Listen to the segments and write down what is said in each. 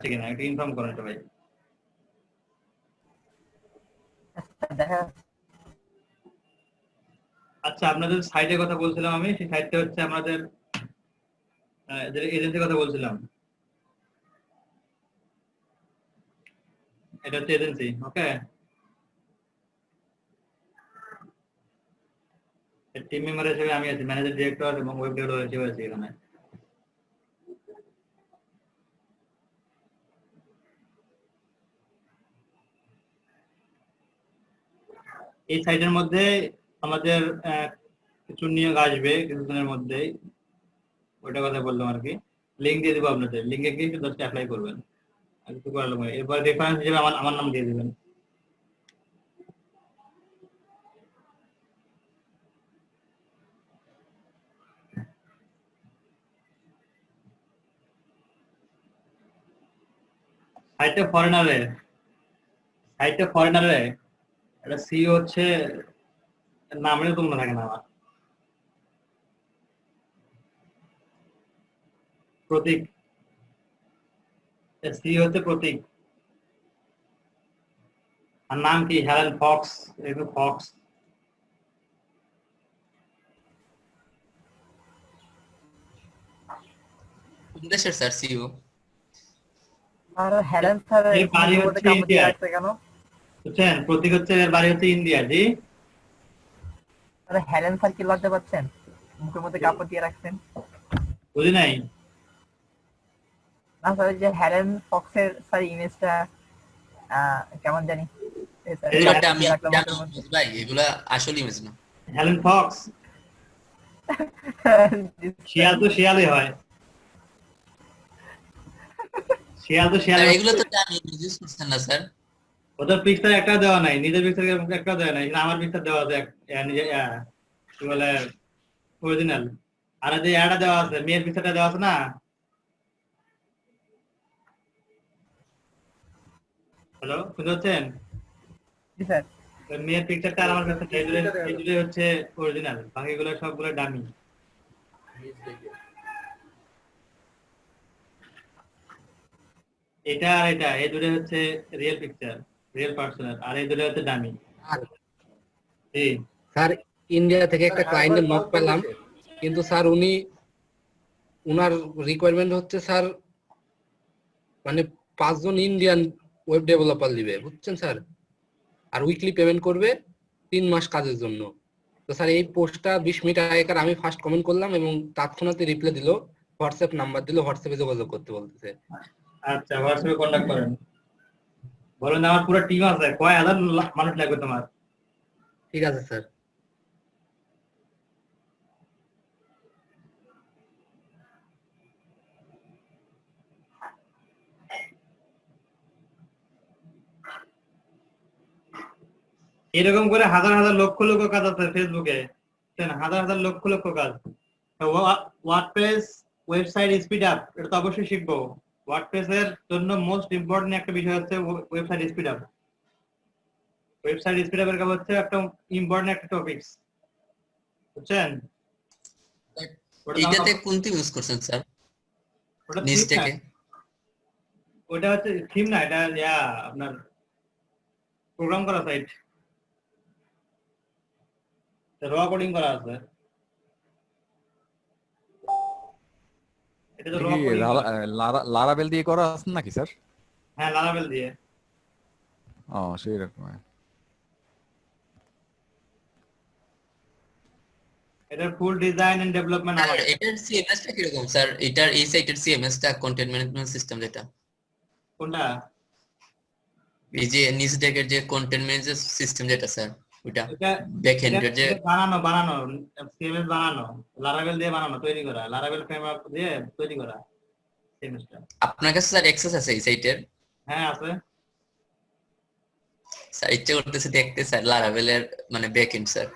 ঠিক না, একটু ইনফর্ম করেন সবাই। আচ্ছা, আপনাদের সাইটের কথা বলছিলাম আমি, সেই সাইটটা হচ্ছে আমাদের এজেন্সির কথা বলছিলাম, এটা হচ্ছে এজেন্সি। ওকে, টিম মেম্বার হিসেবে আমি আছি, ম্যানেজার ডিরেক্টর এবং ওয়েব ডেভেলপার হিসেবে আছি এখানে। এই সাইটের মধ্যে আমাদের কিছু নিয়োগ আসবে কিছুদিনের মধ্যেই, ওইটা কথা বললাম আর কি। লিঙ্ক দিয়ে দেবো আপনাদের, লিঙ্কে গিয়ে একটু জাস্ট অ্যাপ্লাই করবেন, আর কিছু করার লাগবে না। এরপর রেফারেন্স হিসেবে আমার নাম দিয়ে দেবেন। সাইটটা ফরেনারে, সাইটটা ফরেনারে, এটা সিও হচ্ছে নামের তোমরা থাকে না আমার, প্রতীক, সিও হচ্ছে প্রতীক। আর নাম কি? হেলেন ফক্স, একটু ফক্স। কোন দেশের স্যার সিইও? আর হেলেন স্যার এর বাড়ি মুখের মধ্যে হচ্ছে কাপড় দিয়ে ইন্ডিয়ায়, রাখছে কেন? বুঝছেন? প্রতীক হচ্ছে, এর বাড়ি হচ্ছে ইন্ডিয়া। জি, আরে হেলেন স্যার কি লজ্জা পাচ্ছেন? মুখের মধ্যে কাপড় দিয়ে রাখছেন। বুঝি নাই। না স্যার, যে হেলেন ফক্সের স্যার ইমেজটা কেমন জানি। এই স্যার এগুলা কাপড় ডামি দিয়ে রাখলাম ডামি মুখের মধ্যে। ইমেজ ভাই, এগুলা আসল ইমেজ না। হেলেন ফক্স, শিয়াল তো শিয়ালই হয়, শিয়াল তো শিয়াল। স্যার এগুলো তো ডামি ইমেজ ইউজ করছেন না স্যার? ওদের পিকচার একটা দেওয়া নাই, নিজের পিকচার একটা দেওয়া নাই, কিন্তু আমার পিকচার দেওয়া আছে নিজে কি বলে অরিজিনাল। আর যে এটা দেওয়া আছে, মেয়ের পিকচারটা দেওয়া আছে না? হ্যালো, শুনতে পাচ্ছেন? জি স্যার। ওই মেয়ের পিকচারটা আর আমার কাছে নেই, এগুলো হচ্ছে অরিজিনাল, বাকিগুলো সবগুলো ডামি। এটা আর এটা, এই দুটো হচ্ছে রিয়েল পিকচার, রিয়েল পার্সনের, আর এই দুটো হচ্ছে ডামি। জি স্যার, ইন্ডিয়া থেকে একটা ক্লায়েন্টের নক পেলাম, কিন্তু স্যার উনার রিকোয়ারমেন্ট হচ্ছে স্যার, মানে 5 জন ইন্ডিয়ান ওয়েব ডেভেলপার দিবে, বুঝছেন স্যার? আর উইকলি পেমেন্ট করবে 3 মাস কাজের জন্য। তো স্যার এই পোস্টটা 20 মিনিট আগেকার আমি ফার্স্ট কমেন্ট করলাম এবং তৎক্ষণাৎ রিপ্লাই দিল, হোয়াটসঅ্যাপ নাম্বার দিল, হোয়াটসঅ্যাপে যোগাযোগ করতে বলতেছে। আচ্ছা, হোয়াটসঅ্যাপে কন্ট্যাক্ট করেন, বলেন আমার পুরো টিম আছে, কয় হাজার মানুষ লাগবে তোমার। ঠিক আছে স্যার। এরকম করে হাজার হাজার লক্ষ লক্ষ কাজ আছে ফেসবুকে, হাজার হাজার লক্ষ লক্ষ কাজ। ওয়ার্ডপ্রেস ওয়েবসাইট স্পিড আপ, এটা তো অবশ্যই শিখবো। ওয়ার্ডপ্রেস এর জন্য মোস্ট ইম্পর্টেন্ট একটা বিষয় হচ্ছে website speed up. Website speed আপের কাজ হচ্ছে একটা ইম্পর্টেন্ট একটা টপিকস, বুঝছেন? এইটাতে কোনটি ইউজ করছেন স্যার? ওটা নিজ থিম না, থেকে? ওটা হচ্ছে থিম না, এটা আপনার প্রোগ্রাম করা সাইট, র কোডিং করা আছে। এটা তো র কোডিং, লারাবেল দিয়ে করা আছে নাকি স্যার? হ্যাঁ লারাবেল দিয়ে। ও সেই রকম। এটার ফুল ডিজাইন এন্ড ডেভেলপমেন্ট স্যার আমার। এটার সিএমএস টা কিরকম স্যার? এটার এই সাইটের সিএমএস টা, কন্টেন্ট ম্যানেজমেন্ট সিস্টেম যেটা, কোনটা? এই যে নিজ ডেকের যে কন্টেন্ট ম্যানেজমেন্ট সিস্টেম যেটা স্যার, ওটা এটা ব্যাকএন্ডের যে বানানো সিএমএস বানানো, লারাবেল দিয়ে বানানো, তৈরি করা, লারাবেল ফ্রেমওয়ার্ক দিয়ে তৈরি করা সিএমএসটা। আপনার কাছে স্যার অ্যাক্সেস আছে এই সাইটের? হ্যাঁ আছে। স্যার ইচ্ছে করতেছে দেখতে স্যার লারাভেলের মানে ব্যাকএন্ড স্যার।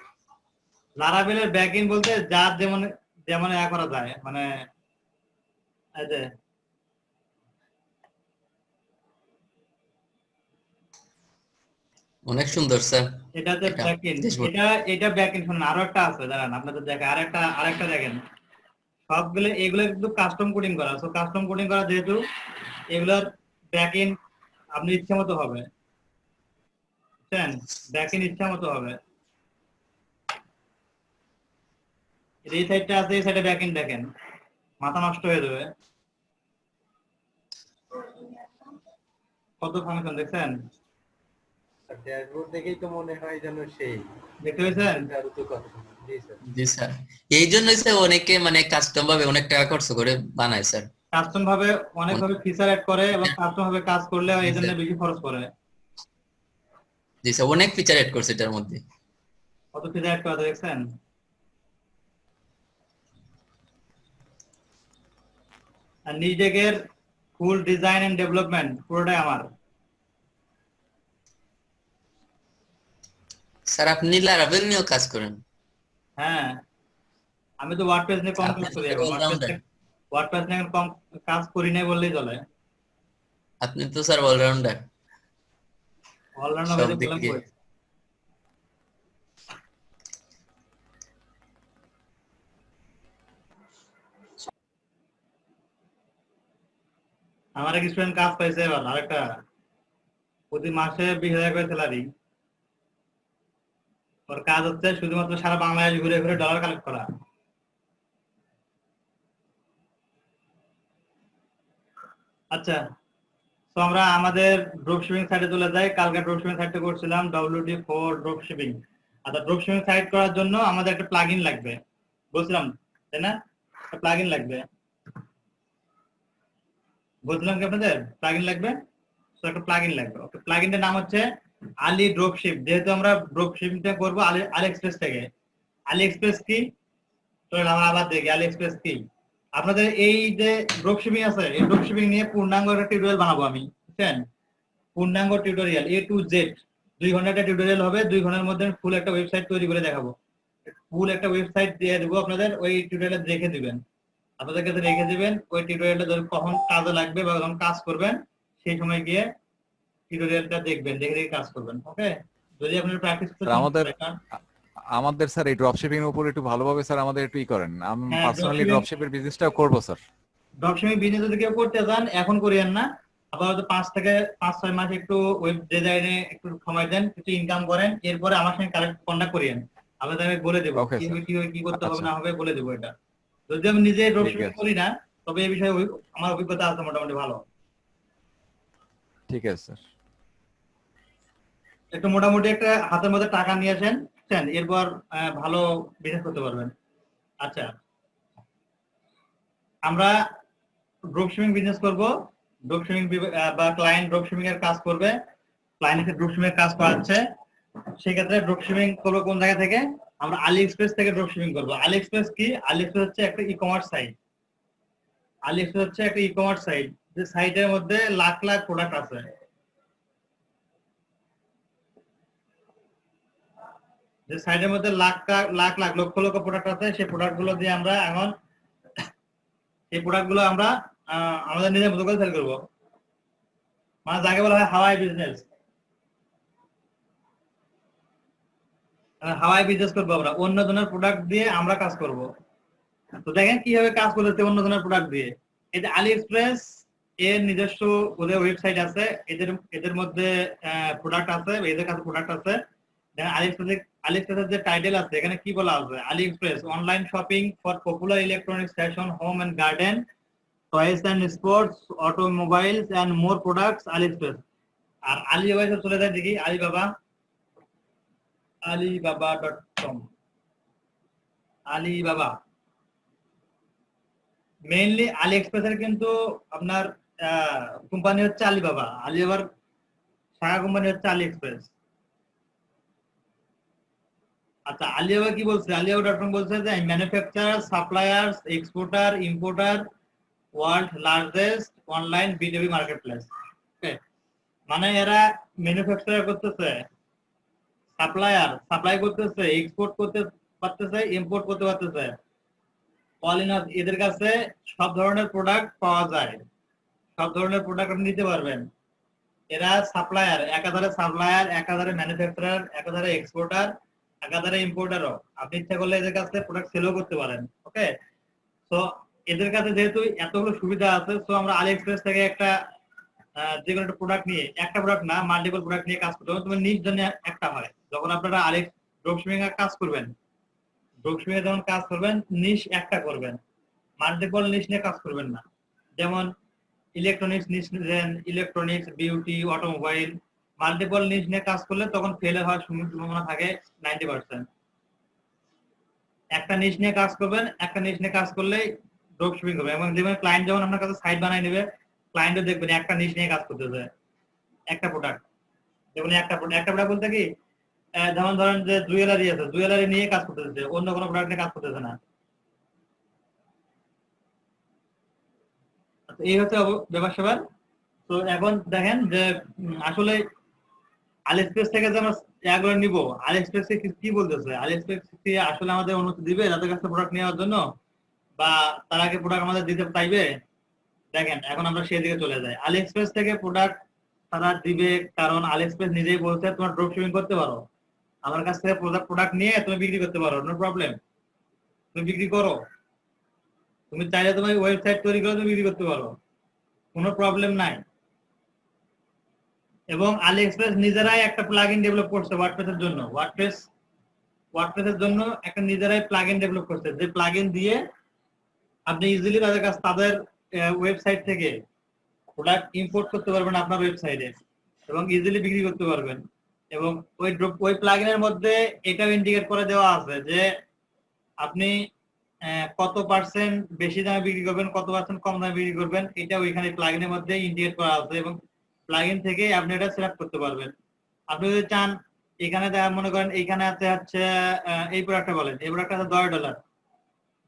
লারাবেলের ব্যাকএন্ড বলতে যার যেমন যেমন করা যায়, মানে এই যে অনেক সুন্দর স্যার। এটাতে ব্যাকএন্ড, এটা ব্যাকএন্ড। শুনুন, আরো একটা আছে, দাঁড়ান আপনাদের দেখে, আরেকটা দেখেন। সবগুলো এগুলো কিন্তু কাস্টম কোডিং করা, সো কাস্টম কোডিং করা যেহেতু এগুলোর ব্যাকএন্ড আপনি ইচ্ছা মতো হবে, বুঝছেন? ব্যাকএন্ড ইচ্ছা মতো হবে। এই সাইডটা আছে, এই সাইডে ব্যাকএন্ড দেখেন, মাথা নষ্ট হয়ে যাবে। কত ফাংশন দেখছেন? ড্যাশবোর্ড দেখেই তো মনে হয় যেন সেই দেখতে পেয়েছেন? আরো তো কথা। জি স্যার। জি স্যার, এই জন্যই স্যার অনেকে মানে কাস্টম ভাবে অনেক টাকা খরচ করে বানায় স্যার। কাস্টম ভাবে অনেক ভাবে ফিচার অ্যাড করে এবং কাস্টম ভাবে কাজ করলে এই জন্য স্যার। বেশি খরচ করে। জি স্যার, অনেক ফিচার এড করছে এটার মধ্যে। কত ফিচার অ্যাড করা দেখছেন? আর নিজেদের ফুল ডিজাইন এন্ড ডেভেলপমেন্ট পুরোটাই আমার। স্যার আপনি লারাভেল নিয়েও কাজ করেন? হ্যাঁ, আমি তো ওয়ার্ডপ্রেস নিয়ে কম আপনি কাজ করি তো এখন। all-rounder। ওয়ার্ডপ্রেস নিয়ে কম কাজ করি নাই বললেই চলে। আপনি তো স্যার অলরাউন্ডার অলরাউন্ডার সব হয়ে দিক বললাম দিয়ে। কই। আমার এক স্টুডেন্ট কাজ পাইছে এবার আরেকটা, প্রতি মাসে 20,000 করে স্যালারি। ওর কাজ হচ্ছে শুধুমাত্র সারা বাংলাদেশ ঘুরে ঘুরে ডলার কালেক্ট করা। আচ্ছা, তো আমরা আমাদের ড্রপশিপিং সাইটে চলে যাই। কালকে ড্রপশিপিং সাইটটা করছিলাম WD4 ড্রপশিপিং। আচ্ছা, ড্রপশিপিং সাইট করার জন্য আমাদের একটা প্লাগইন লাগবে, বলছিলাম তাই না? একটা প্লাগইন লাগবে, বলছিলাম কি আপনাদের প্লাগইন লাগবে? তো একটা প্লাগইন লাগবে। ওকে, প্লাগইনটার নাম হচ্ছে আলি ড্রপশিপ। যেহেতু আমরা ড্রপশিপিংটা করব আলি এক্সপ্রেস থেকে। আলি এক্সপ্রেস কি? চলেন আমরা আবার দেখি আলি এক্সপ্রেস কি। আপনাদের এই যে ড্রপশিপিং আছে, এই ড্রপশিপিং নিয়ে পূর্ণাঙ্গ একটা টিউটোরিয়াল বানাবো আমি, বুঝছেন? পূর্ণাঙ্গ টিউটোরিয়াল A to Z 2 ঘন্টার একটা টিউটোরিয়াল হবে। 2 ঘন্টার মধ্যে ফুল একটা ওয়েবসাইট তৈরি করে দেখাবো। ফুল একটা ওয়েবসাইট দিয়ে দেবো আপনাদের, ওই টিউটোরিয়ালে দেখে দিবেন। আপনাদের কাছে রেখে দিবেন, ওই টিউটোরিয়ালটা যখন কখন কাজে লাগবে বা যখন কাজ করবেন সেই সময় গিয়ে টিউটোরিয়ালটা দেখবেন, দেখে দেখে কাজ করবেন। ওকে, যদি আপনারা প্র্যাকটিস করতে স্যার আমাদের চান। আমাদের স্যার এই ড্রপশিপিং এর উপর একটু ভালোভাবে স্যার আমাদের একটু ই করেন। আমি হ্যাঁ, পার্সোনালি dropshipping- ড্রপশিপের বিজনেসটাও করব স্যার। ড্রপশিপিং বিজনেস যদি কেউ করতে চান এখন করিয়েন না, আপাতত 5 থেকে 5-6 মাস একটু ওয়েব ডিজাইনে একটু সময় দেন, কিছু ইনকাম করেন, এরপরে আমার সঙ্গে কন্ট্যাক্ট করিয়েন। আপনাদের আমি বলে দেবো Okay, sir. কিভাবে কি করতে হবে আচ্ছা। না হবে বলে দেবো। এটা যদি আমি নিজে ড্রপশিপিং আছে। করি না, তবে এই বিষয়ে আমার অভিজ্ঞতা আছে মোটামুটি ভালো। ঠিক আছে স্যার। একটু মোটামুটি একটা হাতের মধ্যে টাকা নিয়ে আসেন, বুঝছেন? এরপর ভালো বিজনেস করতে পারবেন। আচ্ছা, আমরা ড্রপশিপিং বিজনেস করব। ড্রপশিপিং বা ক্লায়েন্ট ড্রপশিপিং এর কাজ করবে, ক্লায়েন্টের ড্রপশিপিং এর কাজ করাচ্ছে। সেই ক্ষেত্রে ড্রপশিপিং করব কোন জায়গা থেকে? আমরা আলি এক্সপ্রেস থেকে ড্রপশিপিং করব। আলি এক্সপ্রেস কি? আলি এক্সপ্রেস হচ্ছে একটা ই কমার্স সাইট। আলি এক্সপ্রেস হচ্ছে একটা ই কমার্স সাইট, যে সাইটের মধ্যে লাখ লাখ প্রোডাক্ট আছে। যে সাইটের মধ্যে লাখ লাখ লাখ লক্ষ লক্ষ প্রোডাক্ট আছে। সেই প্রোডাক্ট গুলো দিয়ে আমরা এখন এই প্রোডাক্ট গুলো আমরা আমাদের নিজের মতো করে সেল করবো। মানে যাকে বলা হয় হাওয়াই বিজনেস। হাওয়াই বিজনেস করবো আমরা, অন্য জনের প্রোডাক্ট দিয়ে আমরা কাজ করব। তো দেখেন কিভাবে কাজ করতে অন্য জনের প্রোডাক্ট দিয়ে। এই যে আলি এক্সপ্রেস এর নিজস্ব ওদের ওয়েবসাইট আছে, এদের মধ্যে প্রোডাক্ট আছে, এদের কাছে প্রোডাক্ট আছে। দেখেন আলি এক্সপ্রেসের যে টাইটেল আছে এখানে কি বলা আছে? AliExpress online shopping for popular electronics, fashion, home and garden, toys and sports, automobiles and more products AliExpress. আর আলিবাবা চলে যায় দেখি, alibaba.com। আলিবাবা মেইনলি আলি এক্সপ্রেসের কিন্তু আপনার কোম্পানি হচ্ছে আলিবাবা, আলিবাবার শাখা কোম্পানি হচ্ছে আলি এক্সপ্রেস। আচ্ছা, আলিবাবা কি বলছে? alibaba.com বলছে যে manufacturer, suppliers, exporter, importer, world largest online B2B marketplace. মানে এরা ম্যানুফ্যাকচার করতেছে, সাপ্লাই করতেছে, এক্সপোর্ট করতে পারতেছে, ইম্পোর্ট করতে পারতেছে। অল ইন অল এদের কাছে সব ধরনের প্রোডাক্ট পাওয়া যায়, সব ধরনের প্রোডাক্ট আপনি নিতে পারবেন। এরা সাপ্লায়ার, একাধারে ম্যানুফ্যাকচারার, একাধারে এক্সপোর্টার, একাধারে ইম্পোর্টারও। আপনি ইচ্ছা করলে এদের কাছে প্রোডাক্ট সেলও করতে পারেন। ওকে, তো এদের কাছে যেহেতু এতগুলো সুবিধা আছে, তো আমরা আলি এক্সপ্রেস থেকে একটা যে কোনো একটা প্রোডাক্ট নিয়ে, একটা প্রোডাক্ট না মাল্টিপল প্রোডাক্ট নিয়ে কাজ করতে হবে, তোমার নিজ জন্য একটা হয়। যখন আপনারা আরেক ড্রপশিপিং এর কাজ করবেন, ড্রপশিপিং এ যখন কাজ করবেন নিশ একটা করবেন, মাল্টিপল নিশ নিয়ে কাজ করবেন না। যেমন ইলেকট্রনিক্স নিশ নেন, ইলেকট্রনিক্স, বিউটি, অটোমোবাইল, মাল্টিপল নিশ নিয়ে কাজ করলে তখন ফেল হওয়ার সম্ভাবনা থাকে 90%। একটা নিশ নিয়ে কাজ করবেন, একটা নিশ নিয়ে কাজ করলে ড্রপশিপিং হবে। এবং দেখবেন ক্লায়েন্ট যখন আপনার কাছে সাইট বানায় নেবে, ক্লায়েন্টও দেখবেন একটা নিশ নিয়ে কাজ করতেছে, একটা প্রোডাক্ট। যেমন একটা প্রোডাক্ট বলতে কি, যেমন ধরেন যে জুয়েলারি আছে, জুয়েলারি নিয়ে কাজ করতেছে, অন্য কোনো প্রোডাক্ট নিয়ে কাজ করতেছে না। এই হচ্ছে ব্যাপার স্যাপার। তো এখন দেখেন যে আসলে আলিএক্সপ্রেস থেকে যে আমরা এগুলো নিব, আলিএক্সপ্রেস কি বলতেছে, আলিএক্সপ্রেস কি আসলে আমাদের অনুমতি দিবে তাদের কাছে প্রোডাক্ট নেওয়ার জন্য, বা তারা কি প্রোডাক্ট আমাদের দিতে চাইবে? দেখেন এখন আমরা সেই দিকে চলে যাই। আলিএক্সপ্রেস থেকে প্রোডাক্ট তারা দিবে, কারণ আলিএক্সপ্রেস নিজেই বলছে তোমার ড্রপ শিপিং করতে পারো, আমার কাছ থেকে প্রোডাক্ট নিয়ে তুমি বিক্রি করতে পারো, নো প্রবলেম, তুমি বিক্রি করো, তুমি চাইলে তোমার ওয়েবসাইট তৈরি করে তুমি বিক্রি করতে পারো, কোনো প্রবলেম নাই। এবং আলিএক্সপ্রেস নিজেরাই একটা প্লাগইন ডেভেলপ করছে ওয়ার্ডপ্রেসের জন্য, ওয়ার্ডপ্রেসের জন্য একটা নিজেরাই প্লাগইন ডেভেলপ করছে, যে প্লাগইন দিয়ে আপনি ইজিলি তাদের ওয়েবসাইট থেকে প্রোডাক্ট ইম্পোর্ট করতে পারবেন আপনার ওয়েবসাইটে এবং ইজিলি বিক্রি করতে পারবেন। এবং ওই প্লাগইনের মধ্যে এটাও ইন্ডিকেট করে দেওয়া আছে যে আপনি কত পার্সেন্ট বেশি দামে বিক্রি করবেন, কত পার্সেন্ট কম দামে বিক্রি করবেন, এটা ওইখানে প্লাগইনের মধ্যে ইন্ডিকেট করা আছে। এবং প্লাগইন থেকে আপনি এটা সিলেক্ট করতে পারবেন। আপনি যদি চান, এখানে মনে করেন এইখানে আছে হচ্ছে এই প্রোডাক্টটা বলেন, এই প্রোডাক্টটা আছে $10,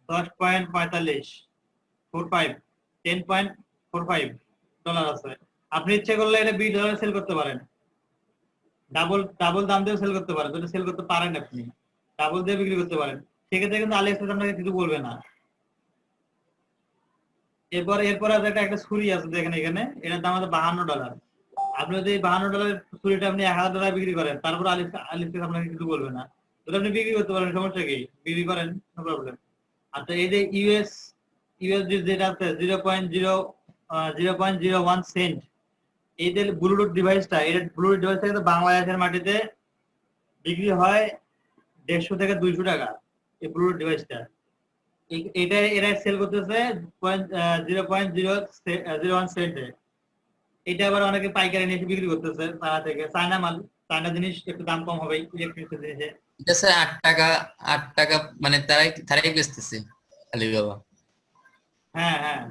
10.45 $10.45 আছে। আপনি ইচ্ছে করলে এটা $20 সেল করতে পারেন, ডাবল দাম দিয়ে সেল করতে পারেন। যদি সেল করতে পারেন আপনি ডাবল দিয়ে বিক্রি করতে পারেন, সেক্ষেত্রে কিন্তু আলিএক্সপ্রেস আপনাকে কিছু বলবে না। এরপর আছে একটা ছুরি আছে দেখেন এখানে, এটার দাম আছে $52। আপনি যদি $52 ছুরিটা আপনি $1000 বিক্রি করেন, তারপর আলিএক্সপ্রেস আপনাকে কিছু বলবে না। যদি আপনি বিক্রি করতে পারেন সমস্যা কি, বিক্রি করেন, নো প্রবলেম। আচ্ছা, এই যে ইউএসডি যেটা আছে 0.01 সেন্ট, এই যে ব্লুটুথ ডিভাইসটা, এটা ব্লুটুথ ডিভাইসটা কিন্তু বাংলাদেশের মাটিতে বিক্রি হয় 150 থেকে 200 টাকা। এই ব্লুটুথ ডিভাইসটা এটা এরা সেল করতেছে 0.01 সেন্টে। এটা আবার অনেকে পাইকারি নিয়ে বিক্রি করতেছে তারা থেকে, চায়না মাল, চায়না জিনিস একটু দাম কম হবে ইলেকট্রিক জিনিসে। এটা স্যার 8 টাকা মানে তারাই বেচতেছে আলিবাবা। হ্যাঁ হ্যাঁ,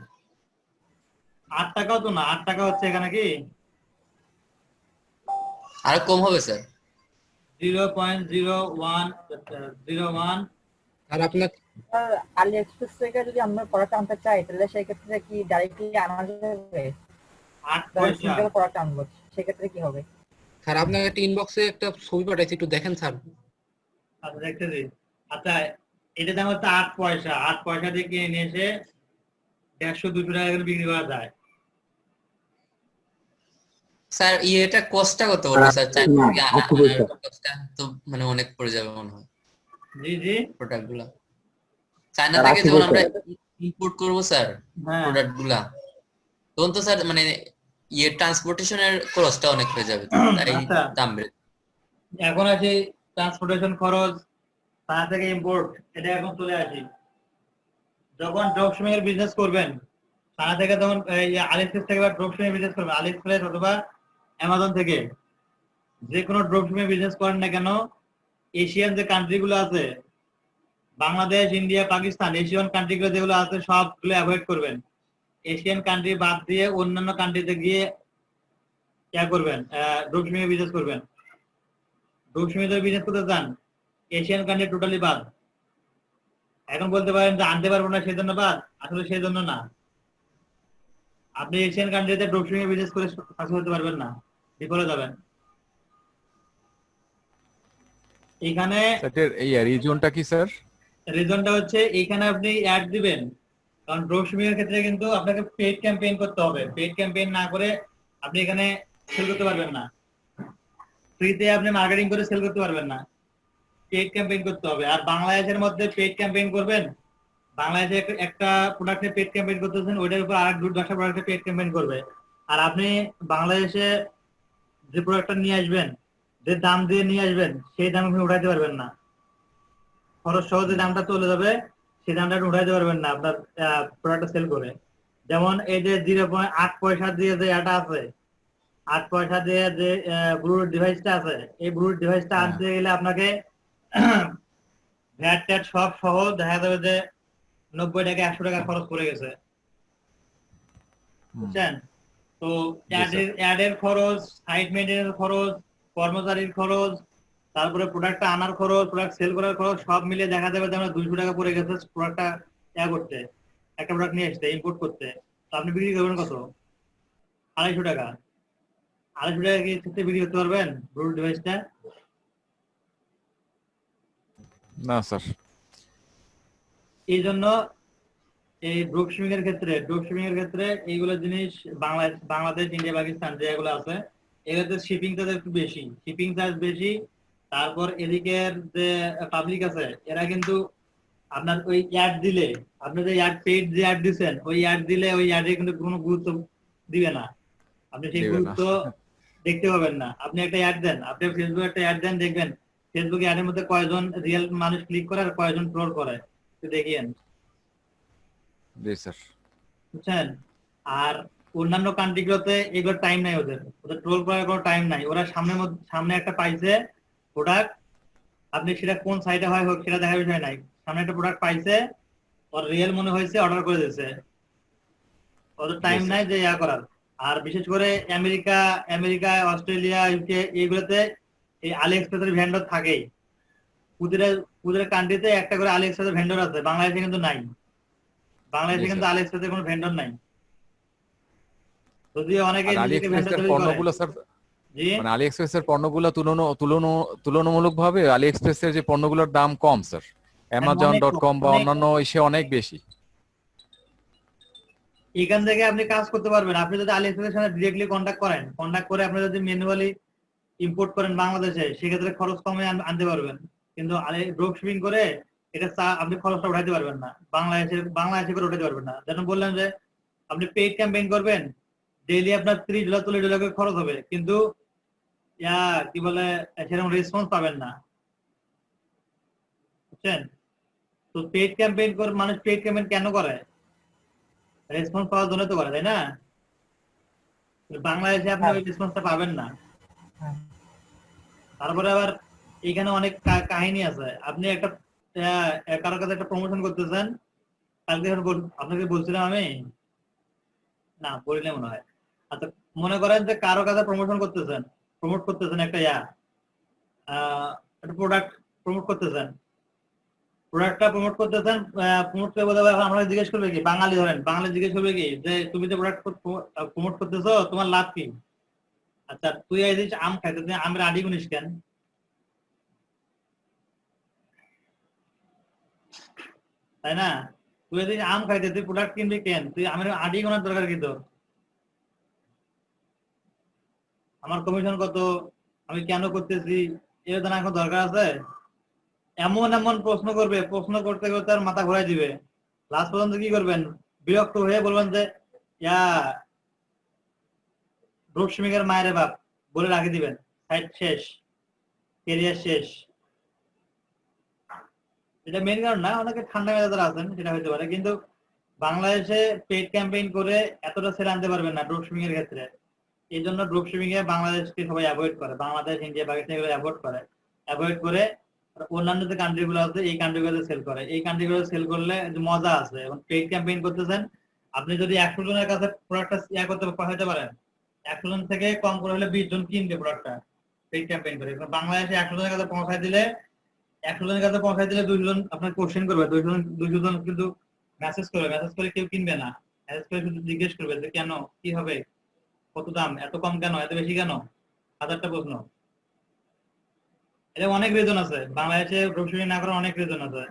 8 টাকাও তো না, 8 টাকা হচ্ছে এখানে কি আরো কম হবে স্যার। 0.01 আর আপনার আলিএক্সপ্রেস থেকে যদি আমরা প্রোডাক্ট আনতে চাই, তাহলে সেই ক্ষেত্রে কি ডাইরেক্টলি আনা যাবে? 8 পয়সা। সিঙ্গেল প্রোডাক্ট আনবো, সেক্ষেত্রে কি হবে? স্যার আপনাকে একটা ইনবক্সে একটা ছবি পাঠাইছি, একটু দেখেন স্যার। আচ্ছা দেখতেছি। আচ্ছা, এটা দাম হচ্ছে 8 পয়সা। 8 পয়সা দিয়ে কিনে নিয়ে এসে 150-200 টাকা করে বিক্রি করা যায়। স্যার এটা কস্টটা কত পড়বে স্যার? কস্টটা তো মানে অনেক পড়ে যাবে মনে হয় জি জি, প্রোডাক্ট গুলা চায়না থেকে যখন আমরা ইম্পোর্ট করব স্যার হ্যাঁ প্রোডাক্ট গুলা, তখন তো স্যার মানে ট্রান্সপোর্টেশনের খরচটা অনেক হয়ে যাবে, তাই আচ্ছা। দাম বেড়ে। এখন আছে ট্রান্সপোর্টেশন খরচ, চায়না থেকে ইম্পোর্ট, এটা এখন চলে আসি। যখন ড্রপশিপিং এর বিজনেস করবেন, চায়না থেকে যখন আলিএক্সপ্রেস থেকে বা ড্রপশিপিং এর বিজনেস করবেন, আলিএক্সপ্রেস অথবা অ্যামাজন থেকে যে কোনো ড্রপশিপিং বিজনেস করেন না কেন, এশিয়ান যে কান্ট্রি গুলো আছে, Bangladesh, India, Pakistan, Asian country গুলো যেগুলো আছে সবগুলো অ্যাভয়েড করবেন। এশিয়ান কান্ট্রি বাদ দিয়ে অন্যান্য কান্ট্রিতে গিয়ে করবেন, ড্রপশিপিং এর বিজনেস করবেন। ড্রপশিপিং এর বিজনেস করতে চান, এশিয়ান কান্ট্রি টোটালি বাদ। এখন বলতে পারেন যে আনতে পারবো না সেজন্য বাদ, আসলে সেই জন্য না। আপনি এশিয়ান কান্ট্রিতে ড্রপশিপিং এর বিজনেস করে সাকসেস হতে পারবেন না, বিফলে যাবেন। এখানে স্যার এই রিজনটা কি স্যার? রিজনটা হচ্ছে এইখানে আপনি অ্যাড দিবেন, কারণ ড্রপশিপিং এর ক্ষেত্রে কিন্তু আপনাকে পেইড ক্যাম্পেইন করতে হবে। পেইড ক্যাম্পেইন না করে আপনি এখানে সেল করতে পারবেন না, ফ্রিতে আপনি মার্কেটিং করে সেল করতে পারবেন না, পেইড ক্যাম্পেইন করতে হবে। আর বাংলাদেশের মধ্যে পেইড ক্যাম্পেইন করবেন, বাংলাদেশে একটা প্রোডাক্টে পেইড ক্যাম্পেইন করতেছেন, ওইটার উপর আর 10টা প্রোডাক্টে পেইড ক্যাম্পেইন করবে। আর আপনি বাংলাদেশে যে প্রোডাক্টটা নিয়ে আসবেন, যে দাম দিয়ে নিয়ে আসবেন, সেই দাম আপনি উঠাইতে পারবেন না। খরচ সহ যে দামটা চলে যাবে, সেই দামটা আপনি উঠাইতে পারবেন না আপনার প্রোডাক্টটা সেল করে। যেমন এই যে 0.8 পয়সা দিয়ে যে এটা আছে, 8 পয়সা দিয়ে যে ব্লুটুথ ডিভাইসটা আছে, এই ব্লুটুথ ডিভাইসটা হ্যাঁ। আনতে গেলে আপনাকে ভ্যাট ট্যাট সব সহ দেখা যাবে যে 90 টাকা 100 টাকা খরচ পড়ে গেছে, বুঝছেন? তো অ্যাডের খরচ, সাইট মেইনটেনেন্স খরচ, কর্মচারীর খরচ, তারপরে প্রোডাক্টটা আনার খরচ, প্রোডাক্ট সেল করার খরচ, সব মিলিয়ে দেখা যাবে যে আমরা 200 টাকা পড়ে গেছে প্রোডাক্টটা করতে, একটা প্রোডাক্ট নিয়ে আসতে, ইম্পোর্ট করতে। তো আপনি বিক্রি করবেন কত? 250 টাকা। 250 টাকা কি সত্যি বিক্রি করতে পারবেন ব্লুটুথ ডিভাইসটা? না স্যার। এই জন্য এই ড্রপশিপিং এর ক্ষেত্রে এইগুলো জিনিস বাংলাদেশ, ইন্ডিয়া, পাকিস্তান যে এগুলো আছে, এগুলোতে শিপিং চার্জ একটু বেশি, শিপিং চার্জ বেশি। তারপর এদিকের যে পাবলিক আছে, এরা কিন্তু আপনার ওই অ্যাড দিলে, আপনি যে অ্যাড পেইড যে অ্যাড দিচ্ছেন, ওই অ্যাড দিলে ওই অ্যাডে কিন্তু কোনো গুরুত্ব দিবে না, আপনি সেই দিবে না। গুরুত্ব দেখতে পাবেন না। আপনি একটা অ্যাড দেন, আপনি ফেসবুকে একটা অ্যাড দেন, দেখবেন ফেসবুকে অ্যাডের মধ্যে কয়জন রিয়েল মানুষ ক্লিক করে আর কয়জন ট্রোল করে, একটু দেখিয়েন, জি স্যার। বুঝছেন? আর অন্যান্য কান্ট্রিগুলোতে এগুলো টাইম নাই, ওদের ট্রোল করার কোনো টাইম নাই। ওরা সামনে একটা পাইছে প্রোডাক্ট, আপনি সেটা কোন সাইটে হয় হোক সেটা দেখার বিষয় নাই, সামনে একটা প্রোডাক্ট পাইছে, ওর রিয়েল মনে হয়েছে, অর্ডার করে দিয়েছে, ওদের টাইম Yes, sir. নাই যে ইয়া করার। আর বিশেষ করে আমেরিকা, অস্ট্রেলিয়া, ইউকে, এইগুলোতে এই আলি এক্সপ্রেসের ভেন্ডর থাকেই। প্রতিটা কান্ট্রিতে একটা করে আলি এক্সপ্রেসের ভেন্ডর আছে, বাংলাদেশে কিন্তু নাই। বাংলাদেশে Yes, কিন্তু sir. আলি এক্সপ্রেসের কোনো ভেন্ডর নাই, যদিও অনেকে আর নিজেকে ভেন্ডর আলিএক্সপ্রেসের তৈরি করে। পণ্যগুলো স্যার, জি, মানে আলিএক্সপ্রেসের পণ্যগুলো তুলনামূলকভাবে আলিএক্সপ্রেসের যে পণ্যগুলোর দাম কম স্যার, Amazon.com বা অনেক অন্যান্য এসে অনেক বেশি। এখান থেকে আপনি কাজ করতে পারবেন। আপনি যদি আলি এক্সপ্রেসের সাথে ডিরেক্টলি কন্ট্যাক্ট করে আপনি যদি ম্যানুয়ালি ইম্পোর্ট করেন বাংলাদেশে, সেক্ষেত্রে খরচ কমে আনতে পারবেন। কিন্তু ড্রপ শিপিং করে এটা আপনি খরচটা উঠাইতে পারবেন না, বাংলাদেশে করে উঠাইতে পারবেন না। যেন বললেন যে আপনি পেইড ক্যাম্পেইন করবেন, ডেইলি আপনার $30 করে খরচ হবে, কিন্তু কি বলে সেরকম রেসপন্স পাবেন না, বুঝছেন? তো পেইড ক্যাম্পেইন করে, মানুষ পেইড ক্যাম্পেইন কেন করে? রেসপন্স পাওয়ার জন্য তো করে, তাই না? বাংলাদেশে আপনি ওই রেসপন্সটা পাবেন না। তারপরে আবার এখানে অনেক কাহিনী আছে। আপনি একটা কারোর কাছে একটা প্রমোশন করতেছেন, কালকে আপনাকে বলছিলাম আমি, না বলিলে মনে হয়। আচ্ছা, মনে করেন যে কারো কাছে প্রমোট করতেছেন একটা একটা প্রোডাক্ট প্রমোট করতেছেন, প্রমোট করে বলে আমরা জিজ্ঞেস করবে কি, বাঙালি জিজ্ঞেস করবে কি যে তুমি যে প্রোডাক্ট প্রমোট করতেছো তোমার লাভ কি? আচ্ছা, তুই আইছিস আম খাইতে, তুই আমের আডি গুনিস কেন? তাই না? তুই যদি আম খাইতে, তুই প্রোডাক্ট কিনবি কেন? তুই আমের আডি গোনার দরকার কি তোর? আমার কমিশন কত, আমি কেন করতেছি, এর জানা এখন দরকার আছে? এমন প্রশ্ন করবে, প্রশ্ন করতে করতে আর মাথা ঘুরাই দিবে। লাস্ট পর্যন্ত কি করবেন? বিরক্ত হয়ে বলবেন যে ড্রপ শিপিং এর মায়ের বাপ বলে রাখি দিবেন, সাইট শেষ, কেরিয়ার শেষ। এটা মেন কারণ না, অনেকে ঠান্ডা মেজাজের আছেন, সেটা হতে পারে। কিন্তু বাংলাদেশে পেইড ক্যাম্পেইন করে এতটা সেল আনতে পারবেন না ড্রপ শিপিং এর ক্ষেত্রে। এই জন্য ড্রপ শিপিং এ বাংলাদেশকে সবাই অ্যাভয়েড করে, বাংলাদেশ, ইন্ডিয়া, পাকিস্তান এগুলো অ্যাভয়েড করে অন্যান্য যে কান্ট্রি গুলো আছে এই কান্ট্রি গুলোতে সেল করে। এই কান্ট্রি গুলো সেল করলে মজা আছে। এবং পেইড ক্যাম্পেইন করতেছেন, আপনি যদি 100 জনের কাছে প্রোডাক্টটা করতে পাঠাতে পারেন, 100 জন থেকে কম করে হলে 20 জন কিনবে প্রোডাক্টটা পেইড ক্যাম্পেইন করে। বাংলাদেশে 100 জনের কাছে পৌঁছায় দিলে 200 জন আপনার কোশ্চেন করবে, 200 জন কিন্তু মেসেজ করে কেউ কিনবে না। মেসেজ করে শুধু জিজ্ঞেস করবে যে কেন, কি হবে, কত দাম, এত কম কেন, এত বেশি কেন, 1000টা প্রশ্ন। এটা অনেক রিজন আছে, বাংলাদেশে ড্রপশিপিং না করার অনেক রিজন আছে।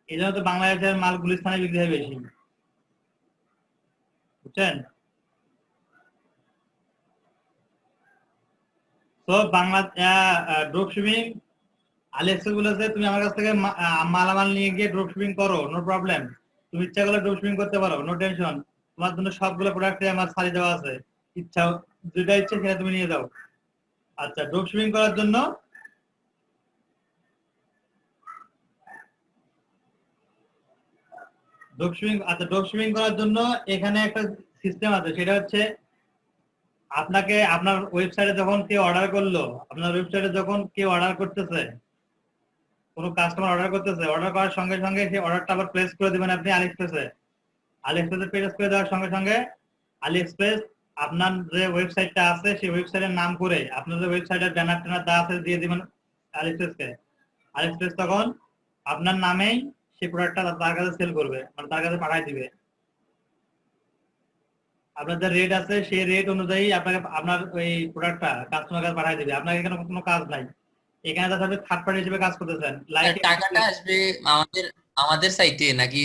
এই জন্য তো বাংলাদেশের মাল গুলিস্তানে বিক্রি হয় বেশি, বুঝছেন? তো ড্রপশিপিং আলিএক্সপ্রেস বলেছে তুমি আমার কাছ থেকে মালামাল নিয়ে গিয়ে ড্রপশিপিং করো, নো প্রবলেম। তুমি ইচ্ছা করলে ড্রপশিপিং করতে পারো, নো টেনশন। তোমার জন্য সবগুলো প্রোডাক্টে আমার সারি দেওয়া আছে। ইচ্ছা যেটা ইচ্ছে সেটা তুমি নিয়ে যাও। আচ্ছা, ড্রপ শিপিং করার জন্য ড্রপ শিপিং করার জন্য এখানে একটা সিস্টেম আছে, সেটা হচ্ছে আপনাকে আপনার ওয়েবসাইটে যখন কেউ অর্ডার করলো, আপনার ওয়েবসাইটে যখন কেউ অর্ডার করতেছে, কোনো কাস্টমার অর্ডার করতেছে, অর্ডার করার সঙ্গে সঙ্গে সেই অর্ডারটা আবার প্লেস করে দিবেন আপনি আলিএক্সপ্রেসে। আলিএক্সপ্রেসে প্লেস করে দেওয়ার সঙ্গে সঙ্গে আলিএক্সপ্রেস আপনার যে ওয়েবসাইটটা আছে সেই ওয়েবসাইটের নাম করে আপনার যে ওয়েবসাইটের ব্যানার ট্যানার দেওয়া আছে দিয়ে দিবেন আলিএক্সপ্রেসকে। আলিএক্সপ্রেস তখন আপনার নামেই সেই প্রোডাক্টটা তার কাছে সেল করবে, মানে তার কাছে পাঠিয়ে দিবে। আপনার যে রেট আছে সেই রেট অনুযায়ী আপনাকে আপনার ওই প্রোডাক্টটা কাস্টমার কাছে পাঠিয়ে দিবে। আপনার এখানে কোনো কাজ নাই, এখানে তো আপনি থার্ড পার্টি হিসেবে কাজ করতেছেন। লাইক টাকাটা আসবে আমাদের আমাদের সাইটে নাকি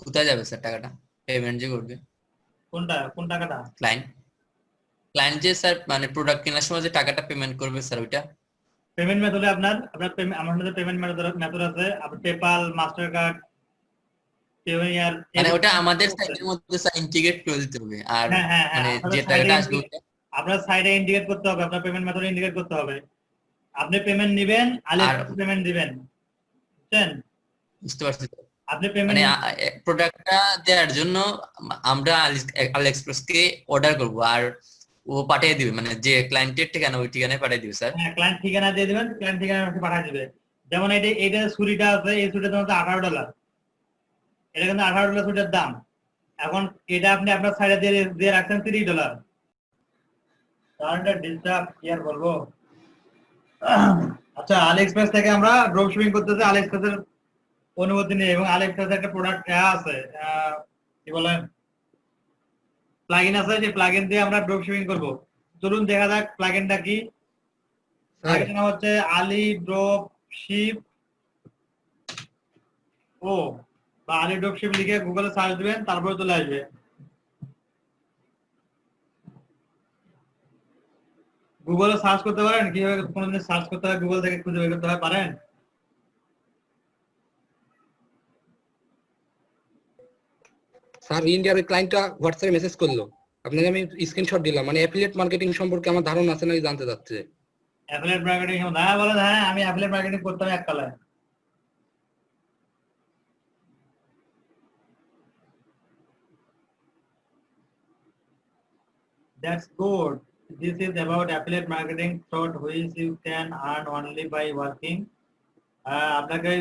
কোথায় যাবে স্যার টাকাটা পেমেন্ট যে করবে? কোন টাকাটা? ক্লায়েন্ট যে স্যার মানে প্রোডাক্ট কেনার সময় যে টাকাটা পেমেন্ট করবে স্যার ওইটা পেমেন্ট মেথডে আপনার আমার মধ্যে পেমেন্ট মেথড আছে, আপনার পেপাল, মাস্টার কার্ড, পেওনিয়ার, মানে ওটা আমাদের সাইটের মধ্যে স্যার ইন্টিগ্রেট করে দিতে হবে। আর হ্যাঁ মানে যে টাকাটা আসবে আপনার সাইডে ইন্ডিকেট করতে হবে, আপনার পেমেন্ট মেথড ইন্ডিকেট করতে হবে। আপনি পেমেন্ট নেবেন, আলিএক্সপ্রেস পেমেন্ট দিবেন, বুঝছেন? বুঝতে পারছি আপনি পেমেন্ট মানে প্রোডাক্টটা দেওয়ার জন্য আমরা আলিএক্সপ্রেসকে অর্ডার করব আর ও পাঠিয়ে দিবে, মানে যে ক্লায়েন্টের ঠিকানা ওই ঠিকানায় পাঠিয়ে দিবে স্যার। হ্যাঁ, ক্লায়েন্ট ঠিকানা দিয়ে দিবেন, ক্লায়েন্ট ঠিকানা পাঠিয়ে দিবে। যেমন এইটা ছুরিটা আছে, এই ছুরিটার দাম হচ্ছে $18, এটা কিন্তু $18 ছুরিটার দাম। এখন এটা আপনি আপনার সাইডে দিয়ে রাখছেন $30, তাহলে ডিস্টার্ব কি আর বলবো। আচ্ছা, আলিএক্সপ্রেস থেকে আমরা ড্রপ শিপিং করতেছি, আলিএক্সপ্রেসের অনুমতি নেই এবং আলিএক্সপ্রেসের একটা প্রোডাক্ট আছে, কি বলে, প্লাগইন আছে, সেই প্লাগইন দিয়ে আমরা ড্রপ শিপিং করব। চলুন দেখা যাক প্লাগইনটা কি। প্লাগইন হচ্ছে আলি ড্রপ শিপ বা আলি ড্রপ শিপ লিখে গুগলে সার্চ দিবেন, তারপরে চলে আসবে। গুগলে সার্চ করতে পারেন, কিভাবে কোনো জিনিস সার্চ করতে হয় গুগল থেকে খুঁজে বের করতে হয় পারেন? স্যার ইন্ডিয়ার ওই ক্লায়েন্টটা হোয়াটসঅ্যাপে মেসেজ করলো, আপনাকে আমি স্ক্রিনশট দিলাম, মানে অ্যাফিলিয়েট মার্কেটিং সম্পর্কে আমার ধারণা আছে নাকি জানতে চাচ্ছে। Affiliate marketing? হ্যাঁ বলেন, হ্যাঁ আমি অ্যাফিলিয়েট মার্কেটিং করতাম এককালে। That's good. This is about affiliate marketing through which you can earn only by working. আপনাকে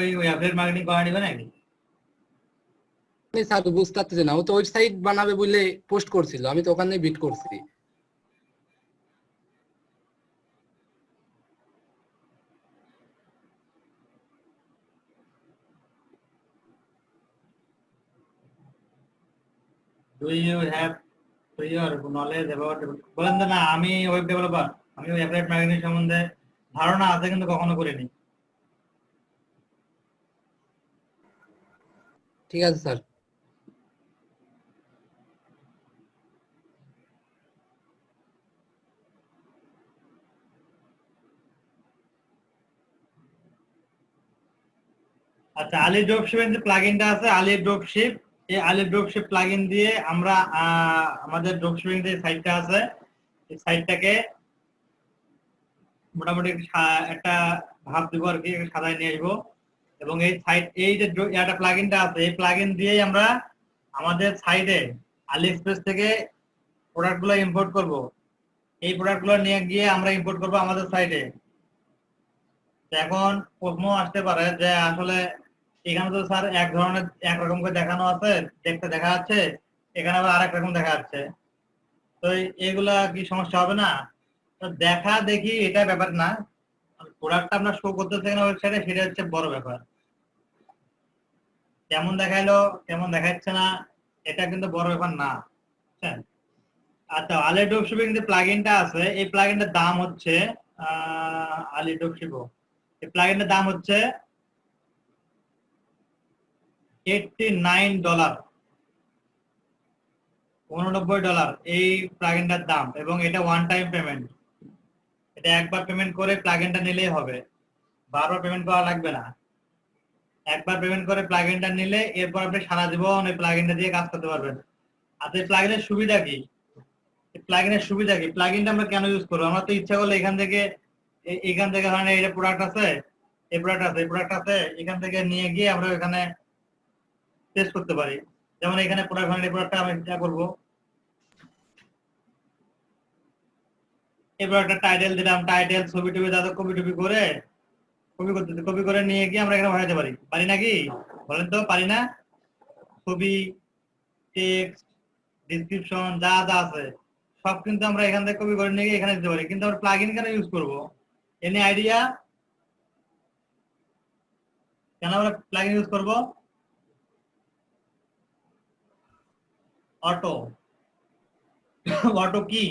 ওই অ্যাফিলিয়েট মার্কেটিং করা নিবে নাকি? স্যার বুঝতে পারতেছি না, ও তো ওয়েবসাইট বানাবে বলে পোস্ট করছিল, আমি তো ওখানে বিট করছি। Do you have prior knowledge about? বলেন না আমি ওয়েব ডেভেলপার, আমি ওই অ্যাফিলিয়েট মার্কেটিং সম্বন্ধে ধারণা আছে কিন্তু কখনো করিনি। ঠিক আছে স্যার। আচ্ছা, আলি ড্রপশিপের যে প্লাগইনটা আছে, আলি ড্রপশিপ, এই আলি ড্রপশিপ প্লাগইন দিয়ে আমরা আমাদের ড্রপশিপিং যে সাইটটা আছে এই সাইটটাকে মোটামুটি একটা ভাব দিব আর কি, সাজায় নিয়ে আসবো। এবং এই যে একটা প্লাগইনটা আছে, এই প্লাগইন দিয়েই আমরা আমাদের সাইটে আলিএক্সপ্রেস থেকে প্রোডাক্টগুলো ইম্পোর্ট করব। এই প্রোডাক্টগুলো নিয়ে গিয়ে আমরা ইম্পোর্ট করব আমাদের সাইটে। এখন প্রশ্ন আসতে পারে যে আসলে এখানে তো স্যার একরকম করে দেখানো আছে, দেখতে দেখা যাচ্ছে, এখানে আবার আরেক রকম দেখা যাচ্ছে, তো এগুলা কি সমস্যা হবে না? তো দেখা দেখি এটা ব্যাপার না, প্রোডাক্টটা আপনার শো করতেছে কিনা ওয়েবসাইটে সেটা হচ্ছে বড় ব্যাপার। কেমন দেখাইলো কেমন দেখাচ্ছে না এটা কিন্তু বড় ব্যাপার না, বুঝছেন? আচ্ছা, আলি ড্রপশিপিং যে প্লাগইনটা আছে, এই প্লাগইনটার দাম হচ্ছে আলি ড্রপশিপ, এই প্লাগইনটার দাম হচ্ছে $89, $89 এই প্লাগইনটার দাম। এবং এটা ওয়ান টাইম পেমেন্ট, এটা একবার পেমেন্ট করে প্লাগইনটা নিলেই হবে, বারবার পেমেন্ট করা লাগবে না। একবার পেমেন্ট করে প্লাগইনটা নিলে এরপর আপনি সারা জীবন এই প্লাগইনটা দিয়ে কাজ করতে পারবেন। আর এই প্লাগইনের সুবিধা কি? প্লাগইনের সুবিধা কি? প্লাগইনটা আমরা কেন ইউজ করবো? আমরা তো ইচ্ছা করলে এখান থেকে ধরেন এই প্রোডাক্ট আছে, এই প্রোডাক্ট আছে, এখান থেকে নিয়ে গিয়ে আমরা এখানে টেস্ট করতে পারি। যেমন এখানে প্রোডাক্টটা আমি যা করবো, এই প্রোডাক্টটা টাইটেল দিলাম, টাইটেল ছবি টবি দাদা কপি করে কপি করে নিয়ে গিয়ে আমরা এখানে বসাতে পারি নাকি? বলেন তো, পারি না? ছবি, টেক্সট, ডেসক্রিপশন যা যা আছে সব কিন্তু আমরা এখান থেকে কপি করে নিয়ে গিয়ে এখানে দিতে পারি। কিন্তু আমরা প্লাগইন কেন ইউজ করবো? এনি আইডিয়া কেন আমরা প্লাগইন ইউজ করবো? অটো কি?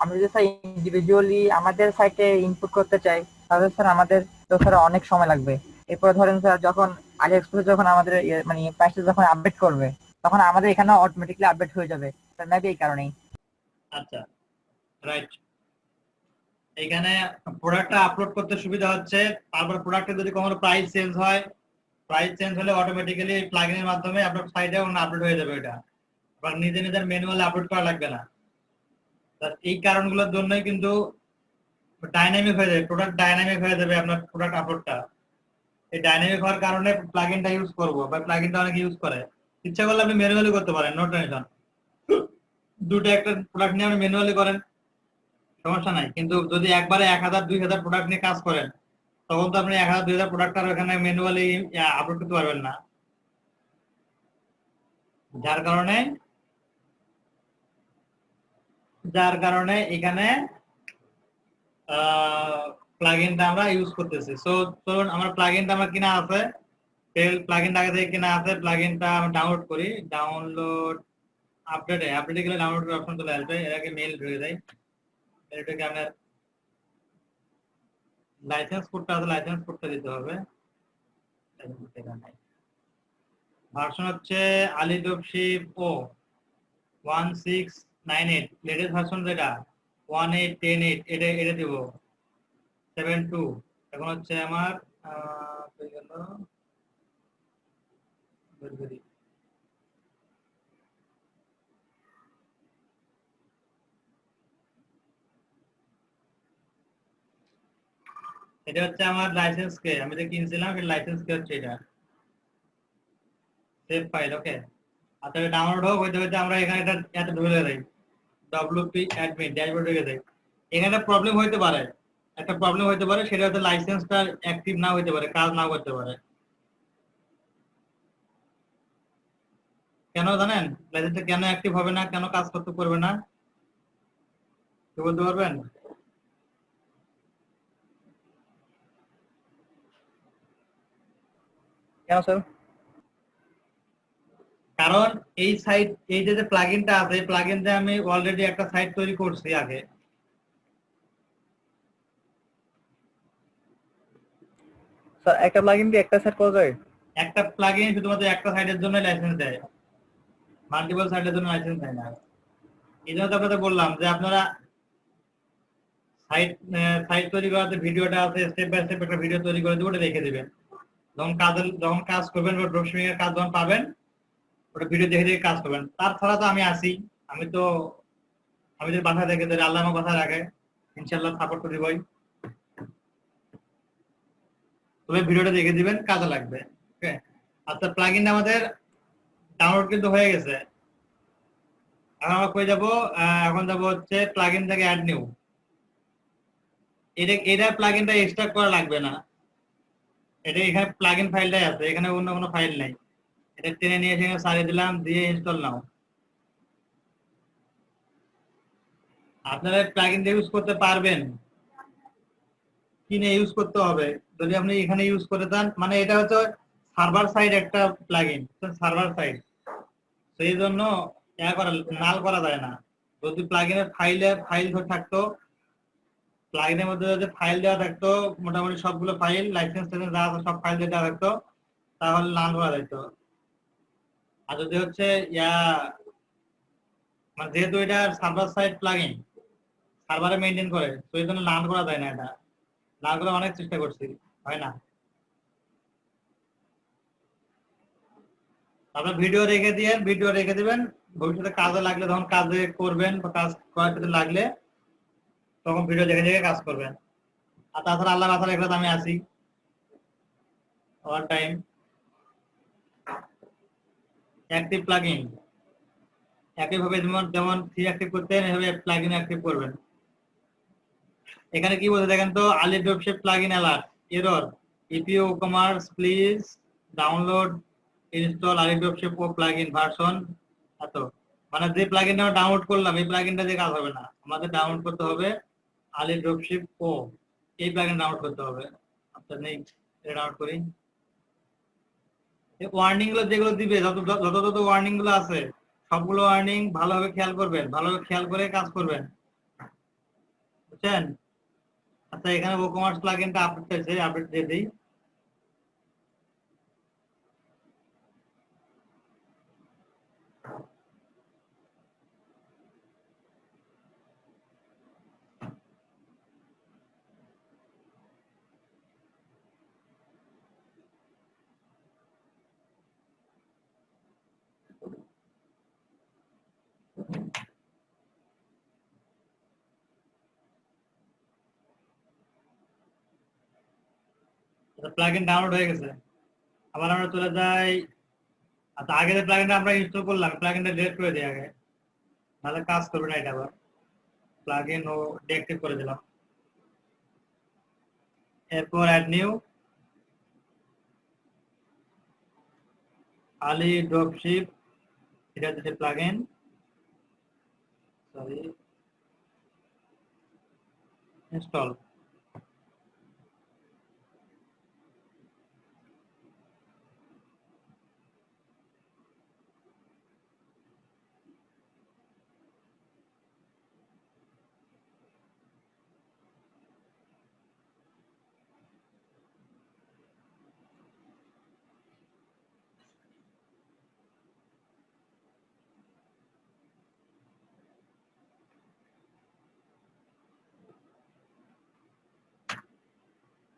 আমরা যদি স্যার ইন্ডিভিজুয়ালি আমাদের সাইটে ইনপুট করতে চাই তাহলে স্যার আমাদের তো স্যার অনেক সময় লাগবে। এরপর ধরেন স্যার যখন আলিএক্সপ্রেস যখন আমাদের মানে প্রাইসটা যখন আপডেট করবে তখন আমাদের এখানে অটোমেটিক্যালি আপডেট হয়ে যাবে স্যার, মেবি এই কারণেই। আচ্ছা, রাইট। এখানে প্রোডাক্টটা আপলোড করতে সুবিধা হচ্ছে। তারপর প্রোডাক্টে যদি কোনো প্রাইস চেঞ্জ হয়, প্রাইস চেঞ্জ হলে অটোমেটিক্যালি প্লাগইনের মাধ্যমে আপনার সাইটে আপলোড হয়ে যাবে। এটা আবার নিজের ম্যানুয়ালি আপলোড করা লাগবে না। এই কারণগুলোর জন্যই কিন্তু ডাইনামিক হয়ে যাবে, প্রোডাক্ট ডাইনামিক হয়ে যাবে আপনার প্রোডাক্ট আপলোডটা। এই ডাইনামিক হওয়ার কারণে প্লাগইনটা ইউজ করব, বা প্লাগইনটা অনেকে ইউজ করে। ইচ্ছা করলে আপনি ম্যানুয়ালি করতে পারেন, নো টেনশন। দুটো একটা প্রোডাক্ট নিয়ে আপনি ম্যানুয়ালি করেন, সমস্যা নাই। কিন্তু যদি একবারে 1000-2000 প্রোডাক্ট নিয়ে কাজ করেন তখন তো আপনি 1000-2000 প্রোডাক্ট আর এখানে ম্যানুয়ালি আপলোড করতে পারবেন না। যার কারণে এখানে প্লাগইনটা আমরা ইউজ করতেছি। সো চলুন, আমার প্লাগইনটা আমার কিনা আছে, প্লাগইনটা আগে থেকে কিনা আছে, প্লাগইনটা আমি ডাউনলোড করি। ডাউনলোড আপডেটে গেলে ডাউনলোড করার অপশন চলে আসবে। এর আগে মেইল ঢুকে দেয়, এটাকে আপনার লাইসেন্স কোডটা আছে, লাইসেন্স কোডটা দিতে হবে। ভার্সন হচ্ছে আলিডোপশিপ ও 1698, লেটেস্ট ভার্সন যেটা 1810 এটা দেব 72। এখন হচ্ছে আমার এটা হচ্ছে আমার লাইসেন্স কে, আমি যে কিনছিলাম এটা লাইসেন্স কে হচ্ছে এটা, সেভ ফাইল। ওকে, আচ্ছা ডাউনলোড হোক, হইতে আমরা এখানে এটা ঢুকে দেই, ডব্লিউপি অ্যাডমিন ড্যাশবোর্ডে ঢুকে দেই। এখানে একটা প্রবলেম হইতে পারে, সেটা হচ্ছে লাইসেন্সটা অ্যাক্টিভ না হইতে পারে, কাজ না করতে পারে। কেন জানেন? লাইসেন্সটা কেন অ্যাক্টিভ হবে না, কেন কাজ করতে পারবে না, কি বলতে পারবেন? কেন স্যার? কারণ এই সাইট, এই যে প্লাগইনটা আছে, প্লাগইনটা আমি অলরেডি একটা সাইট তৈরি করছি আগে। স্যার একটা প্লাগইন দিয়ে একটা সেট করা যায়? একটা প্লাগইন শুধুমাত্র একটা সাইটের জন্য লাইসেন্স দেয়, মাল্টিপল সাইটের জন্য লাইসেন্স দেয় না। এই জন্য তো আপনাদের বললাম যে আপনারা সাইট তৈরি করাতে ভিডিওটা আছে, স্টেপ বাই স্টেপ একটা ভিডিও তৈরি করে দেবো, ওটা দেখে দিবেন। যখন কাজ করবেন বা ড্রপশিপিং এর কাজ যখন পাবেন, ওটা ভিডিও দেখে দেখে কাজ করবেন। তাছাড়া তো আমি আছি, আমি যদি বাসায় দেখে ধরে আল্লাহ আমার কথা রাখে, ইনশাল্লাহ সাপোর্ট করে দিবই। তবে ভিডিওটা দেখে দিবেন, কাজে লাগবে। ওকে, আচ্ছা প্লাগইনটা আমাদের ডাউনলোড কিন্তু হয়ে গেছে। এখন আমরা কই যাব? এখন যাব হচ্ছে প্লাগইন থেকে অ্যাড নিউ। এটা প্লাগইনটা এক্সট্রাক্ট করা লাগবে না, এটা এখানে প্লাগইন ফাইলটাই আছে, এখানে অন্য কোনো ফাইল নাই। এটা টেনে নিয়ে এসে সারিয়ে দিলাম, দিয়ে ইনস্টল নাও। আপনারা প্লাগইনটা ইউজ করতে পারবেন, কিনে ইউজ করতে হবে। যদি আপনি এখানে ইউজ করে দেন, মানে এটা হচ্ছে সার্ভার সাইড একটা প্লাগইন, সার্ভার সাইড, সেই জন্য নাল করা যায় না। যদি প্লাগইনের ফাইল থাকতো, প্লাগইনের মধ্যে যদি ফাইল দেওয়া থাকতো, মোটামুটি সবগুলো ফাইল, লাইসেন্স যা আছে সব ফাইল দেওয়া থাকতো, তাহলে নাল করা যেত। আর যদি হচ্ছে মানে যেহেতু এটা সার্ভার সাইড প্লাগইন, সার্ভারে মেইনটেইন করে, তো এই জন্য নাল করা যায় না। এটা নাল করা অনেক চেষ্টা করছি, হয় না। আপনার ভিডিও রেখে দিবেন, ভবিষ্যতে কাজে লাগলে তখন কাজে করবেন, বা কাজ করার ক্ষেত্রে লাগলে তখন ভিডিও দেখে দেখে কাজ করবেন। আর তাছাড়া আল্লাহ রাখা রেখে আমি আছি অল টাইম। অ্যাক্টিভ প্লাগইন একইভাবে যেমন ফ্রি অ্যাক্টিভ করতেন এভাবে প্লাগইন অ্যাক্টিভ করবেন। এখানে কি বলতে দেখেন তো, AliDropship plugin alert error if WooCommerce please download install AliDropship ও প্লাগইন ভার্সন এত। মানে যে প্লাগইনটা আমরা ডাউনলোড করলাম এই প্লাগইনটা দিয়ে কাজ হবে না, আমাদের ডাউনলোড করতে হবে আলি ড্রপশিপ ও, এই প্লাগইন ডাউনলোড করতে হবে। আচ্ছা নেই, এটা ডাউনলোড করি। এই ওয়ার্নিং গুলো যেগুলো দিবে, যত ওয়ার্নিং গুলো আছে সবগুলো ওয়ার্নিং ভালোভাবে খেয়াল করবেন, ভালোভাবে খেয়াল করে কাজ করবেন, বুঝছেন? আচ্ছা এখানে WooCommerce প্লাগইনটা আপডেট হয়েছে, আপডেট দিয়ে দিই। প্লাগইন ডাউনলোড হয়ে গেছে। আবার আমরা চলে যাই। আচ্ছা আগে যে প্লাগইনটা আমরা ইনস্টল করলাম প্লাগইনটা ডিলিট করে দিই আগে, তাহলে কাজ করবে না এটা। আবার প্লাগইন ও ডিঅ্যাক্টিভ করে দিলাম। এরপর অ্যাড নিউ আলি ড্রপশিপ, এটা হচ্ছে প্লাগইন, সরি ইনস্টল।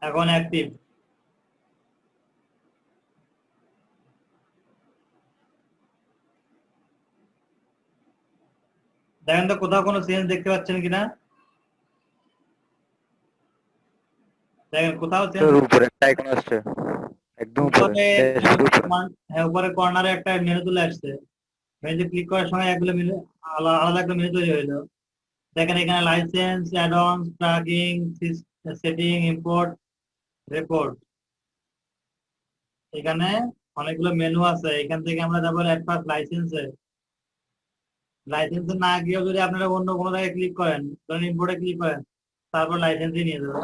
এখন অ্যাক্টিভ। দেখেন তো কোথাও কোনো চেঞ্জ দেখতে পাচ্ছেন কিনা, দেখেন কোথাও চেঞ্জ। উপরে একটা আইকন আসছে, একদম উপরে হ্যাঁ উপরে কর্নারে একটা মেনু চলে আসছে, মেনুতে ক্লিক করার সময় এগুলো মেনু আলাদা একটা মেনু তৈরি হইলো। দেখেন এখানে license, add on, tracking, setting, import, report, এখানে অনেকগুলো মেনু আছে। এখান থেকে আমরা যাবো এট ফার্স্ট লাইসেন্সে। লাইসেন্সে না গিয়েও যদি আপনারা অন্য কোনো জায়গায় ক্লিক করেন, ধরেন ইম্পোর্টে ক্লিক করেন, তারপর লাইসেন্সই নিয়ে যাবো।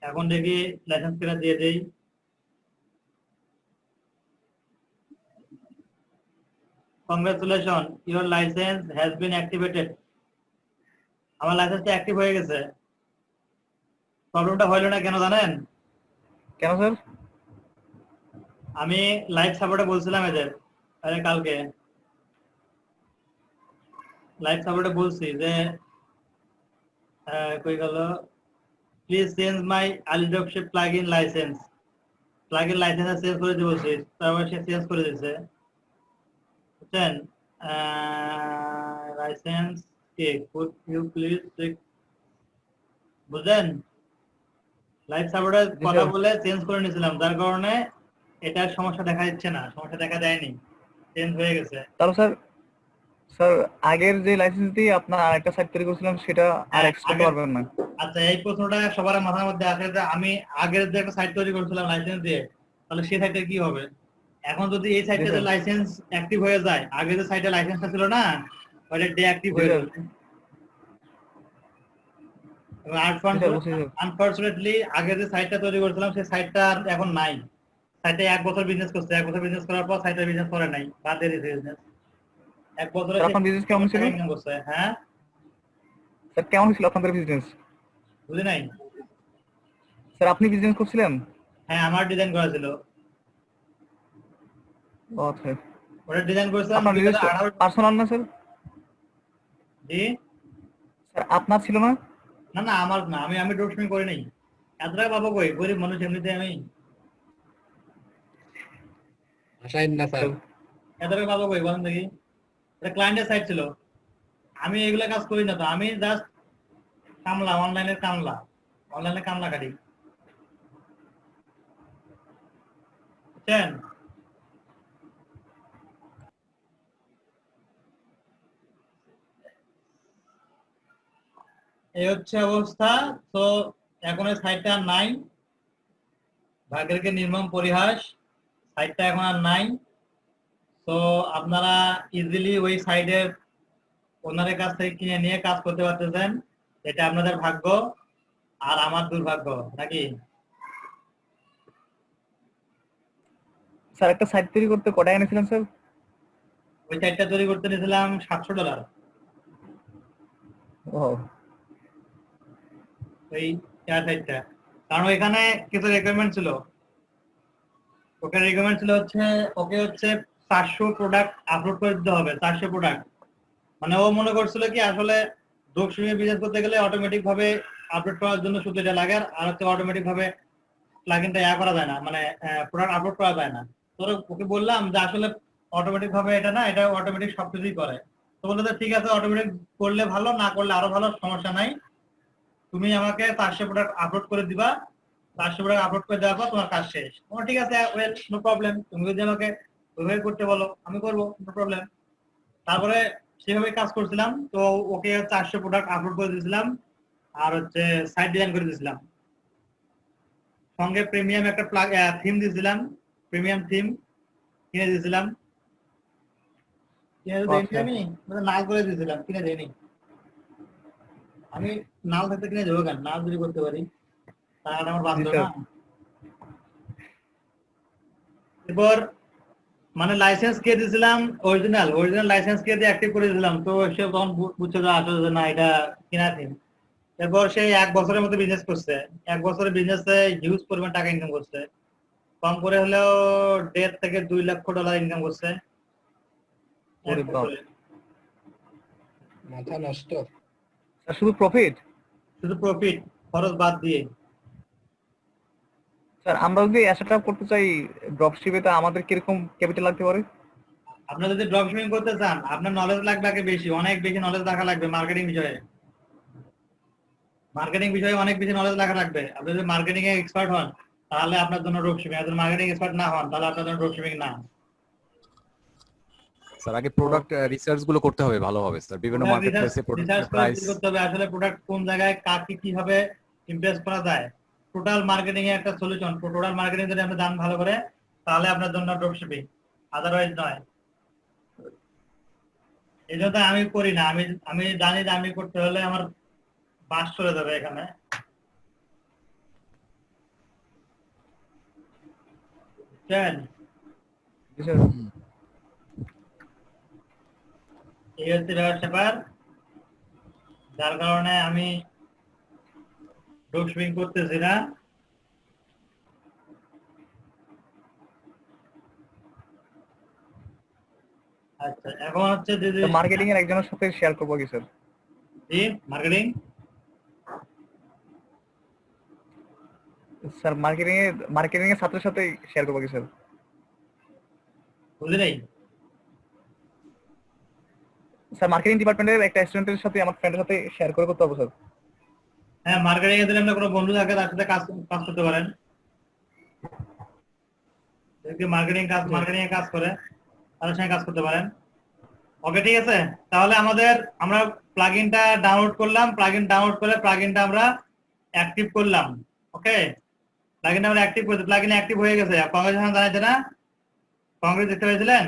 এখন দেখি লাইসেন্স কেটে দিয়ে দেই। Congratulation, your licence has been activated. আমার লাইসেন্সটা অ্যাক্টিভ হয়ে গেছে। প্রবলেমটা হইলো না কেন জানেন? কেন স্যার? আমি লাইভ সাপোর্টে বলছিলাম এদের, আরে কালকে লাইভ সাপোর্টে বলছি যে কই গেল, please change my AliDropship plugin license. Plugin license change করে দিয়ে বলছি, তারপর সে চেঞ্জ করে দিয়েছে, বুঝছেন? লাইসেন্স কে কুড ইউ প্লিজ চেক, বুঝলেন? লাইভ সাপোর্টে কথা বলে চেঞ্জ করে নিয়েছিলাম, যার কারণে এটার সমস্যা দেখা দিচ্ছে না, সমস্যা দেখা দেয়নি, চেঞ্জ হয়ে গেছে। তাহলে স্যার আগের যে লাইসেন্স দিয়ে আপনার আরেকটা সাইট তৈরি করেছিলাম সেটা আর এক্সপোর্ট পারবেন না? আচ্ছা এই প্রশ্নটা সবার মাথার মধ্যে আছে যে আমি আগের যে একটা সাইট তৈরি করেছিলাম লাইসেন্স দিয়ে, তাহলে সেই সাইটে কি হবে? এখন যদি এই সাইটটাতে লাইসেন্স অ্যাক্টিভ হয়ে যায়, আগে যে সাইটে লাইসেন্সটা ছিল না ওটা ডিঅ্যাক্টিভ হয়ে যাবে। আনফরচুনেটলি আগে যে সাইটটা তৈরি করেছিলাম সেই সাইটটা এখন নাই। সাইটে 1 বছর বিজনেস করছে, 1 বছর বিজনেস করার পর সাইটে বিজনেস করে নাই, বাদ দিয়ে দিয়েছে বিজনেস। 1 বছরে তখন বিজনেস কেমন ছিল? হ্যাঁ স্যার কেমন ছিল আপনাদের বিজনেস? বুঝি নাই স্যার আপনি বিজনেস করছিলেন? হ্যাঁ আমার ডিজাইন করা ছিল। আচ্ছা, ওটা ডিজাইন করেছিলাম আপনার নিজস্ব পার্সোনাল না স্যার? জি স্যার আপনার ছিল না? না না আমার না, আমি ড্রপশিপিং করি নাই। এত টাকা পাবো কই, গরিব মানুষ এমনিতে আমি। আসাইন না স্যার। এতটা পাবো কই বলেন দেখি? এটা ক্লায়েন্টের সাইট ছিল। আমি এগুলা কাজ করি না তো, আমি জাস্ট কামলা, অনলাইনে কামলা কাটি, বুঝছেন? এই হচ্ছে অবস্থা। তো এখন এই সাইটটা আর নাই, ভাগ্যেরকে নির্মম পরিহাস, সাইটটা এখন আর নাই। তো আপনারা ইজিলি ওই সাইডের ওনাদের কাছ থেকে কিনে নিয়ে কাজ করতে পারতেছেন। এটা আপনাদের ভাগ্য আর আমার দুর্ভাগ্য, নাকি? স্যার একটা সাইট তৈরি করতে কত টাকা নিয়েছিলেন স্যার? ওই সাইটটা তৈরি করতে নিয়েছিলাম $700। ও ওই শেয়ার সাইটটা, কারণ এখানে কিছু রিকোয়ারমেন্ট ছিল। ওকে রিকোয়ারমেন্ট ছিল হচ্ছে, ওকে হচ্ছে 400 প্রোডাক্ট আপলোড করে দিতে হবে, 400 প্রোডাক্ট। মানে ও মনে করছিল কি আসলে ড্রপশিপিং বিজনেস করতে গেলে অটোমেটিক ভাবে আপলোড করার জন্য শুধু এটা লাগে, আর হচ্ছে অটোমেটিক ভাবে প্লাগইনটা করা যায় না, মানে প্রোডাক্ট আপলোড করা যায় না। তো ওকে বললাম যে আসলে অটোমেটিক ভাবে এটা না, এটা অটোমেটিক সবকিছুই করে। তো বললো যে ঠিক আছে, অটোমেটিক করলে ভালো, না করলে আরো ভালো, সমস্যা নাই, তুমি আমাকে 400 প্রোডাক্ট আপলোড করে দিবা, 400 প্রোডাক্ট আপলোড করে দেওয়ার পর তোমার কাজ শেষ। আমার ঠিক আছে, ওয়েল, নো প্রবলেম, তুমি যদি আমাকে ওইভাবে করতে বলো আমি করবো, নো প্রবলেম। তারপরে সেভাবে কাজ করছিলাম। তো ওকে 400 প্রোডাক্ট আপলোড করে দিয়েছিলাম, আর হচ্ছে সাইট ডিজাইন করে দিয়েছিলাম, সঙ্গে প্রিমিয়াম একটা থিম দিয়েছিলাম, প্রিমিয়াম থিম কিনে দিয়েছিলাম। কিনে দেয়নি আচ্ছা। আমি, নাল করে দিয়েছিলাম, কিনে দেয়নি আমি। নাল থাকতে কিনে দেবো কেন? নাল যদি করতে পারি টাকাটা আমার বাঁচলো জি, না। স্যার। এরপর মানে লাইসেন্স কে দিয়েছিলাম, অরিজিনাল লাইসেন্স কে দিয়ে অ্যাক্টিভ করে দিয়েছিলাম। তো সে তখন বুঝছে যে আসলে যে না, এটা কিনা থিম। এরপর সে 1 বছরের মতো বিজনেস করছে, 1 বছরের বিজনেসে হিউজ পরিমাণ টাকা ইনকাম করছে, কম করে হলেও $1.5 থেকে $2 লক্ষ ইনকাম করছে এক ওরে বাপ। বছরে। মাথা নষ্ট। স্যার শুধু প্রফিট? শুধু প্রফিট, খরচ বাদ দিয়ে। স্যার আমরা যদি সেট আপ করতে চাই ড্রপশিপে, তা আমাদের কিরকম ক্যাপিটাল লাগতে পারে? আপনার যদি ড্রপশিপিং করতে চান, আপনার নলেজ লাগবে আগে বেশি, অনেক বেশি নলেজ রাখা লাগবে মার্কেটিং বিষয়ে। অনেক বেশি নলেজ রাখা লাগবে। আপনি যদি মার্কেটিং এ এক্সপার্ট হন তাহলে আপনার জন্য ড্রপশিপিং, আর যদি মার্কেটিং এক্সপার্ট না হন তাহলে আপনার জন্য ড্রপশিপিং না। স্যার আগে প্রোডাক্ট রিসার্চ গুলো করতে হবে ভালোভাবে স্যার, বিভিন্ন মার্কেটপ্লেসে রিসার্চ প্রোডাক্টের করে প্রাইস। তৈরি করতে হবে আসলে প্রোডাক্ট কোন জায়গায় কাকে কিভাবে ইমপ্রেস করা যায়। টোটাল মার্কেটিং এর একটা সলিউশন, টোটাল মার্কেটিং যদি আপনি জানেন ভালো করে তাহলে আপনার জন্য ড্রপশিপিং, আদারওয়াইজ নয়। এই জন্য আমি করি না, আমি জানি যে আমি করতে হলে আমার বাস চলে যাবে এখানে। বুঝছেন? জি, স্যার। এই হচ্ছে ব্যাপার, যার কারণে আমি ড্রপশিপিং করতেছি না। আচ্ছা, এখন হচ্ছে যদি মার্কেটিং এর একজনের সাথে শেয়ার করবো কি স্যার? জি মার্কেটিং, স্যার মার্কেটিং এর ছাত্রের সাথে শেয়ার করবো কি স্যার? বুঝলি নাই? স্যার মার্কেটিং ডিপার্টমেন্টের একটা স্টুডেন্টের সাথে আমার ফ্রেন্ডের সাথে শেয়ার করে করতে হবে স্যার? হ্যাঁ, মার্কেটিং এর জন্য আপনার কোনো বন্ধু থাকে তার সাথে কাজ করতে পারেন। যদি মার্কেটিং এ কাজ করে তাদের সঙ্গে কাজ করতে পারেন। ওকে, ঠিক আছে। তাহলে আমরা প্লাগইনটা ডাউনলোড করলাম, প্লাগইনটা আমরা অ্যাক্টিভ করলাম। ওকে, প্লাগইনটা আমরা অ্যাক্টিভ করতে, প্লাগইন অ্যাক্টিভ হয়ে গেছে। কংগ্রেচুলেশন জানাইছে না? কংগ্রেস দেখতে পেয়েছিলেন?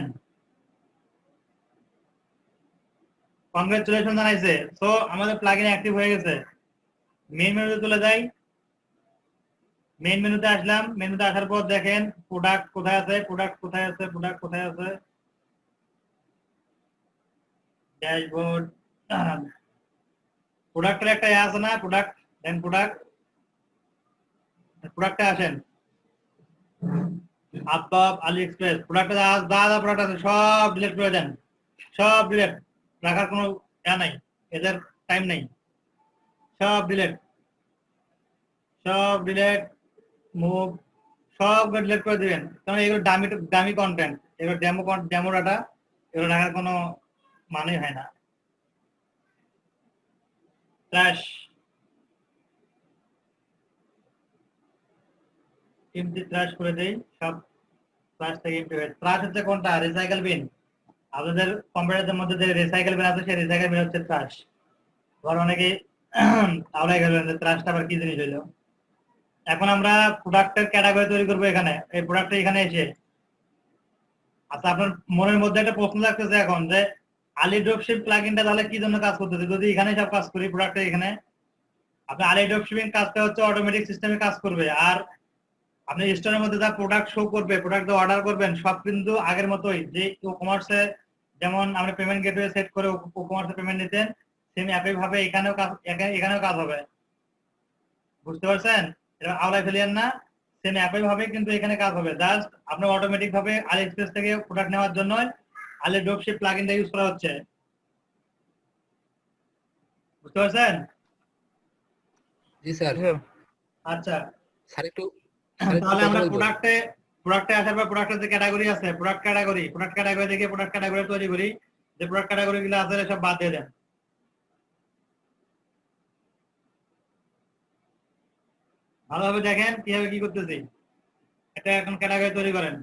কংগ্রেচুলেশন জানাইছে। সো আমাদের প্লাগইন অ্যাক্টিভ হয়ে গেছে। মেইন মেনুতে চলে যাই। মেইন মেনুতে আসলাম, মেনুতে আসার পর দেখেন প্রোডাক্ট কোথায় আছে, ড্যাশবোর্ড, প্রোডাক্টের একটা আছে না, প্রোডাক্টে আসেন। আব্বাব আলি এক্সপ্রেস প্রোডাক্টে যা প্রোডাক্ট আছে সব ডিলিট করে দেন, সব ডিলিট, রাখার কোনো নাই, এদের টাইম নেই, সব ডিলিট মুভ সব ডিলিট করে দিবেন, কারণ এগুলো দামি কন্টেন্ট। এবার ডেমো ডাটা এগুলো রাখার কোনো মানে হয় না। ট্র্যাশ এমটি ট্র্যাশ করে দেই, সব ট্র্যাশ থেকে এমটি হয়ে। ট্র্যাশ হচ্ছে কোনটা? Recycle bin. আপনাদের কম্পিউটারের মধ্যে যে রিসাইকেল বিন আছে সেই রিসাইকেল বিন হচ্ছে ট্র্যাশ। আবার অনেকে আওড়াই গেলেন যে ট্র্যাশটা আবার কি জিনিস হইলো। এখন আমরা প্রোডাক্টের ক্যাটাগরি তৈরি করবো এখানে, এই প্রোডাক্টটা এখানে এসে। আচ্ছা, আপনার মনের মধ্যে একটা প্রশ্ন থাকতেছে এখন যে আলি ড্রপশিপ প্লাগইনটা তাহলে কি জন্য কাজ করতেছে? যদি এখানে সব কাজ করি প্রোডাক্টের এখানে, আপনার আলি ড্রপশিপিং কাজটা হচ্ছে অটোমেটিক সিস্টেমে কাজ করবে। আর আপনি স্টোরের মধ্যে যা প্রোডাক্ট শো করবে, প্রোডাক্ট অর্ডার করবেন, সব কিন্তু আগের মতোই। যে ই কমার্সে যেমন আপনি পেমেন্ট গেটওয়ে সেট করে ই কমার্সে পেমেন্ট নিতেন, সেম একই ভাবে এখানেও কাজ হবে। বুঝতে পারছেন? এটা আওলাই ফেলিয়েন না, সেম একই ভাবে কিন্তু এখানে কাজ হবে। জাস্ট আপনার অটোমেটিক ভাবে আলি এক্সপ্রেস থেকে প্রোডাক্ট নেওয়ার জন্য আলি ড্রপশিপ প্লাগইনটা ইউজ করা হচ্ছে। বুঝতে পারছেন? জি স্যার। আচ্ছা, স্যার একটু তাহলে আমরা কথা বলবো? প্রোডাক্টে আসার পর প্রোডাক্টের যে ক্যাটাগরি আছে, প্রোডাক্ট ক্যাটাগরি থেকে প্রোডাক্ট ক্যাটাগরি তৈরি করি। যে প্রোডাক্ট ক্যাটাগরি গুলো আছে সব বাদ দিয়ে দেন। ভালোভাবে দেখেন কিভাবে কি করতেছি। এটা এখন ক্যাটাগরি তৈরি করেন।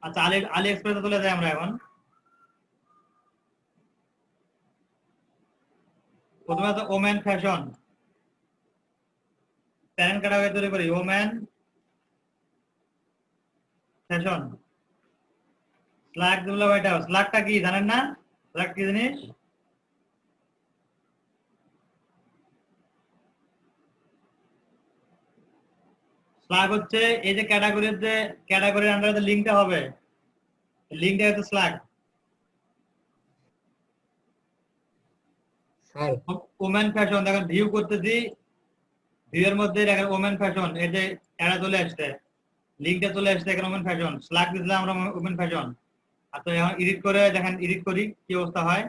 আচ্ছা, আলি এক্সপ্রেসে চলে যাই আমরা এখন। প্রথমে আছে ওমেন ফ্যাশন, প্যারেন্ট ক্যাটাগরি তৈরি করি ওমেন ফ্যাশন। স্ল্যাক ডেভেলপ এটা, স্ল্যাকটা কি জানেন না? স্ল্যাক কি জিনিস? স্ল্যাক হচ্ছে এই যে ক্যাটাগরির আন্ডারে যে লিঙ্কটা হবে, লিঙ্কটা হচ্ছে স্ল্যাক। স্যার ওমেন ফ্যাশন দেখেন ভিউ করতেছি, ভিউ এর মধ্যে দেখেন ওমেন ফ্যাশন, এই যে এটা চলে আসছে, লিঙ্কটা চলে আসছে এখানে ওমেন ফ্যাশন। স্ল্যাক দিলাম আমরা ওমেন ফ্যাশন। আচ্ছা, এখন এডিট করে দেখেন, এডিট করি কি অবস্থা হয়।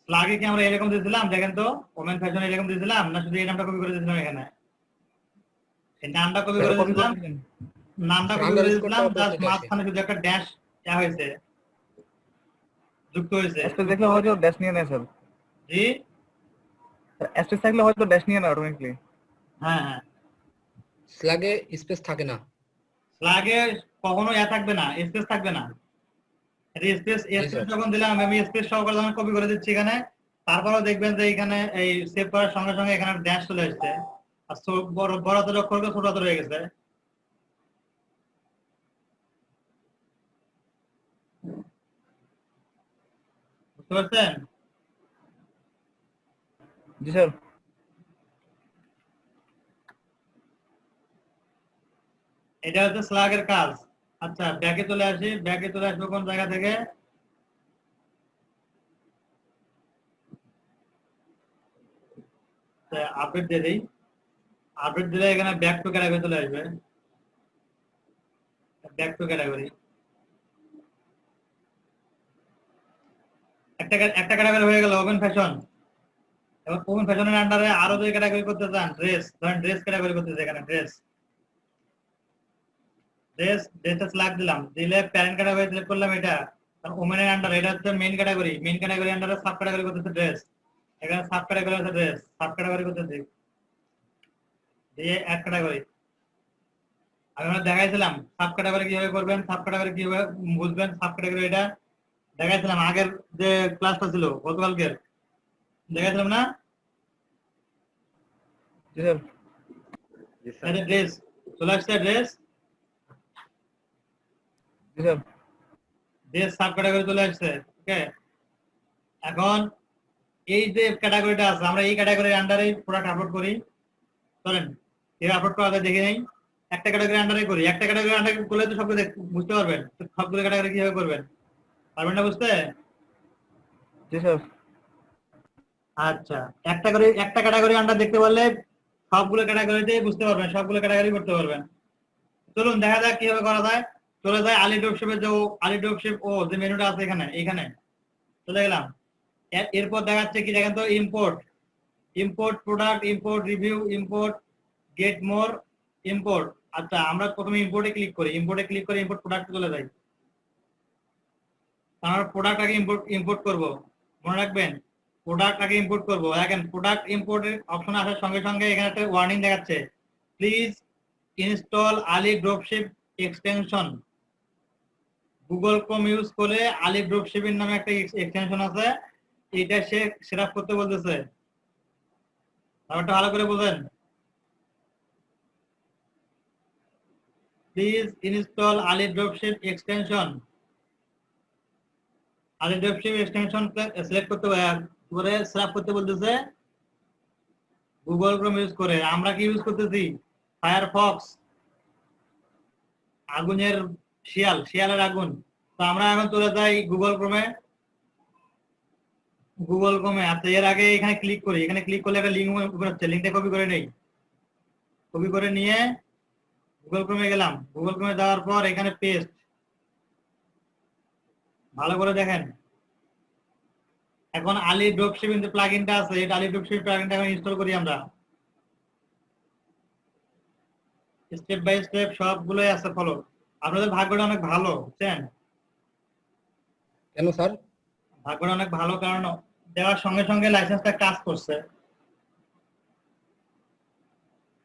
স্ল্যাকে কি আমরা এরকম দিয়েছিলাম দেখেন তো? ওমেন ফ্যাশন এরকম দিয়েছিলাম না? শুধু এই নামটা কপি করে দিয়েছিলাম এখানে? এই নামটা কপি করে দিয়েছিলাম, জাস্ট মাঝখানে শুধু একটা ড্যাশ হয়েছে, যুক্ত হয়েছে। স্পেস দেখলে হয়তো ড্যাশ নিয়ে নেয় স্যার। জি, স্পেস থাকলে হয়তো ড্যাশ নিয়ে নেয় অটোমেটিকলি। হ্যাঁ। স্ল্যাগে স্পেস থাকে না। স্ল্যাগে কখনো থাকবে না, স্পেস থাকবে না। স্পেস যখন দিলাম আমি স্পেস সহকারে যখন কপি করে দিচ্ছি এখানে, তারপরেও দেখবেন যে এখানে এই সেভ করার সঙ্গে সঙ্গে এখানে ড্যাশ চলে আসছে, আর বড় হাতের অক্ষরকে ছোট হাতের হয়ে গেছে। বুঝতে পারছেন? জি স্যার। এটা হচ্ছে স্ল্যাগের কাজ। আচ্ছা, ব্যাকে চলে আসি। ব্যাকে চলে আসবো কোন জায়গা থেকে? আপডেট দিয়ে দিই। আপডেট দিলে এখানে ব্যাক টু ক্যাটাগরি চলে আসবে। ব্যাক টু ক্যাটাগরি, একটা ক্যাটাগরি হয়ে গেল ওপেন ফ্যাশন। এবং ওপেন ফ্যাশনের আন্ডারে আরো যদি ক্যাটাগরি করতে চান, ড্রেস, ধরেন ড্রেস ক্যাটাগরি করতেছে এখানে, ড্রেসটা সিলেক্ট দিলাম, দিলে প্যারেন্ট ক্যাটাগরি সিলেক্ট করলাম এটা। ওমেনের আন্ডারে এটা হচ্ছে মেইন ক্যাটাগরি আন্ডারে সাব ক্যাটাগরি করতেছে ড্রেস। এখানে সাব ক্যাটাগরি আছে ড্রেস, সাব ক্যাটাগরি করতেছি, দিয়ে এক ক্যাটাগরি। আমি দেখাইছিলাম সাব ক্যাটাগরি কিভাবে করবেন, সাব ক্যাটাগরি কিভাবে বুঝবেন। সাব ক্যাটাগরি এটা দেখাইছিলাম আগের যে ক্লাসটা ছিল গতকালকের, দেখাইছিলাম না? জি স্যার। ড্রেস চলে আসছে, ড্রেস জি স্যার। ড্রেস সাব ক্যাটাগরি চলে আসছে। ওকে, এখন এই যে ক্যাটাগরিটা আছে, আমরা এই ক্যাটাগরির আন্ডারে প্রোডাক্ট আপলোড করি। ধরেন এটা আপলোড করা যায়, দেখে নেই। একটা ক্যাটাগরি আন্ডারে করি, একটা ক্যাটাগরি আন্ডারে করলে তো সবগুলো বুঝতে পারবেন। সবগুলো ক্যাটাগরি কিভাবে করবেন পারবেন না বুঝতে? জি স্যার। আচ্ছা, একটা ক্যাটাগরি আন্ডার দেখতে পারলে সবগুলো ক্যাটাগরিতে বুঝতে পারবেন, সবগুলো ক্যাটাগরি করতে পারবেন। চলুন দেখা যাক কিভাবে করা যায়। চলে যায় আলি ড্রপশিপের যে আলি ড্রপশিপ যে মেনুটা আছে এখানে চলে গেলাম। এরপর দেখাচ্ছে কি দেখেন তো, import product, import review, import get more, import. আচ্ছা, আমরা প্রথমে ইম্পোর্টে ক্লিক করি, ইম্পোর্ট প্রোডাক্ট চলে যাই। আমরা প্রোডাক্টটাকে ইম্পোর্ট করব, মনে রাখবেন প্রোডাক্টটাকে ইম্পোর্ট করব। দেখেন প্রোডাক্ট ইম্পোর্টের অপশন আসার সঙ্গে সঙ্গে এখানে একটা ওয়ার্নিং দেখাচ্ছে, please install AliDropship extension. Google Chrome use করে আলি ড্রপশিপিং নামে একটা এক্সটেনশন আছে, এটা সে সেটআপ করতে বলতেছে। ব্যাপারটা ভালো করে বুঝেন। Please install AliDropship extension. AliDropship extension select করতে করে সেটআপ করতে বলতেছে গুগল ক্রোম ইউজ করে। আমরা কি ইউজ করতেছি? ফায়ারফক্স, আগুনের শিয়ালের আগুন। তো আমরা এখন চলে যাই গুগল ক্রোমে। আচ্ছা, এর আগে এখানে ক্লিক করি। এখানে ক্লিক করলে একটা লিঙ্ক ওপেন হচ্ছে, লিঙ্কটা কপি করে নেই। কপি করে নিয়ে গুগল ক্রোমে গেলাম। গুগল ক্রোমে যাওয়ার পর এখানে পেস্ট। ভালো করে দেখেন, এখন আলি ড্রপশিপিং যে প্লাগইনটা আছে, এটা আলি ড্রপশিপিং প্লাগইনটা এখন ইনস্টল করি আমরা। স্টেপ বাই স্টেপ সবগুলোই আছে, ফলো। আপনাদের ভাগ্যটা অনেক ভালো, বুঝছেন? কেন স্যার? ভাগ্যটা অনেক ভালো, কারণ দেওয়ার সঙ্গে সঙ্গে লাইসেন্সটা কাজ করছে।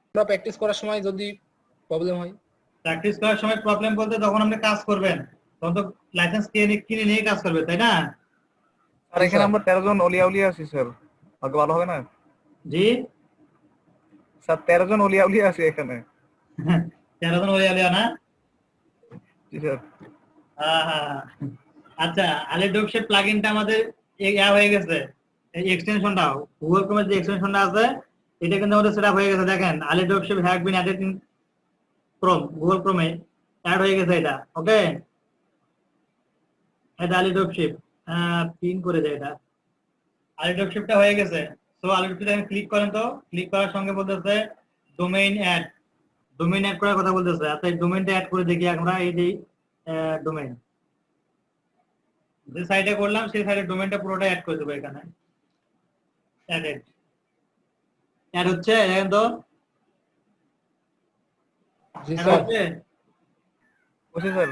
আমরা প্র্যাকটিস করার সময় যদি প্রবলেম হয়? প্র্যাকটিস করার সময় প্রবলেম বলতে যখন আপনি কাজ করবেন তখন তো লাইসেন্স কিনে নিয়ে কাজ করবে, তাই না? আর এখানে আমরা 13 জন অলিয়া আছি স্যার, আগে ভালো হবে না? জি স্যার 13 জন অলিয়া আছি এখানে। 13 জন হয়ে না? জি স্যার। হ্যাঁ। আচ্ছা, আলি ড্রপশিপ প্লাগইনটা আমাদের হয়ে গেছে। এই এক্সটেনশনটা, গুগল ক্রোমের যে এক্সটেনশনটা আছে, এটা কিন্তু আমাদের সেটআপ হয়ে গেছে। দেখেন, AliDropship have been added in Chrome, Google ক্রোমে অ্যাড হয়ে গেছে এটা। ওকে, এটা আলি ড্রপশিপ পিন করে দেয়। এটা আলি ড্রপশিপটা হয়ে গেছে। সো আলি ড্রপশিপে ক্লিক করেন। তো ক্লিক করার সঙ্গে বলতেছে ডোমেইন অ্যাড করার কথা বলতেছে। আচ্ছা, এই ডোমেইনটা অ্যাড করে দেখি আমরা। এই যে ডোমেইন যে সাইটে করলাম, সেই সাইটের ডোমেইনটা পুরোটা অ্যাড করে দেবো এখানে। অ্যাড হচ্ছে, দেখেন তো। জি অ্যাড স্যার। হচ্ছে, ওকে স্যার।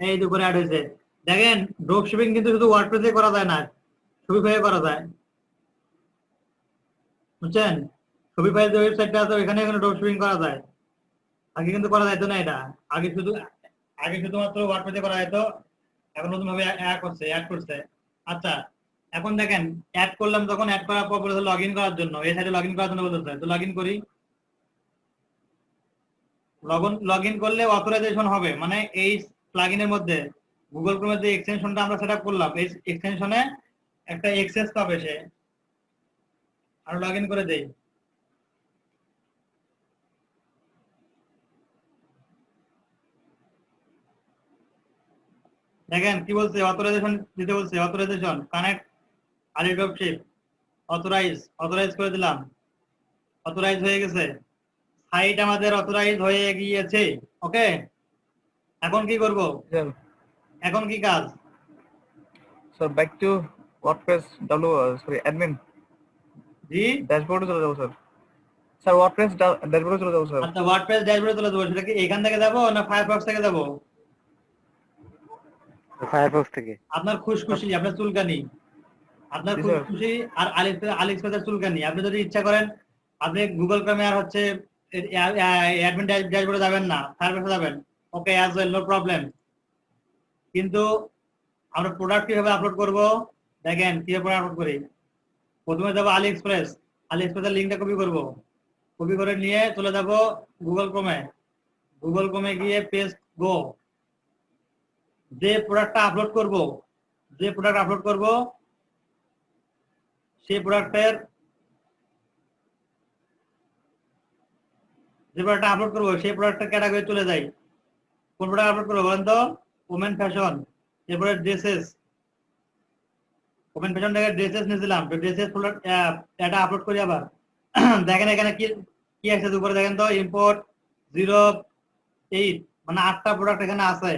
এই যে করে অ্যাড হয়েছে। দেখেন, ড্রপশিপিং কিন্তু শুধু ওয়ার্ডপ্রেসে করা যায় না, শপিফাইয়ে করা যায়, বুঝছেন? শপিফাই যে ওয়েবসাইটটা আছে ওখানে ড্রপশিপিং করা যায়। আগে কিন্তু করা যাইতো না এটা। আগে শুধুমাত্র ওয়ার্ডপ্রেসে করা যেত, এখন নতুন ভাবে অ্যাড করছে। আচ্ছা, এখন দেখেন অ্যাড করলাম, তখন অ্যাড করার পর বলেছে লগ ইন করার জন্য। এই সাইটে লগ ইন করার জন্য বলতেছে, তো লগ ইন করি। লগ ইন করলে অথরাইজেশন হবে, মানে এই প্লাগইনের মধ্যে গুগল ক্রোমের যে এক্সটেনশনটা আমরা সেটআপ করলাম, এই এক্সটেনশনে একটা অ্যাক্সেস পাবে সে। আর লগ ইন করে দেই। দেখেন কি বলছে, অথরাইজেশন দিতে বলছে। অথরাইজেশন কানেক্ট আলি ড্রপশিপ, অথরাইজ করে দিলাম। অথরাইজ হয়ে গেছে, সাইট আমাদের অথরাইজ হয়ে গিয়েছে। ওকে, এখন কি করব? স্যার এখন কি কাজ? Sir back to WordPress admin. জি ড্যাশবোর্ডে চলে যাবো স্যার। স্যার ওয়ার্ডপ্রেস ড্যাশবোর্ডে চলে যাবো স্যার। আচ্ছা, ওয়ার্ডপ্রেস ড্যাশবোর্ডে চলে যাবো। সেটা কি এখান থেকে যাবো না ফায়ারফক্স থেকে যাবো? ফায়ারফক্স থেকে। আপনার খুশখুশি, আপনার চুলকানি, আপনার জি, স্যার। খুশখুশি আর আলিএক্সপ্রেসের চুলকানি। আপনি যদি ইচ্ছা করেন আপনি গুগল ক্রোমে আর হচ্ছে অ্যাডমিন ড্যাশবোর্ডে যাবেন না, ফায়ারফক্সে যাবেন। ওকে, অ্যাজ ওয়েল, নো প্রবলেম। কিন্তু আমরা প্রোডাক্ট কিভাবে আপলোড করব? দেখেন কিভাবে আপলোড করি। প্রথমে যাবো আলিএক্সপ্রেসের লিঙ্কটা কপি করব। কপি করে নিয়ে চলে যাব গুগল ক্রোমে গিয়ে পেস্ট গো। যে প্রোডাক্ট আপলোড করব সেই প্রোডাক্টের ক্যাটাগরি চলে যাই। কোন প্রোডাক্ট আপলোড করবো বলেন তো? Women fashion. এরপরে ড্রেসেস, ওমেন ফ্যাশন থেকে ড্রেসেস নিয়েছিলাম, তো ড্রেসেস এটা আপলোড করি আবার। দেখেন এখানে কি আছে উপরে, দেখেন তো ইম্পোর্ট 08, মানে 8টা প্রোডাক্ট এখানে আছে।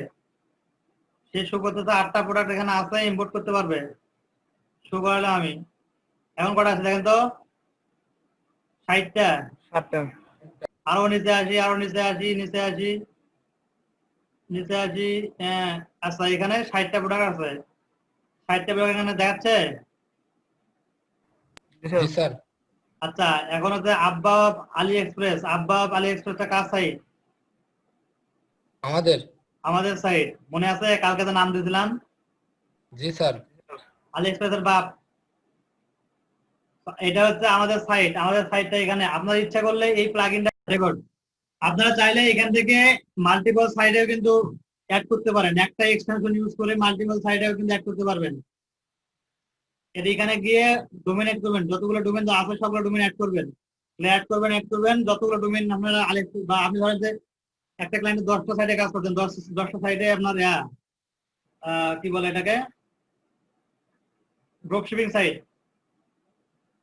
সে শো করতেছে 8টা প্রোডাক্ট এখানে আছে, ইম্পোর্ট করতে পারবে। শো করালাম আমি। এখন কটা আছে দেখেন তো? 60টা। 7টা। আরো নিচে আসি। আচ্ছা, এখানে 60টা প্রোডাক্ট আছে। সাইটটা এখানে দেখাচ্ছে? জি স্যার। জি স্যার। আচ্ছা, এখন হচ্ছে আব্বা আলী এক্সপ্রেস। আব্বা আলী এক্সপ্রেসটা কার সাইট? আমাদের। আমাদের সাইট। মনে আছে কালকে তো নাম দিয়েছিলাম? জি স্যার। আলী এক্সপ্রেসের বাপ। এটা হচ্ছে আমাদের সাইট। আমাদের সাইটটা এখানে। আপনার ইচ্ছা করলে এই প্লাগইনটা রেকর্ড, আপনারা চাইলে এখান থেকে মাল্টিপল সাইটেও কিন্তু অ্যাড করতে পারেন। একটা এক্সটেনশন ইউজ করে মাল্টিপল সাইটেও কিন্তু অ্যাড করতে পারবেন। এখানে গিয়ে ডোমেন অ্যাড করবেন, যতগুলো ডোমেন আছে সবগুলো ডোমেন অ্যাড করবেন। অ্যাড করবেন যতগুলো ডোমেন আপনারা বা আপনি ধরেন যে একটা ক্লায়েন্টে 10টা সাইটে কাজ করছেন, 10টা সাইটে আপনার কি বলে এটাকে, ড্রপ শিপিং সাইট।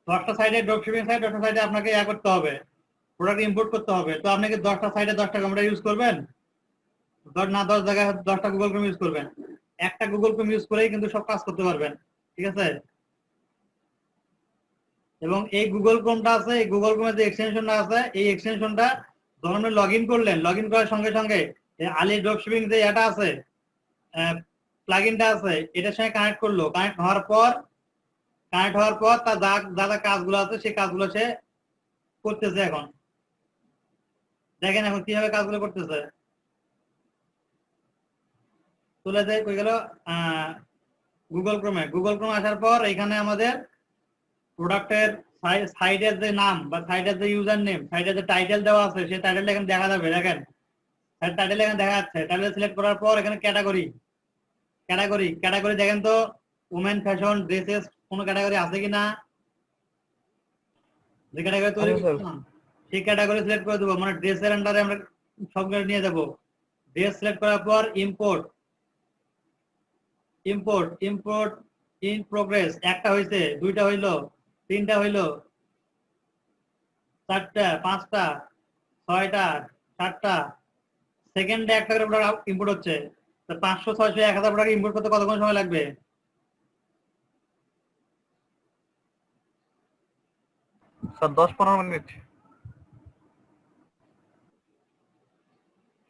10টা সাইটে ড্রপ শিপিং সাইট, 10টা সাইটে আপনাকে করতে হবে, প্রোডাক্ট ইম্পোর্ট করতে হবে। তো আপনি কি 10টা সাইটে 10টা কম্পিউটার ইউজ করবেন? না, 10 জায়গায় 10টা গুগল ক্রোম ইউজ করবেন। একটা গুগল ক্রোম ইউজ করেই কিন্তু সব কাজ করতে পারবেন। ঠিক আছে? এবং এই গুগল ক্রোমটা আছে, এই গুগল ক্রোমের যে এক্সটেনশনটা আছে, এই এক্সটেনশনটা যখন লগ ইন করলেন, লগ ইন করার সঙ্গে সঙ্গে আলি ড্রপ শিপিং যে এটা আছে, প্লাগইনটা আছে, এটার সঙ্গে কানেক্ট করলো। কানেক্ট হওয়ার পর তার যা কাজগুলো আছে সেই কাজগুলো সে করতেছে। এখন দেখেন এখন কিভাবে কাজগুলো করতেছে। চলে যায় কই গেল, গুগল ক্রোম আসার পর এখানে আমাদের প্রোডাক্টের সাইটের যে নাম বা সাইটের যে ইউজার নেম, সাইটের যে টাইটেল দেওয়া আছে সেই টাইটেলটা এখানে দেখা যাবে। দেখেন টাইটেল এখানে দেখা যাচ্ছে। টাইটেল সিলেক্ট করার পর এখানে ক্যাটাগরি দেখেন তো, ওমেন ফ্যাশন ড্রেসেস কোনো ক্যাটাগরি আছে কিনা? যে ক্যাটাগরি তৈরি করছিলাম সেই ক্যাটাগরি সিলেক্ট করে দেবো, মানে ড্রেসের আন্ডারে আমরা সবগুলো নিয়ে যাবো। ড্রেস সিলেক্ট করার পর ইম্পোর্ট ইন প্রোগ্রেস। একটা হয়েছে, দুইটা হইলো, তিনটা হইলো, 4টা, 5টা, 6টা, 7টা। সেকেন্ডে একটা করে প্রোডাক্ট ইম্পোর্ট হচ্ছে। 500, 600, 1000 প্রোডাক্ট ইম্পোর্ট করতে কতক্ষণ সময় লাগবে? Sir 10-15 minute.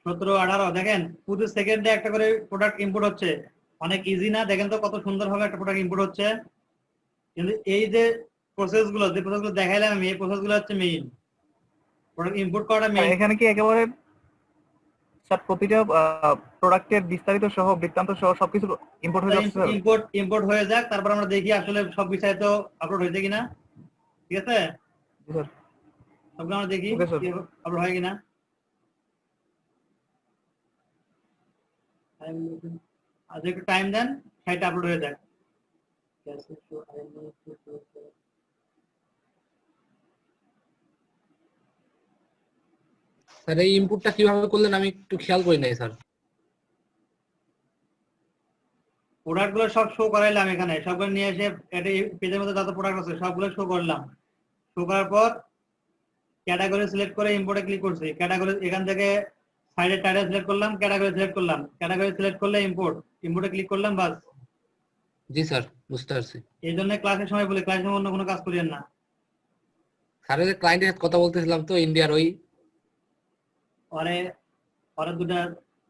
17, 18। দেখেন প্রতি সেকেন্ডে একটা করে প্রোডাক্ট ইম্পোর্ট হচ্ছে। অনেক ইজি না? দেখেন তো কত সুন্দরভাবে একটা প্রোডাক্ট ইম্পোর্ট হচ্ছে। কিন্তু এই যে প্রসেসগুলো দেখাইলাম আমি, এই প্রসেসগুলো হচ্ছে মেইন। প্রোডাক্ট ইম্পোর্ট করাটা মেইন। এখানে কি একেবারে স্যার প্রতিটা প্রোডাক্টের বিস্তারিত সহ বৃত্তান্ত সহ সবকিছু ইম্পোর্ট হয়ে যাচ্ছে স্যার? ইম্পোর্ট হয়ে যাক, তারপর আমরা দেখি আসলে সব বিস্তারিত আপলোড হয়েছে কিনা। ঠিক আছে? জি স্যার। সবগুলো আমরা দেখি ওকে স্যার। আপলোড হয় কিনা। আজ একটু টাইম দেন, সাইটটা আপলোড হয়ে যাক। স্যার এই ইনপুটটা কিভাবে করলেন আমি একটু খেয়াল করি নাই স্যার। প্রোডাক্ট গুলো সব শো করাইলাম এখানে, সবগুলো নিয়ে এসে এটা পেজের মধ্যে যত প্রোডাক্ট আছে সবগুলো শো করলাম। শো করার পর ক্যাটাগরি সিলেক্ট করে ইম্পোর্টে ক্লিক করছি। ক্যাটাগরি এখান থেকে সাইডের টাইটেল সিলেক্ট করলাম, ক্যাটাগরি সিলেক্ট করলে ইম্পোর্টে ক্লিক করলাম, বাস। জি স্যার, বুঝতে পারছি। এই জন্য ক্লাসের সময় বলি, ক্লাসের সময় অন্য কোনো কাজ করিয়েন না। স্যারের ক্লায়েন্টের সাথে কথা বলতেছিলাম তো ইন্ডিয়ার, ওই পরে দুটা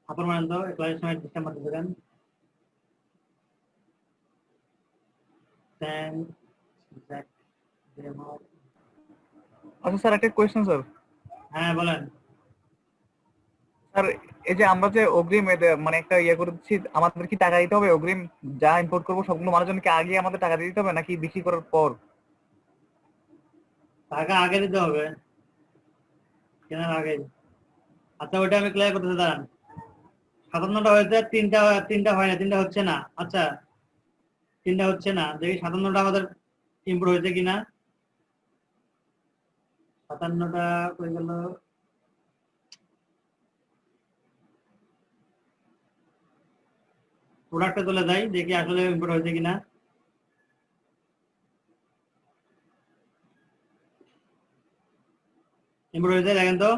থাপড় মারেন তো, ক্লাসের সময় ডিস্টার্ব মারতে দেন। আচ্ছা স্যার, একটা কোয়েশ্চেন স্যার। হ্যাঁ বলেন। স্যার এই যে আমরা যে অগ্রিম মানে একটা করে দিচ্ছি, আমাদের কি টাকা দিতে হবে? অগ্রিম যা ইম্পোর্ট করবো সবগুলো মানুষজন কি আগে আমাদের টাকা দিতে হবে নাকি বিক্রি করার পর? টাকা আগে দিতে হবে, কেনার আগে। আচ্ছা ওইটা আমি ক্লিয়ার করতেছি, দাঁড়ান। 57টা হয়েছে, তিনটা হয় না, তিনটা হচ্ছে না। আচ্ছা তিনটা হচ্ছে না, দেখি 57টা আমাদের ইম্প্রুভ হয়েছে কিনা। 57টা হয়ে গেল। প্রোডাক্টে চলে যাই, দেখি আসলে ইম্পোর্ট হয়েছে কিনা। ইম্পোর্ট হয়েছে, দেখেন তো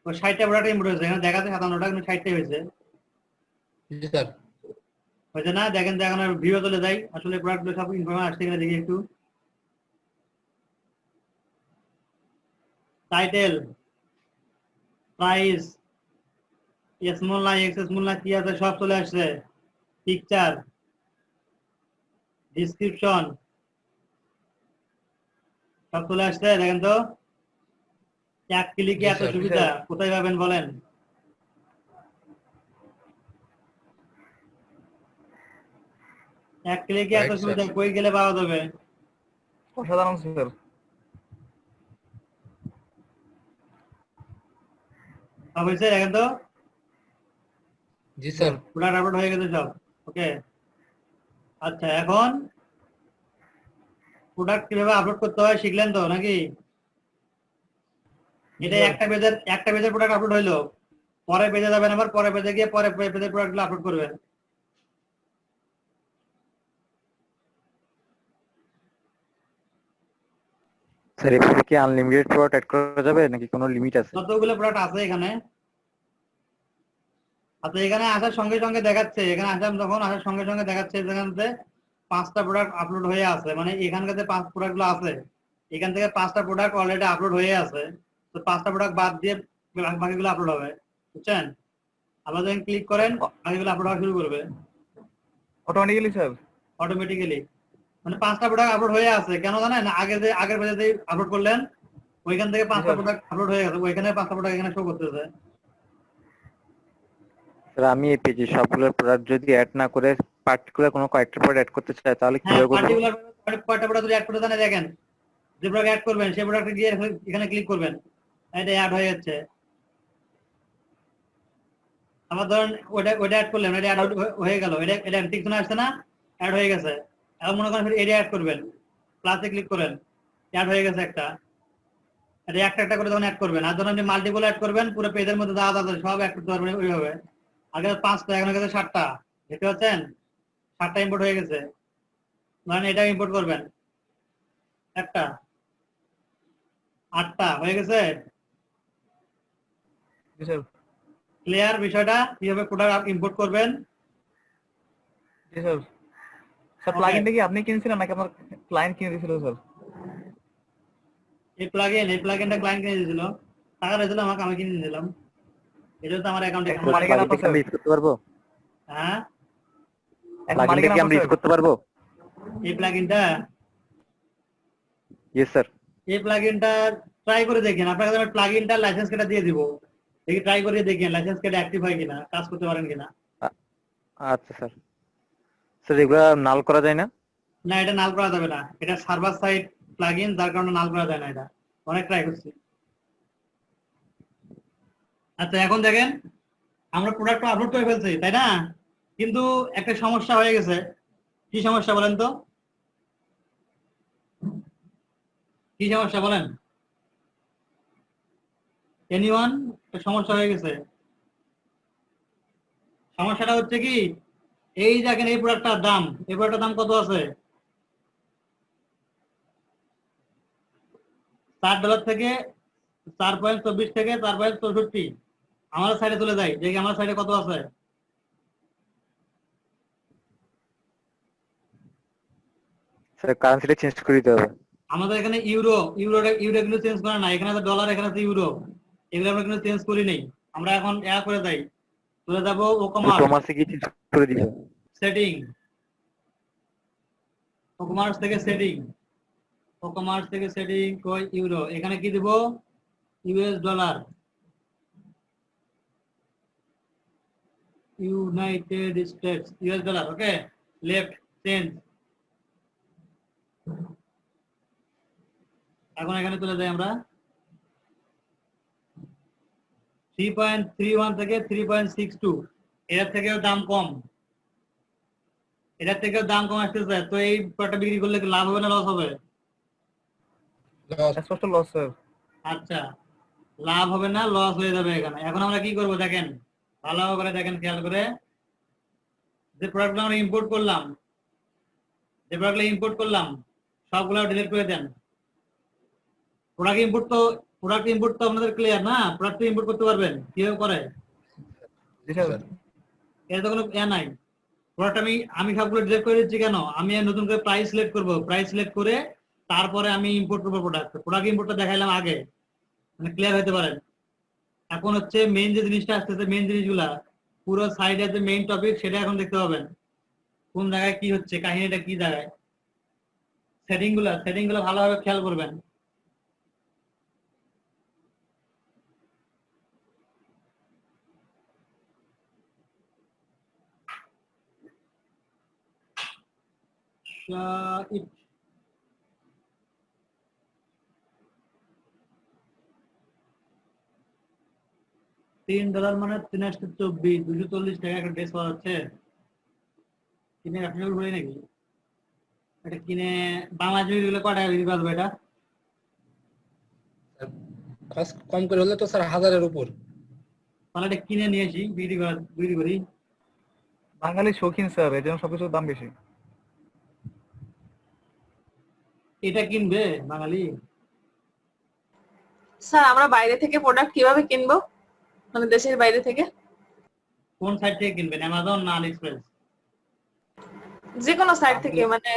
60টা প্রোডাক্ট ইম্পোর্ট হয়েছে। এখানে দেখাচ্ছে 57টা, কিন্তু 60টাই হয়েছে। জি স্যার। হয়েছে না? দেখেন তো এখন ভিউ চলে যাই, আসলে প্রোডাক্টগুলো সব ইনফরমেশন আসছে কিনা দেখি একটু। টাইটেল, প্রাইস, স্মল না এক্স স্মল না কি আছে সব চলে আসছে। পিকচার, ডিসক্রিপশন সব চলে আসছে, দেখেন তো এক ক্লিকে জি এত স্যার। সুবিধা কোথায় পাবেন বলেন? এক ক্লিকে এত Right, sir. সুবিধা কই গেলে পাওয়া যাবে? অসাধারণ স্যার। সব হয়েছে, দেখেন তো জি স্যার। প্রোডাক্ট আপলোড হয়ে গেছে সব। ওকে, আচ্ছা এখন প্রোডাক্ট কিভাবে আপলোড করতে হয় শিখলেন তো নাকি? এটা একটা পেজের প্রোডাক্ট আপলোড হইলো, পরের পেজে যাবেন, আবার পরের পেজে গিয়ে পরের পেজের প্রোডাক্টগুলো আপলোড করবেন। স্যার এভাবে কি আনলিমিটেড প্রোডাক্ট অ্যাড করা যাবে নাকি কোনো লিমিট আছে? কতগুলো প্রোডাক্ট আছে এখানে? আচ্ছা এখানে আসার সঙ্গে সঙ্গে দেখাচ্ছে, এখানে আসলাম যখন আসার সঙ্গে সঙ্গে দেখাচ্ছে এখানে 5টা প্রোডাক্ট আপলোড হয়ে আছে, মানে এখানকার যে 5 প্রোডাক্ট গুলো আছে এখান থেকে 5টা প্রোডাক্ট অলরেডি আপলোড হয়ে আছে, তো 5টা প্রোডাক্ট বাদ দিয়ে বাকিগুলো আপলোড হবে, বুঝছেন? আবার যখন ক্লিক করেন বাকিগুলো আপলোড হওয়া শুরু করবে অটোমেটিক্যালি স্যার। অটোমেটিক্যালি। মানে 5টা প্রোডাক্ট আপলোড হয়ে আছে, কেন জানেন? আগের পেজে যে আপলোড করলেন ওইখান থেকে 5টা প্রোডাক্ট আপলোড হয়ে গেছে, ওইখানে 5টা প্রোডাক্ট এখানে শো করতেছে। স্যার আমি এই পেজে সবগুলো প্রোডাক্ট যদি অ্যাড না করে পার্টিকুলার কোনো কয়েকটা প্রোডাক্ট অ্যাড করতে চাই তাহলে হ্যাঁ, কিভাবে করব? পার্টিকুলার কয়টা প্রোডাক্ট যদি অ্যাড করতে চান দেখেন, যে প্রোডাক্ট অ্যাড করবেন সেই প্রোডাক্টে গিয়ে এখানে ক্লিক করবেন, এটা অ্যাড হয়ে যাচ্ছে। আবার ধরেন ওইটা অ্যাড করলেন, এটা অ্যাড হয়ে গেল, এটা টিকশনে আসছে না, অ্যাড হয়ে গেছে। এখন মনে করেন এরিয়া অ্যাড করবেন, প্লাসে ক্লিক করেন, অ্যাড হয়ে গেছে একটা। এটা একটা করে তখন অ্যাড করবেন, আর যখন আপনি মাল্টিপল অ্যাড করবেন পুরো পেজের মধ্যে যা আছে সব অ্যাড করতে পারবেন ওইভাবে। আগে 5টা, এখন হয়ে গেছে 7টা, দেখতে পাচ্ছেন? 7টা ইম্পোর্ট হয়ে গেছে। ধরেন এটা ইম্পোর্ট করবেন, একটা 8টা হয়ে গেছে। জি স্যার। ক্লিয়ার বিষয়টা কিভাবে প্রোডাক্ট ইম্পোর্ট করবেন? জি স্যার। স্যার প্লাগইনটা কি আপনি কিনেছিলেন নাকি আপনার ক্লায়েন্ট কিনে দিয়েছিল স্যার? এই প্লাগইনটা ক্লায়েন্ট কিনে দিয়েছিল, টাকা দিয়েছিল আমাকে, আমি কিনে দিলাম। এটা তো আমার অ্যাকাউন্টে। এখন মালিকানা প্লাগইনটা কি আমরা ইউজ করতে পারবো? হ্যাঁ, এখন প্লাগইনটা মালিকানা কি আমরা ইউজ করতে পারবো? এই প্লাগইনটা ইয়েস স্যার। ট্রাই করে দেখেন। আপনাকে আমি প্লাগইনটার লাইসেন্স কেটে দিয়ে দিব, দেখি ট্রাই করে দেখেন লাইসেন্স কেটে অ্যাক্টিভ হয় কিনা, কাজ করতে পারেন কিনা। আচ্ছা স্যার। স্যার এগুলা নাল করা যায় না? না, এটা নাল করা যাবে না, এটা সার্ভার সাইড প্লাগইন, যার কারণে নাল করা যায় না। এটা অনেক ট্রাই করছি। আচ্ছা এখন দেখেন আমরা প্রোডাক্ট আপলোড করে ফেলছি, তাই না? কিন্তু একটা সমস্যা হয়ে গেছে। কি সমস্যা বলেন তো? কি সমস্যা বলেন? এনিওয়ান? একটা সমস্যা হয়ে গেছে। সমস্যাটা হচ্ছে কি, এই দেখেন এই প্রোডাক্টটার দাম, এই প্রোডাক্টটার দাম কত আছে? $7 থেকে $4.24 থেকে $4.64। আমার সাইডে চলে যাই, দেখি আমার সাইডে কত আছে। স্যার কারেন্সিটা চেঞ্জ করে দিতে হবে। আমাদের এখানে ইউরো কিন্তু চেঞ্জ করা না, এখানে আছে ডলার, এখানে আছে ইউরো, এগুলো আমরা কিন্তু চেঞ্জ করি নেই। আমরা এখন করে যাই, চলে যাবো কমার্সে কি চেঞ্জ করে দিবে? সেটিং, কমার্স থেকে সেটিং কই ইউরো, এখানে কি দিব? US dollar, United States, US dollar. Okay, left change. এখন এখানে চলে যাই আমরা 3.31 থেকে 3.62, এর থেকেও দাম কম, এটার থেকেও দাম কম আসতেছে। তো এই প্রোডাক্টটা বিক্রি করলে কি লাভ হবে না লস হবে? স্পষ্ট লস স্যার। আচ্ছা, লাভ হবে না, লস হয়ে যাবে এখানে। এখন আমরা কি করব দেখেন, ভালো করে দেখেন, খেয়াল করে। যে প্রোডাক্টগুলো আমরা ইম্পোর্ট করলাম সবগুলো ডিলিট করে দেন। প্রোডাক্ট ইম্পোর্ট তো আপনাদের ক্লিয়ার না? প্রোডাক্ট ইম্পোর্ট করতে পারবেন, কিভাবে করে? জি স্যার। এর তো কোনো নাই। প্রোডাক্ট আমি সবগুলো ডিলিট করে দিচ্ছি কেন? আমি নতুন করে প্রাইস সিলেক্ট করব, প্রাইস সিলেক্ট করে তারপরে আমি ইম্পোর্ট করবো প্রোডাক্ট ইম্পোর্টটা দেখাইলাম আগে, মানে ক্লিয়ার হতে পারেন। এখন হচ্ছে মেইন যে জিনিসটা আসতেছে, মেইন জিনিসগুলা পুরো সাইডে যে মেইন টপিক সেটা এখন দেখতে পাবেন, কোন জায়গায় কি হচ্ছে, কাহিনীটা কি জায়গায়। সেটিং গুলো ভালোভাবে খেয়াল করবেন। it $3 মানে 324 240 টাকা একটা ড্রেস পাওয়া যাচ্ছে। কিনে ব্যবসা করি নাকি এটা কিনে বাংলাদেশি গুলো কয় টাকা বিক্রি করবে এটা? কস্ট কম করে হলে তো স্যার 1000-এর উপর। তাহলে এটা কিনে নিয়ে আসি বিক্রি করি। বাঙালি শৌখিন স্যার, এই জন্য সবকিছুর দাম বেশি। এটা কিনবে বাঙালি? স্যার আমরা বাইরে থেকে প্রোডাক্ট কিভাবে কিনবো, মানে দেশের বাইরে থেকে? কোন সাইট থেকে কিনবেন, অ্যামাজন না আলি এক্সপ্রেস? যে কোনো সাইট থেকে, মানে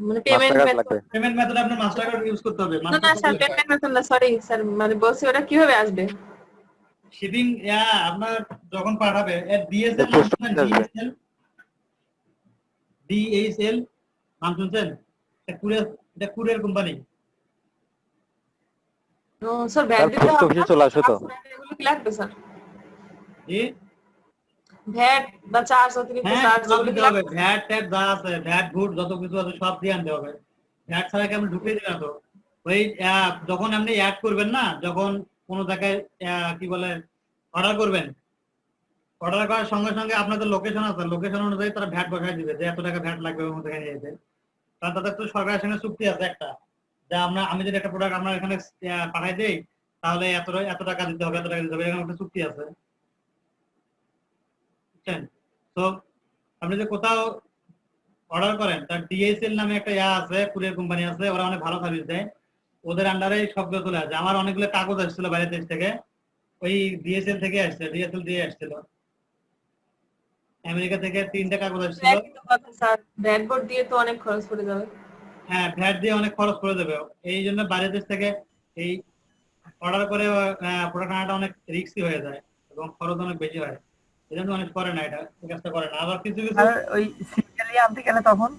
মানে পেমেন্ট মাস্টার কার্ড মেথড। লাগবে। পেমেন্ট মেথড আপনার মাস্টার কার্ড ইউজ করতে হবে। না না স্যার, পেমেন্ট মেথড না, সরি স্যার, মানে বলছি ওটা কিভাবে আসবে? শিপিং আপনার যখন পাঠাবে ডিএসএল পোস্ট অফিসে আসবে। ডিএসএল নাম শুনছেন? এটা কুরিয়ার কোম্পানি। ও স্যার, ভ্যাট স্যার দিতে পোস্ট হবে অফিসে না? চলে আসো তো। এগুলো কি লাগবে স্যার? জি ভ্যাট বা চার্জ, অতিরিক্ত হ্যাঁ, চার্জ সব ওগুলো কি দিতে হবে। লাগবে? ভ্যাট ট্যাট যা আছে, ভ্যাট ভুট যত কিছু আছে সব দিয়ে আনতে হবে। ভ্যাট ছাড়া কি আপনি ঢুকিয়ে দিবেন? তো ওই যখন আপনি অ্যাড করবেন না, যখন কোনো জায়গায় কি বলে অর্ডার করবেন, অর্ডার করার সঙ্গে সঙ্গে আপনাদের লোকেশন আছে, লোকেশন অনুযায়ী তারা ভ্যাট বসায় দিবে যে এত টাকা ভ্যাট লাগবে ওর মধ্যে নিয়ে যেতে। কারণ তাদের তো সরকারের সঙ্গে চুক্তি আছে একটা, যে আমি যদি একটা প্রোডাক্ট আমরা এখানে পাঠাই দেই তাহলে এত টাকা দিতে হবে, এত টাকা দিতে হবে, এরকম একটা চুক্তি আছে, বুঝছেন? তো আপনি যে কোথাও অর্ডার করেন, তার ডিএসএল নামে একটা আছে, কুরিয়ার কোম্পানি আছে, ওরা অনেক ভালো সার্ভিস দেয়, ওদের আন্ডারে সবগুলো চলে আসে। আমার অনেকগুলো কাগজ আসছিল বাইরের দেশ থেকে, ওই ডিএসএল থেকে আসছে, ডিএসএল দিয়ে আসছিল। আমেরিকা থেকে 3টা কাগজ আসছিল। একই তো কথা স্যার, ভ্যাট বোর্ড দিয়ে তো অনেক খরচ পড়ে যাবে। হ্যাঁ, ভ্যাট দিয়ে অনেক খরচ পড়ে যাবে। এই জন্য বাইরের দেশ থেকে এই অর্ডার করে প্রোডাক্ট আনাটা অনেক রিস্কি হয়ে যায় এবং খরচ অনেক বেশি হয়। এই জন্য অনেক করে না, এটা এই কাজটা করে না। আবার কিছু কিছু আর ওই সিঙ্গেলি আনতে গেলে তখন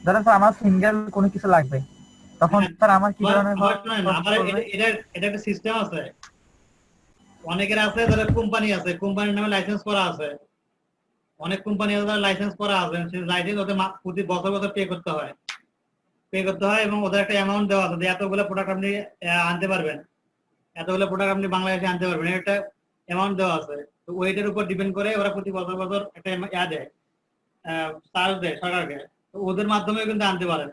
ধরো স্যার আমার সিঙ্গেল কোনো কিছু লাগবে, তখন হ্যাঁ, স্যার আমার কি ধরনের আবার শোনেন, আবার এটা একটা সিস্টেম আছে। অনেকের আছে যারা কোম্পানি আছে, কোম্পানির নামে লাইসেন্স করা আছে, অনেক কোম্পানি আছে যারা লাইসেন্স করা আছে, সেই লাইসেন্স ওদের প্রতি বছর বছর পে করতে হয় এবং ওদের একটা অ্যামাউন্ট দেওয়া আছে যে এতগুলো প্রোডাক্ট আপনি আনতে পারবেন, এতগুলো প্রোডাক্ট আপনি বাংলাদেশে আনতে পারবেন, একটা অ্যামাউন্ট দেওয়া আছে। তো ওইটার উপর ডিপেন্ড করে ওরা প্রতি বছর বছর একটা দেয়, চার্জ দেয় সরকারকে। তো ওদের মাধ্যমে কিন্তু আনতে পারেন,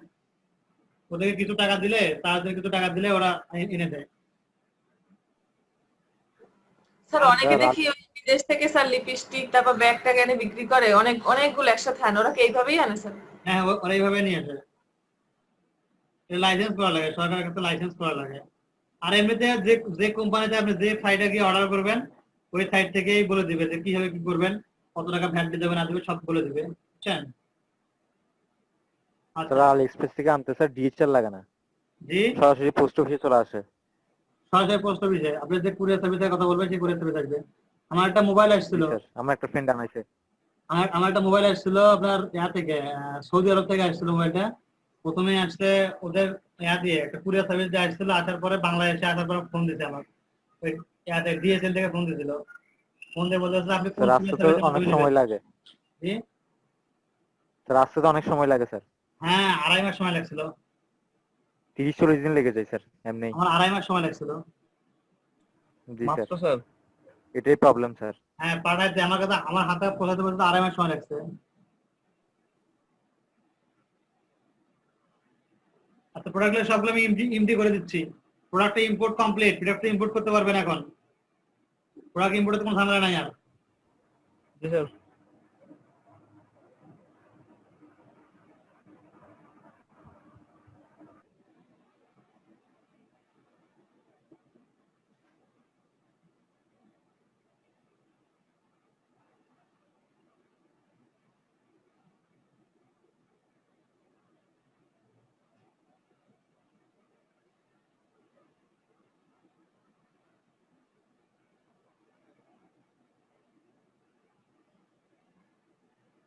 ওদেরকে কিছু টাকা দিলে, চার্জের কিছু টাকা দিলে ওরা এনে দেয়। স্যার অনেকে দেখি ওই বিদেশ থেকে স্যার লিপস্টিক তারপর ব্যাগ ট্যাগ এনে বিক্রি করে, অনেকগুলো একসাথে আনে, ওরা কি এইভাবেই আনে স্যার? হ্যাঁ, ওরা এইভাবে নিয়ে আসে। লাইসেন্স করা লাগে, সরকারের কাছে লাইসেন্স করা লাগে। আর এমনিতে যে কোম্পানিতে আপনি যে সাইটে গিয়ে অর্ডার করবেন, ওই সাইট থেকেই বলে দিবে যে কিভাবে কি করবেন, কত টাকা ভ্যাট দিতে হবে না দিবে, সব বলে দিবে, বুঝছেন? তারা আলি এক্সপ্রেস থেকে আনতে স্যার ডিএচএল লাগে না, জি, সরাসরি পোস্ট অফিসে চলে আসে। সরাসরি পোস্ট অফিসে আপনি যে কুরিয়ার সার্ভিসের কথা বলবেন সেই কুরিয়ার সার্ভিস আসবে। আমার একটা মোবাইল আসছিল, স্যার আমার একটা ফ্রেন্ড আনাইছে। আমার একটা মোবাইল আসছিল আপনার থেকে, সৌদি আরব থেকে আসছিল মোবাইলটা। প্রথমে আসছে ওদের দিয়ে একটা কুরিয়ার সার্ভিস দিয়ে আসছিল, আসার পরে বাংলাদেশে আসার পরে ফোন দিতে আমার, ওই ডিএসএল থেকে ফোন দিয়েছিল। ফোন দিয়ে বলতেছে আপনি কোন স্যার আসতে তো অনেক সময় লাগে। জি, স্যার আসতে তো অনেক সময় লাগে স্যার। হ্যাঁ, 2.5 মাস সময় লাগছিল। 30-40 দিন লেগে যায় স্যার এমনি। আমার 2.5 মাস সময় লাগছিল। জি স্যার, মাত্র স্যার। এটাই প্রবলেম স্যার। হ্যাঁ, পাঠাইতে আমার কাছে, আমার হাতে পৌঁছাতে পৌঁছাতে 2.5 মাস সময় লাগছে। আচ্ছা, প্রোডাক্টগুলো সবগুলো আমি ইমডি করে দিচ্ছি। প্রোডাক্টটা ইম্পোর্ট কমপ্লিট, প্রোডাক্টটা ইম্পোর্ট করতে পারবেন এখন। প্রোডাক্ট ইম্পোর্টে কোনো ঝামেলা নাই আর। জি স্যার।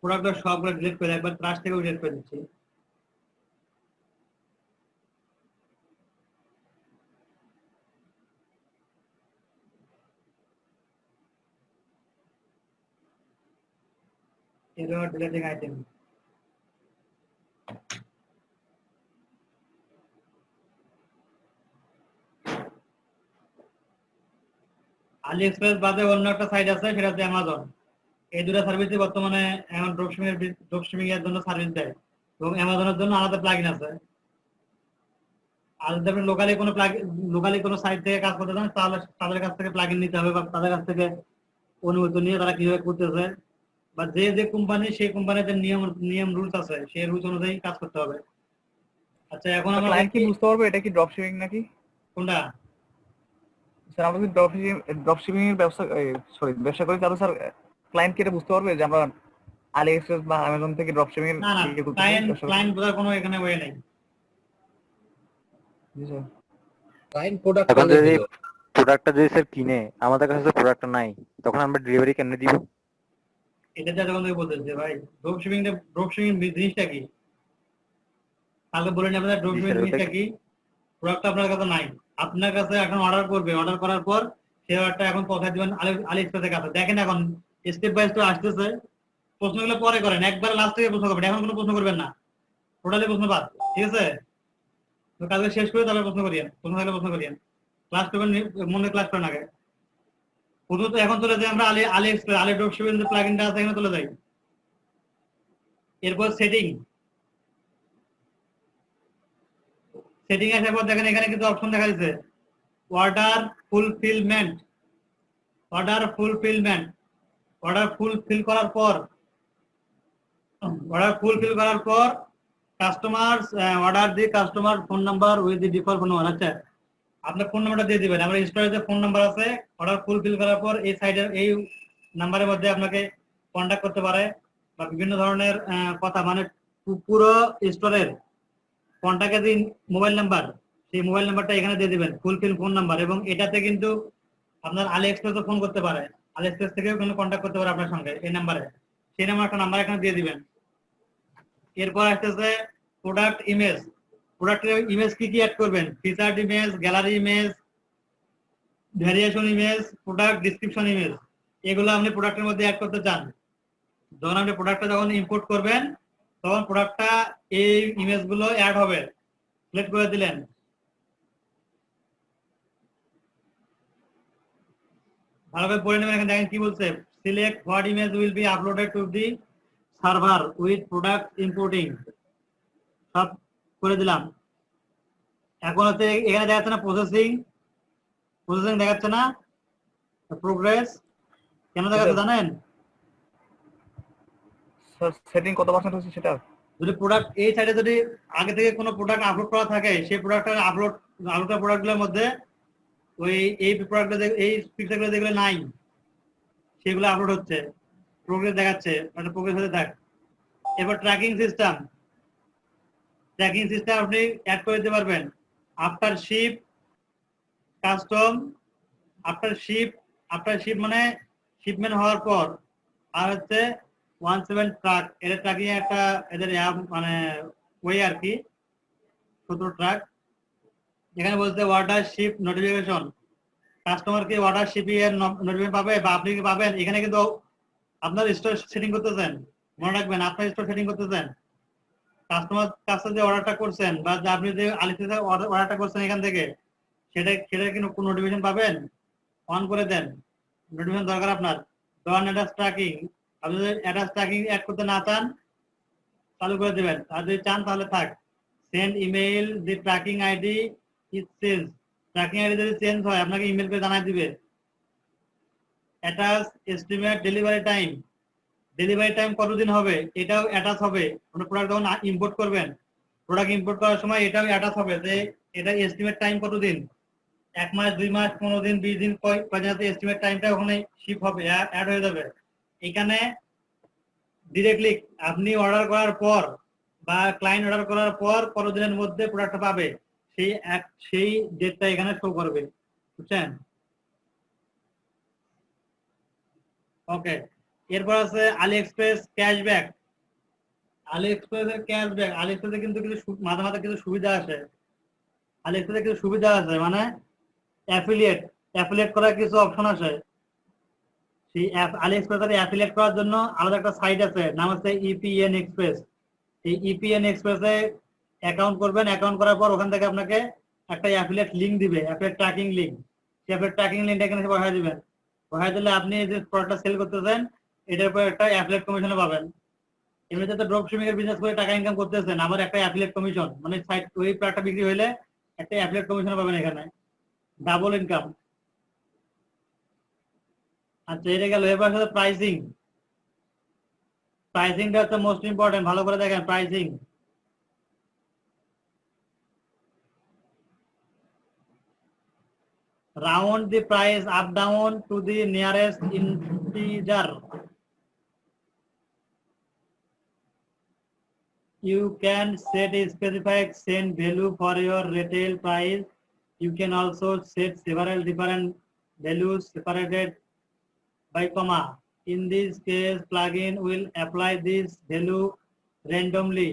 প্রোডাক্টটা সবগুলো ডিলিট করে একবার ট্রাস্ট থেকেও ডিলিট করে দিচ্ছি। error deleting item. আলি এক্সপ্রেস বাদে অন্য একটা সাইট আছে, সেটা হচ্ছে অ্যামাজন। এই দুটো সার্ভিসই বর্তমানে এখন ড্রপশিপিং এর জন্য সার্ভিস দেয়, এবং অ্যামাজনের জন্য আলাদা প্লাগইন আছে। আর যদি আপনি লোকালি কোনো সাইট থেকে কাজ করতে চান, তাহলে তাদের কাছ থেকে প্লাগইন নিতে হবে, বা তাদের কাছ থেকে অনুমতি নিয়ে তারা কিভাবে করতেছে, বা যে কোম্পানি, সেই কোম্পানিতে নিয়ম রুলস আছে, সেই রুলস অনুযায়ী কাজ করতে হবে। আচ্ছা, এখন আমরা ক্লায়েন্ট কি বুঝতে পারবে এটা কি ড্রপ শিপিং নাকি? কোনটা? স্যার আমরা যদি ড্রপ শিপিং এর ব্যবসা করি, তাহলে স্যার ক্লায়েন্ট কি এটা বুঝতে পারবে যে আমরা আলি এক্সপ্রেস বা অ্যামাজন থেকে ড্রপ শিপিং এর না, ক্লায়েন্ট বোঝার কোনো এখানে ওয়ে নাই। ক্লায়েন্ট প্রোডাক্ট এখন যদি প্রোডাক্টটা যদি স্যার কিনে, আমাদের কাছে তো প্রোডাক্টটা নাই, তখন আমরা ডেলিভারি কেন দিব? এটা যা যখন থেকে বলতেছে ভাই, ড্রপশিপিং জিনিসটা কি? তাহলে বলেন আপনাদের ড্রপশিপিং জিনিসটা কি? প্রোডাক্ট আপনার কাছে নাই, আপনার কাছে এখন অর্ডার করবে, অর্ডার করার পর সেই অর্ডারটা এখন পৌঁছে দিবেন আলি এক্সপ্রেসের কাছে। দেখেন এখন স্টেপ বাই স্টেপ আসতেছে, প্রশ্নগুলো পরে করেন, একবার লাস্ট থেকে প্রশ্ন করবেন, এখন কোনো প্রশ্ন করবেন না, টোটালি প্রশ্ন বাদ, ঠিক আছে? তো কাজটা শেষ করে তারপরে প্রশ্ন করিয়েন, প্রশ্ন করিয়েন, ক্লাস করবেন, মনে ক্লাস করেন আগে। প্রথমত এখন চলে যাই আমরা আলি এক্সপ্রেস, আলি ড্রপশিপিং যে প্লাগইনটা আছে এখানে চলে যাই। এরপর সেটিং আসার পর দেখেন এখানে কিন্তু অপশন দেখা যাচ্ছে অর্ডার ফুলফিল করার পর customer order the customer phone number with the default phone number. আচ্ছা, আপনার ফোন নাম্বারটা দিয়ে দিবেন। আমার স্টোরেজে ফোন নাম্বার আছে, অর্ডার ফুলফিল করার পর এই সাইডের এই নাম্বারের মধ্যে আপনাকে কন্ট্যাক্ট করতে পারে, বা বিভিন্ন ধরনের কথা, মানে পুরো স্টোরের কন্ট্যাক্টের যে মোবাইল নাম্বার, সেই মোবাইল নাম্বারটা এখানে দিয়ে দিবেন, ফুলফিল ফোন নাম্বার। এবং এটাতে কিন্তু আপনার আলি এক্সপ্রেসও ফোন করতে পারে, আলি এক্সপ্রেস থেকেও কিন্তু কন্ট্যাক্ট করতে পারে আপনার সঙ্গে এই নাম্বারে, সেই একটা নাম্বার এখানে দিয়ে দিবেন। এরপর আসতেছে প্রোডাক্ট ইমেজ। প্রোডাক্টের ইমেজ কি অ্যাড করবেন? Featured image, gallery image, variation image, product description image, এগুলো আপনি প্রোডাক্টের মধ্যে অ্যাড করতে চান। যখন আপনি প্রোডাক্টটা যখন ইম্পোর্ট করবেন, তখন প্রোডাক্টটা এই ইমেজগুলো অ্যাড হবে। সিলেক্ট করে দিলেন, ভালোভাবে পড়ে নেবেন। এখানে দেখেন কি বলছে, select what image will be uploaded to the server with product importing, সব করে দিলাম। এখন হচ্ছে এখানে দেখাচ্ছে না প্রসেসিং দেখাচ্ছে না, প্রোগ্রেস কেন দেখাচ্ছে জানেন? স্যার সেটিং কত পার্সেন্ট হচ্ছে সেটা? যদি প্রোডাক্ট এই সাইডে যদি আগে থেকে কোনো প্রোডাক্ট আপলোড করা থাকে, সেই প্রোডাক্টটা আপলোড প্রোডাক্টগুলোর মধ্যে ওই এই প্রোডাক্টটা এই পিকচারগুলো যেগুলো নাই সেগুলো আপলোড হচ্ছে, প্রোগ্রেস দেখাচ্ছে, মানে প্রোগ্রেস হতে থাক। এবার ট্র্যাকিং সিস্টেম আপনি অ্যাড করে দিতে পারবেন। After ship custom, after ship মানে শিপমেন্ট হওয়ার পর, আর হচ্ছে 17 ট্রাক, এর ট্র্যাকিং একটা এদের মানে ওই আর কি, 17 ট্রাক। এখানে বলতে অর্ডার শিপ নোটিফিকেশন, কাস্টমারকে অর্ডার শিপিং এর নোটিফিকেশন পাবে, বা আপনি কি পাবেন। এখানে কিন্তু আপনার স্টোর সেটিং করতেছেন, মনে রাখবেন আপনার স্টোর সেটিং করতেছেন, কাস্টমার কাছে যে অর্ডারটা করছেন, বা যে আপনি যে আলিতে অর্ডারটা করছেন এখান থেকে, সেটা কি কোন নোটিফিকেশন পাবেন, অন করে দেন, নোটিফিকেশন দরকার আপনার। ডন অ্যাটাচ ট্র্যাকিং, আপনি যদি অ্যাটাচ ট্র্যাকিং অ্যাড করতে না চান, চালু করে দেবেন, আর যদি চান তাহলে থাক। Send email the tracking ID is change, tracking ID যদি চেঞ্জ হয় আপনাকে ইমেল করে জানাই দিবে। অ্যাটাচ এস্টিমেট ডেলিভারি টাইম কতদিন হবে, এটাও অ্যাটাচ হবে। কোনো প্রোডাক্ট যখন ইম্পোর্ট করবেন, প্রোডাক্ট ইম্পোর্ট করার সময় এটাও অ্যাটাচ হবে, যে এটা এস্টিমেট টাইম কতদিন, 1 মাস, 2 মাস, 15 দিন, 20 দিন, কয়দিন এস্টিমেট টাইমটা ওখানে শিপ হবে, অ্যাড হয়ে যাবে। এখানে ডিরেক্টলি আপনি অর্ডার করার পর, বা ক্লায়েন্ট অর্ডার করার পর কতদিনের মধ্যে প্রোডাক্টটা পাবে, সেই ডেটটা এখানে শো করবে, বুঝছেন? ওকে, এরপর আছে আলি এক্সপ্রেস ক্যাশব্যাক। আলি এক্সপ্রেসে কিন্তু কিছু মাঝে মাঝে কিছু সুবিধা আছে। আলি এক্সপ্রেসে কিছু সুবিধা আছে, মানে অ্যাফিলিয়েট করার কিছু অপশন আছে, সেই আলি এক্সপ্রেস অ্যাফিলিয়েট করার জন্য আলাদা একটা সাইট আছে, নাম হচ্ছে ইপিএন এক্সপ্রেস। এই ইপিএন এক্সপ্রেসে অ্যাকাউন্ট করবেন, অ্যাকাউন্ট করার পর ওখান থেকে আপনাকে একটা অ্যাফিলিয়েট লিংক দিবে, অ্যাফিলিয়েট ট্র্যাকিং লিংক। সেই অ্যাফিলিয়েট ট্র্যাকিং লিংকটা এখানে বসায় দিবেন। বসায় দিলে আপনি যে প্রোডাক্টটা সেল করতেছেন এটার উপর একটা অ্যাফিলিয়েট কমিশন পাবেন। এমনিতে তো ড্রপ শিপিং এর বিজনেস করে টাকা ইনকাম করতেছেন, আবার একটা অ্যাফিলিয়েট কমিশন, মানে সাইট ওই প্রোডাক্টটা বিক্রি হইলে একটা অ্যাফিলিয়েট কমিশন পাবেন, এখানে ডাবল ইনকাম। আচ্ছা, এটা গেল। এবার হচ্ছে প্রাইসিং। প্রাইসিংটা হচ্ছে মোস্ট ইম্পর্টেন্ট, ভালো করে দেখেন pricing. Round the price up down to the nearest integer. You can set a specific cent value for your retail price. You can also set several different values separated by comma. In this case, plugin will apply this value randomly.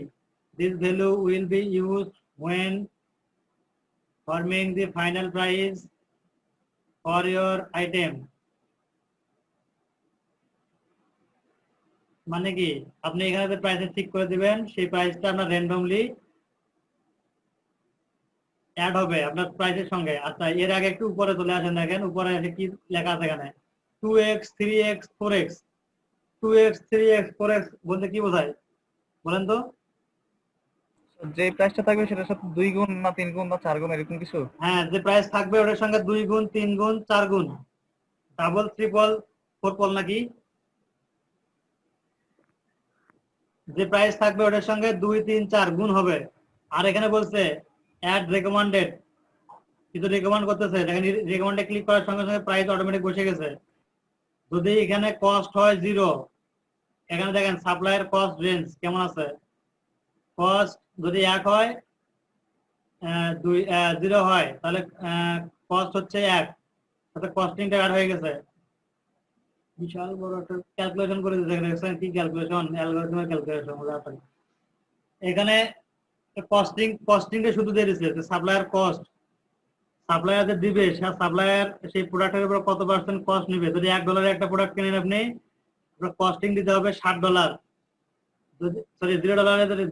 This value will be used when forming the final price for your item. মানে কি, আপনি এখানে যে price ঠিক করে দিবেন সেই প্রাইসটা আপনার র্যান্ডমলি অ্যাড হবে আপনার প্রাইসের সঙ্গে। আচ্ছা, এর আগে একটু উপরে চলে আসেন, দেখেন উপরে এসে কি লেখা আছে এখানে, 2x 3x 4x। 2x 3x 4x বলতে কি বোঝায় বলেন তো? যে প্রাইসটা থাকবে সেটার সাথে 2 গুণ না 3 গুণ না 4 গুণ এরকম কিছু? হ্যাঁ, যে প্রাইস থাকবে ওটার সঙ্গে 2 গুণ 3 গুণ 4 গুণ, ডাবল ট্রিপল ফোরপল নাকি? যে প্রাইস থাকবে ওটার সঙ্গে 2 3 4 গুণ হবে। আর এখানে বলছে অ্যাড রেকমেন্ডেড, কিন্তু রেকমেন্ড করতেছে, দেখেন রেকমেন্ডে ক্লিক করার সঙ্গে সঙ্গে প্রাইস অটোমেটিক বসে গেছে। যদি এখানে কস্ট হয় 0, এখানে দেখেন সাপ্লায়ার কস্ট রেঞ্জ কেমন আছে। কস্ট যদি 1 হয়, 0 হয়, তাহলে কস্ট হচ্ছে 1, তাহলে কস্টিংটা অ্যাড হয়ে গেছে। বিশাল বড় একটা ক্যালকুলেশন করে দিয়েছে, কি ক্যালকুলেশন, অ্যালগরিদমের ক্যালকুলেশন। এখানে কস্টিংটা শুধু দিয়ে দিচ্ছে সাপ্লায়ার কস্ট, সাপ্লায়ার যে দিবে সাপ্লায়ার সেই প্রোডাক্টের উপর কত পার্সেন্ট কস্ট নিবে। যদি $1 একটা প্রোডাক্ট কিনেন আপনি, কস্টিং দিতে হবে $60, সরি $0,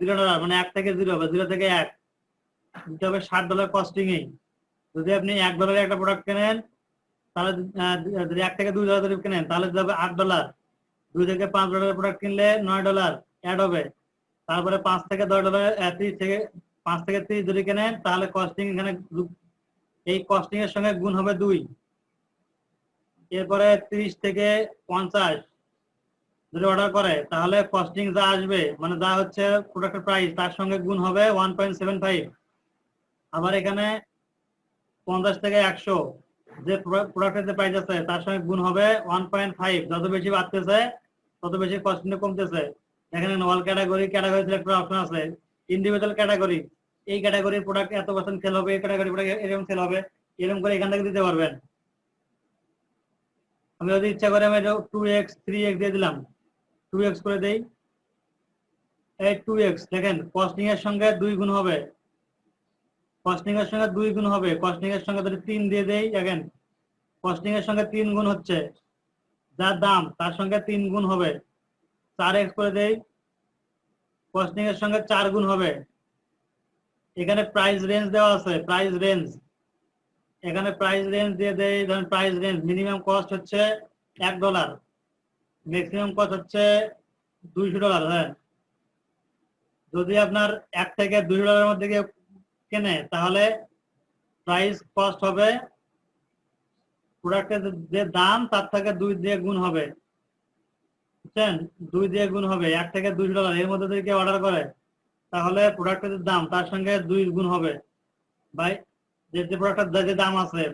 $0 মানে 1 থেকে 0 বা 0 থেকে 1 দিতে হবে $60 কস্টিং এই। যদি আপনি $1 একটা প্রোডাক্ট কেনেন তাহলে যদি 1 থেকে $2 যদি কেনেন তাহলে দিতে হবে $8। 2 থেকে $5 প্রোডাক্ট কিনলে $9 অ্যাড হবে। তারপরে 5 থেকে $10 30 থেকে 5 থেকে 30 যদি কেনেন তাহলে কস্টিং এখানে এই কস্টিং এর সঙ্গে গুণ হবে 2। এরপরে 30 থেকে 50 যদি অর্ডার করে তাহলে কস্টিং যা আসবে মানে যা হচ্ছে প্রোডাক্টের প্রাইস তার সঙ্গে গুণ হবে 1.75। আবার এখানে 50 থেকে 100 যে প্রোডাক্টের যে প্রাইস আছে তার সঙ্গে গুণ হবে 1.5। যত বেশি বাড়তেছে তত বেশি কস্টিং কমতেছে। এখানে অল ক্যাটাগরি সিলেক্ট করার অপশন আছে, ইন্ডিভিজুয়াল ক্যাটাগরি, এই ক্যাটাগরির প্রোডাক্ট এত পার্সেন্ট সেল হবে, এই ক্যাটাগরি প্রোডাক্ট এরকম সেল হবে, এরকম করে এখান থেকে দিতে পারবেন। আমি যদি ইচ্ছা করে আমি 2x 3x দিয়ে দিলাম, 2x করে দেই, এই 2x দেখেন কস্টিং এর সঙ্গে 2 গুণ হবে, কস্টিং এর সঙ্গে 2 গুণ হবে। কস্টিং এর সঙ্গে যদি 3 দিয়ে দেই, দেখেন কস্টিং এর সঙ্গে 3 গুণ হচ্ছে, যার দাম তার সঙ্গে 3 গুণ হবে। 4x করে দেই, কস্টিং এর সঙ্গে 4 গুণ হবে। এখানে প্রাইস রেঞ্জ দেওয়া আছে, প্রাইস রেঞ্জ, এখানে প্রাইস রেঞ্জ দিয়ে দেই। ধরেন প্রাইস রেঞ্জ মিনিমাম কস্ট হচ্ছে $1, ম্যাক্সিমাম কস্ট হচ্ছে $200। হ্যাঁ, যদি আপনার 1 থেকে $200 মধ্যে কেনে তাহলে প্রাইস কস্ট হবে প্রোডাক্টের যে দাম তার থেকে 2 দিয়ে গুণ হবে, বুঝছেন? 2 দিয়ে গুণ হবে। 1 থেকে $200 এর মধ্যে যদি কেউ অর্ডার করে তাহলে প্রোডাক্টের যে দাম তার সঙ্গে 2 গুণ হবে। ভাই যে প্রোডাক্টের যে দাম আছে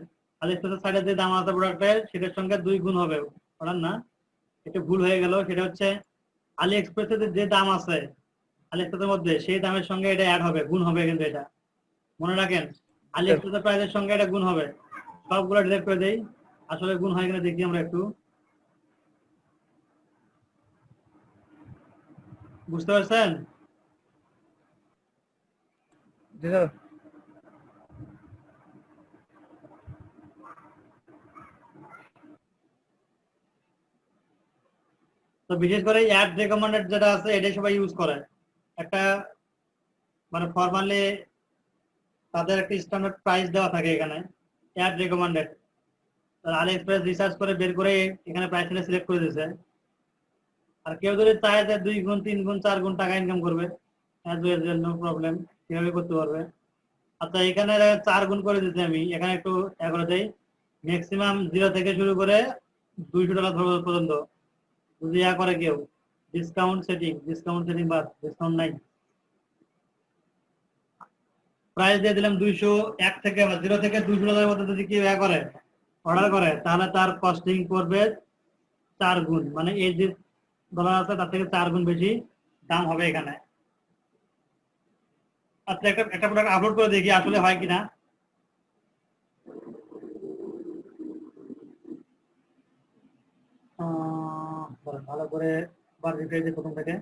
আলিএক্সপ্রেসের সাইডে যে দাম আছে প্রোডাক্টের সেটার সঙ্গে 2 গুণ হবে। বলেন না, এটা ভুল হয়ে গেল। সেটা হচ্ছে আলিএক্সপ্রেসের যে দাম আছে আলিএক্সপ্রেসের মধ্যে সেই দামের সঙ্গে এটা অ্যাড হবে, গুণ হবে। কিন্তু এটা মনে রাখেন, আলিএক্সপ্রেসের প্রাইসের সঙ্গে এটা গুণ হবে। সবগুলো ডিলিট করে দেই, আসলে গুণ হয় কিনা দেখি আমরা একটু। বুঝতে পারছেন? জি স্যার। তো বিশেষ করে অ্যাড রেকমেন্ডেড যেটা আছে এটাই সবাই ইউজ করে। একটা মানে ফরমালি তাদের একটা স্ট্যান্ডার্ড প্রাইস দেওয়া থাকে এখানে অ্যাড রেকমেন্ডেড। আলি এক্সপ্রেস রিসার্চ করে বের করে এখানে প্রাইসটা সিলেক্ট করে দিয়েছে। আর কেউ যদি চায় যে 2 গুণ 3 গুণ 4 গুণ টাকা ইনকাম করবে, নো প্রবলেম, কিভাবে করতে পারবে। আচ্ছা এখানে 4 গুণ করে দিতে আমি এখানে একটু করে দেই, ম্যাক্সিমাম 0 থেকে শুরু করে $200 পর্যন্ত যদি করে কেউ। ডিসকাউন্ট সেটিং বাদ, ডিসকাউন্ট নাই। প্রাইস দিয়ে দিলাম 201 থেকে 0 থেকে $200 মধ্যে যদি কেউ করে অর্ডার করে তাহলে তার কস্টিং করবে 4 গুণ, মানে এই যে ডলার আছে তার থেকে 4 গুণ বেশি দাম হবে এখানে। আচ্ছা একটা প্রোডাক্ট আপলোড করে দেখি আসলে হয় কিনা। ভালো করে বার রিপ্লাই দিই প্রথম থেকে।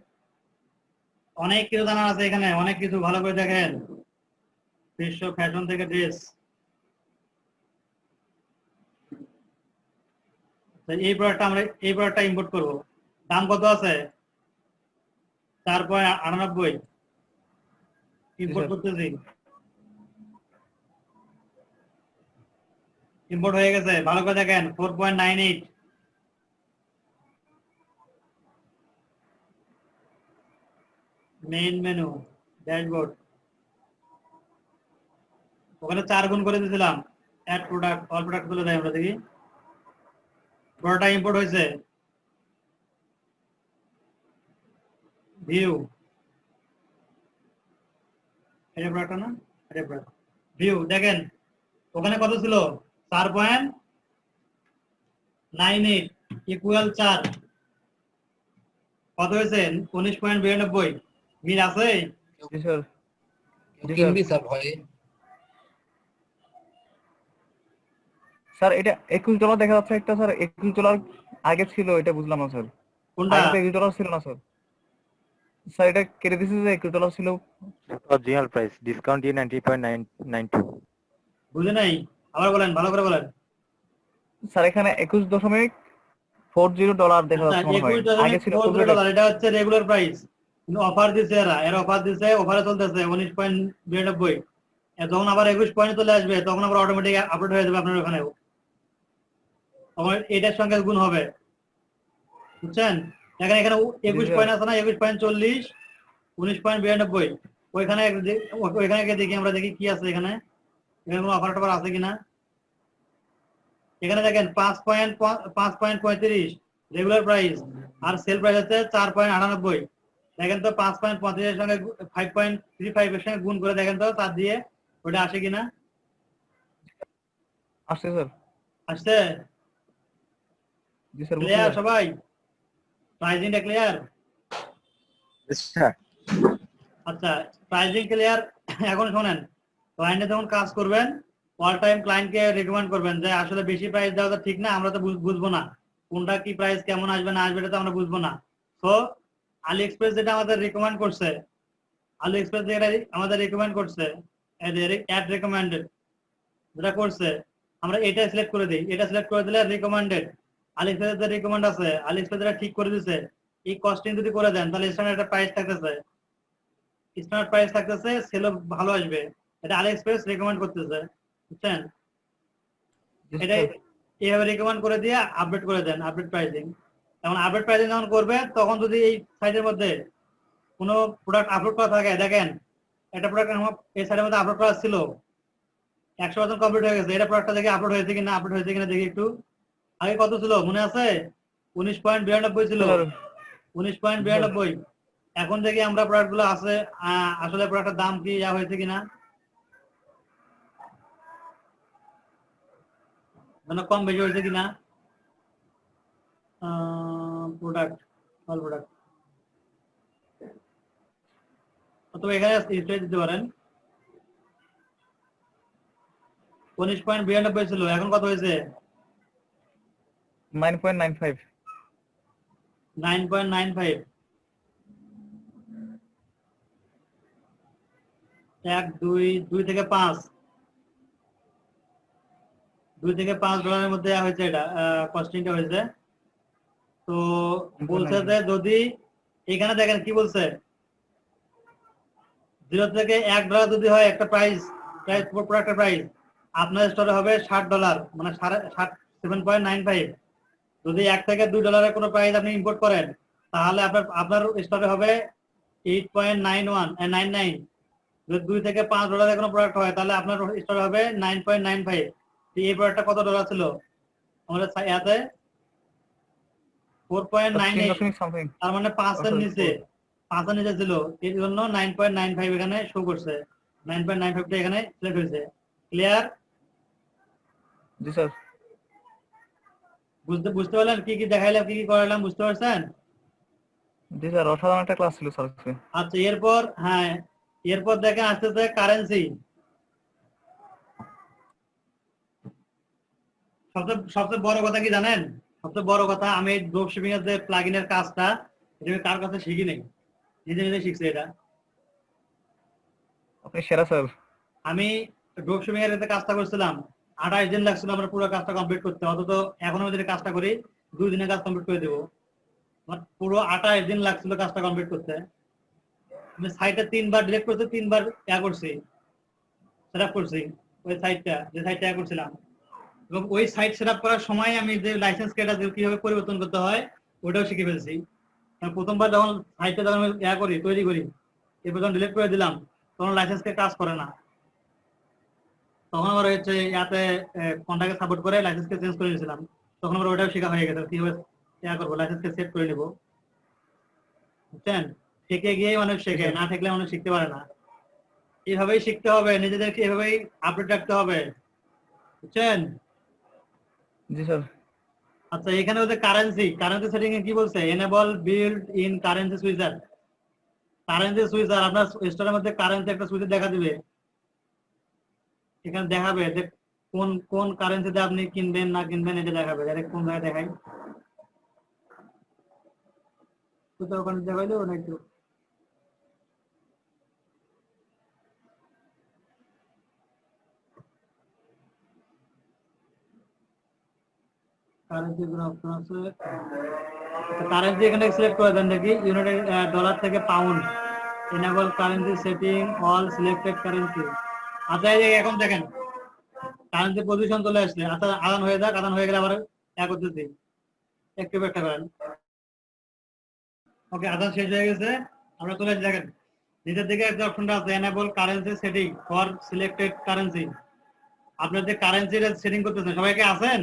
অনেক কিছু জানার আছে এখানে, অনেক কিছু ভালো করে দেখেন। বিশ্ব ফ্যাশন থেকে ড্রেস। এই প্রোডাক্টটা ইম্পোর্ট করব। দাম কত আছে? 4.98 ইম্পোর্ট করতেছি। ইম্পোর্ট হয়ে গেছে, ভালো করে দেখেন। 4.98 মেইন মেনু ড্যাশবোর্ড, ওখানে 4 গুণ করে দিয়েছিলাম। অ্যাড প্রোডাক্ট, অল প্রোডাক্ট তুলে দেয়, আমরা দেখি প্রোডাক্টটা ইম্পোর্ট হয়েছে। ভিউ, এটা প্রোডাক্টটা না, এটা প্রোডাক্ট। ভিউ দেখেন ওখানে কত ছিল? 4.98 ইকুয়াল 4 কত হয়েছে? 19.92। মিল আছে? জি স্যার। কিনবি স্যার ভয়ে। স্যার এটা $21 দেখা যাচ্ছে একটা স্যার। $21 আগে ছিল, এটা বুঝলাম না স্যার। কোনটা? আগে তো $21 ছিল না স্যার। স্যার এটা কেটে দিয়েছে যে $21 ছিল। অরিজিনাল প্রাইস ডিসকাউন্ট দিয়ে 90.92। বুঝে নাই, আবার বলেন, ভালো করে বলেন। স্যার এখানে $21.40 দেখা যাচ্ছে মনে হয়। আগে ছিল $21, এটা হচ্ছে রেগুলার প্রাইস, কিন্তু অফার দিছে এরা অফার দিছে, অফারে চলতেছে 19.92। যখন আবার 21 পয়েন্ট চলে আসবে তখন আবার অটোমেটিক আপডেট হয়ে যাবে আপনার ওখানেও, তখন এটার সঙ্গে গুণ হবে, বুঝছেন? দেখেন এখানে 21 পয়েন্ট আছে না, 21.40 19.92। ওইখানে গিয়ে দেখি, আমরা দেখি কি আছে এখানে, এখানে কোনো অফার টফার আছে কিনা। এখানে দেখেন 5.35 রেগুলার প্রাইস, আর সেল প্রাইস হচ্ছে 4.98। দেখেন তো 5.35 এর সঙ্গে 5.35 এর সঙ্গে গুণ করে দেখেন তো 4 দিয়ে ওটা আসে কিনা। আসছে স্যার। আসছে? জি স্যার। ক্লিয়ার সবাই? প্রাইজিংটা ক্লিয়ার? আচ্ছা প্রাইজিং ক্লিয়ার। এখন শোনেন, ক্লায়েন্টে যখন কাজ করবেন অল টাইম ক্লায়েন্টকে রেকমেন্ড করবেন যে আসলে বেশি প্রাইস দেওয়া তো ঠিক না, আমরা তো বুঝবো না কোনটা কি প্রাইস কেমন আসবে না আসবে, এটা তো আমরা বুঝবো না। তো আলি এক্সপ্রেস যেটা আমাদের রিকমেন্ড করছে, আলি এক্সপ্রেস যেটা আমাদের রিকমেন্ড করছে অ্যাড রিকমেন্ডেড যেটা করছে, আমরা এটা সিলেক্ট করে দিই। এটা সিলেক্ট করে দিলে রিকমেন্ডেড আলি এক্সপ্রেস যে রিকমেন্ড আছে, আলি এক্সপ্রেস যেটা ঠিক করে দিছে, এই কস্টিং যদি করে দেন তাহলে স্ট্যান্ডার্ড একটা প্রাইস থাকতেছে, স্ট্যান্ডার্ড প্রাইস থাকতেছে, সেলও ভালো আসবে। এটা আলি এক্সপ্রেস রিকমেন্ড করতেছে, বুঝছেন? এটা এইভাবে রিকমেন্ড করে দিয়ে আপডেট করে দেন, আপডেট প্রাইসিং। এখন আপডেট প্রাইসিং যখন করবে তখন যদি এই সাইটের মধ্যে কোনো প্রোডাক্ট আপলোড করা থাকে, দেখেন একটা প্রোডাক্ট আমার এই সাইটের মধ্যে আপলোড করা ছিল, 100% কমপ্লিট হয়ে গেছে। এটা প্রোডাক্টটা দেখি আপলোড হয়েছে কিনা, আপলোড হয়েছে কিনা দেখি একটু। আগে কত ছিল মনে আছে? 19.92 ছিল, 19.92। এখন দেখি আমরা প্রোডাক্ট গুলো আছে আসলে প্রোডাক্টের দাম কি যা হয়েছে কিনা, মানে কম বেশি হয়েছে কিনা। প্রোডাক্ট, অল প্রোডাক্ট, অথবা এখানে স্টেজ দিতে পারেন। 19.92 ছিল, এখন কত হয়েছে? 9.95। 9.95। 1 2 থেকে 5, 2 থেকে $5 মধ্যে হয়েছে, এটা কস্টিংটা হয়েছে। তো বলছে যে যদি এখানে দেখেন কি বলছে 0 থেকে $1 যদি হয় একটা প্রাইস প্রোডাক্টের প্রাইস, আপনার স্টোরে হবে $60, মানে 7.95। যদি $1 থেকে $2 কোনো প্রাইস আপনি ইম্পোর্ট করেন তাহলে আপনার স্টোরে হবে 8.99। যদি $2 থেকে $5 কোনো প্রোডাক্ট হয় তাহলে আপনার স্টোরে হবে 9.95। এই প্রোডাক্টটা কত ডলার ছিল আমাদের ইয়াতে? 4.98, সামথিং। তার মানে 5 এর নিচে ছিল, এর জন্য 9.95 এখানে শো করছে। 9.95 টা এখানে সিলেক্ট হয়েছে। ক্লিয়ার? জি স্যার। বুঝতে পারলেন কি কি দেখাইলাম, কি কি করালাম, বুঝতে পারছেন? জি স্যার, অসাধারণ একটা ক্লাস ছিল স্যার। আচ্ছা, এরপর দেখেন আসতেছে কারেন্সি। সবচেয়ে বড় কথা কি জানেন? সবচেয়ে বড় কথা, আমি ড্রপ শিপিং এর যে প্লাগইনের কাজটা এটা আমি কার কাছে শিখি নাই, নিজে নিজে শিখছি এটা। আপনি সেরা স্যার। আমি ড্রপ শিপিং এর কাজটা করছিলাম, 28 দিন লাগছিল আমার পুরো কাজটা কমপ্লিট করতে। অন্তত এখন আমি যদি কাজটা করি 2 দিনে কাজ কমপ্লিট করে দেবো। আমার পুরো 28 দিন লাগছিল কাজটা কমপ্লিট করতে। আমি সাইটে 3 বার ডিলিট করছি, 3 বার করছি, সেটআপ করছি ওই সাইটটা, যে সাইটটা করছিলাম। এবং ওই সাইট সেটআপ করার সময় আমি যে লাইসেন্স কেটা কিভাবে পরিবর্তন করতে হয় ওটাও শিখে ফেলছি। প্রথমবার যখন সাইটটা যখন তৈরি করি, এরপর যখন ডিলিট করে দিলাম তখন লাইসেন্স কে কাজ করে না। তখন আবার হচ্ছে ইয়াতে কন্ট্রাক্টে সাপোর্ট করে লাইসেন্সকে চেঞ্জ করে নিয়েছিলাম। তখন আবার ওটাও শেখা হয়ে গেছে কিভাবে করবো, লাইসেন্সকে সেট করে নেবো। বুঝছেন? শিখে গিয়ে মানুষ শেখে, না শিখলে মানুষ শিখতে পারে না। এইভাবেই শিখতে হবে, নিজেদেরকে এভাবেই আপডেট রাখতে হবে। বুঝছেন? জি স্যার। আচ্ছা, এখানে ওদের কারেন্সি সেটিং এ কি বলছে? Enable build in currency switcher. আপনার স্টোরের মধ্যে কারেন্সি একটা সুইচার দেখা দিবে, এখানে দেখাবে যে কোন কারেন্সিতে আপনি কিনবেন না কিনবেন, এটা দেখাবে। ডাইরেক্ট কোন জায়গায় দেখাই তো ওখানে দেখাইলো না একটু। কারেন্সি গুলো অপশন আছে, কারেন্সি এখানে সিলেক্ট করে দেন দেখি, ইউনাইটেড ডলার থেকে pound. Enable currency setting all selected currency. আচ্ছা, এই যে এখন দেখেন কারেন্সি পজিশন চলে আসছে। আচ্ছা, আদান হয়ে যাক, আদান হয়ে গেলে আবার করতেছি, একটু একটা করেন। ওকে, আদান শেষ হয়ে গেছে। আমরা চলে আসছি, দেখেন নিচের দিকে একটা অপশনটা আছে, enable currency setting for selected currency. আপনার যে কারেন্সিটা সেটিং করতেছেন, সবাইকে আছেন?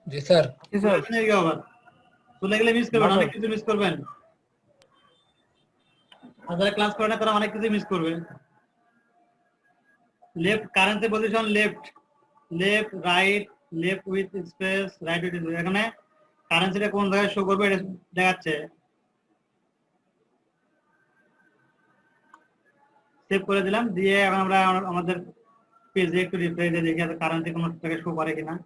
জি স্যার। জি স্যার। আবার চলে গেলে মিস করবেন, অনেক কিছু মিস করবেন। আর যারা ক্লাস করে না তারা অনেক কিছু মিস করবে। Left currency position, left right, left with space, right with space. এখানে কারেন্সিটা কোন জায়গায় শো করবে এটা দেখাচ্ছে। সেভ করে দিলাম, দিয়ে এখন আমরা আমাদের পেজে একটু রিপ্লাই দিয়ে দেখি কারেন্সি কোন জায়গায় শো করে কিনা।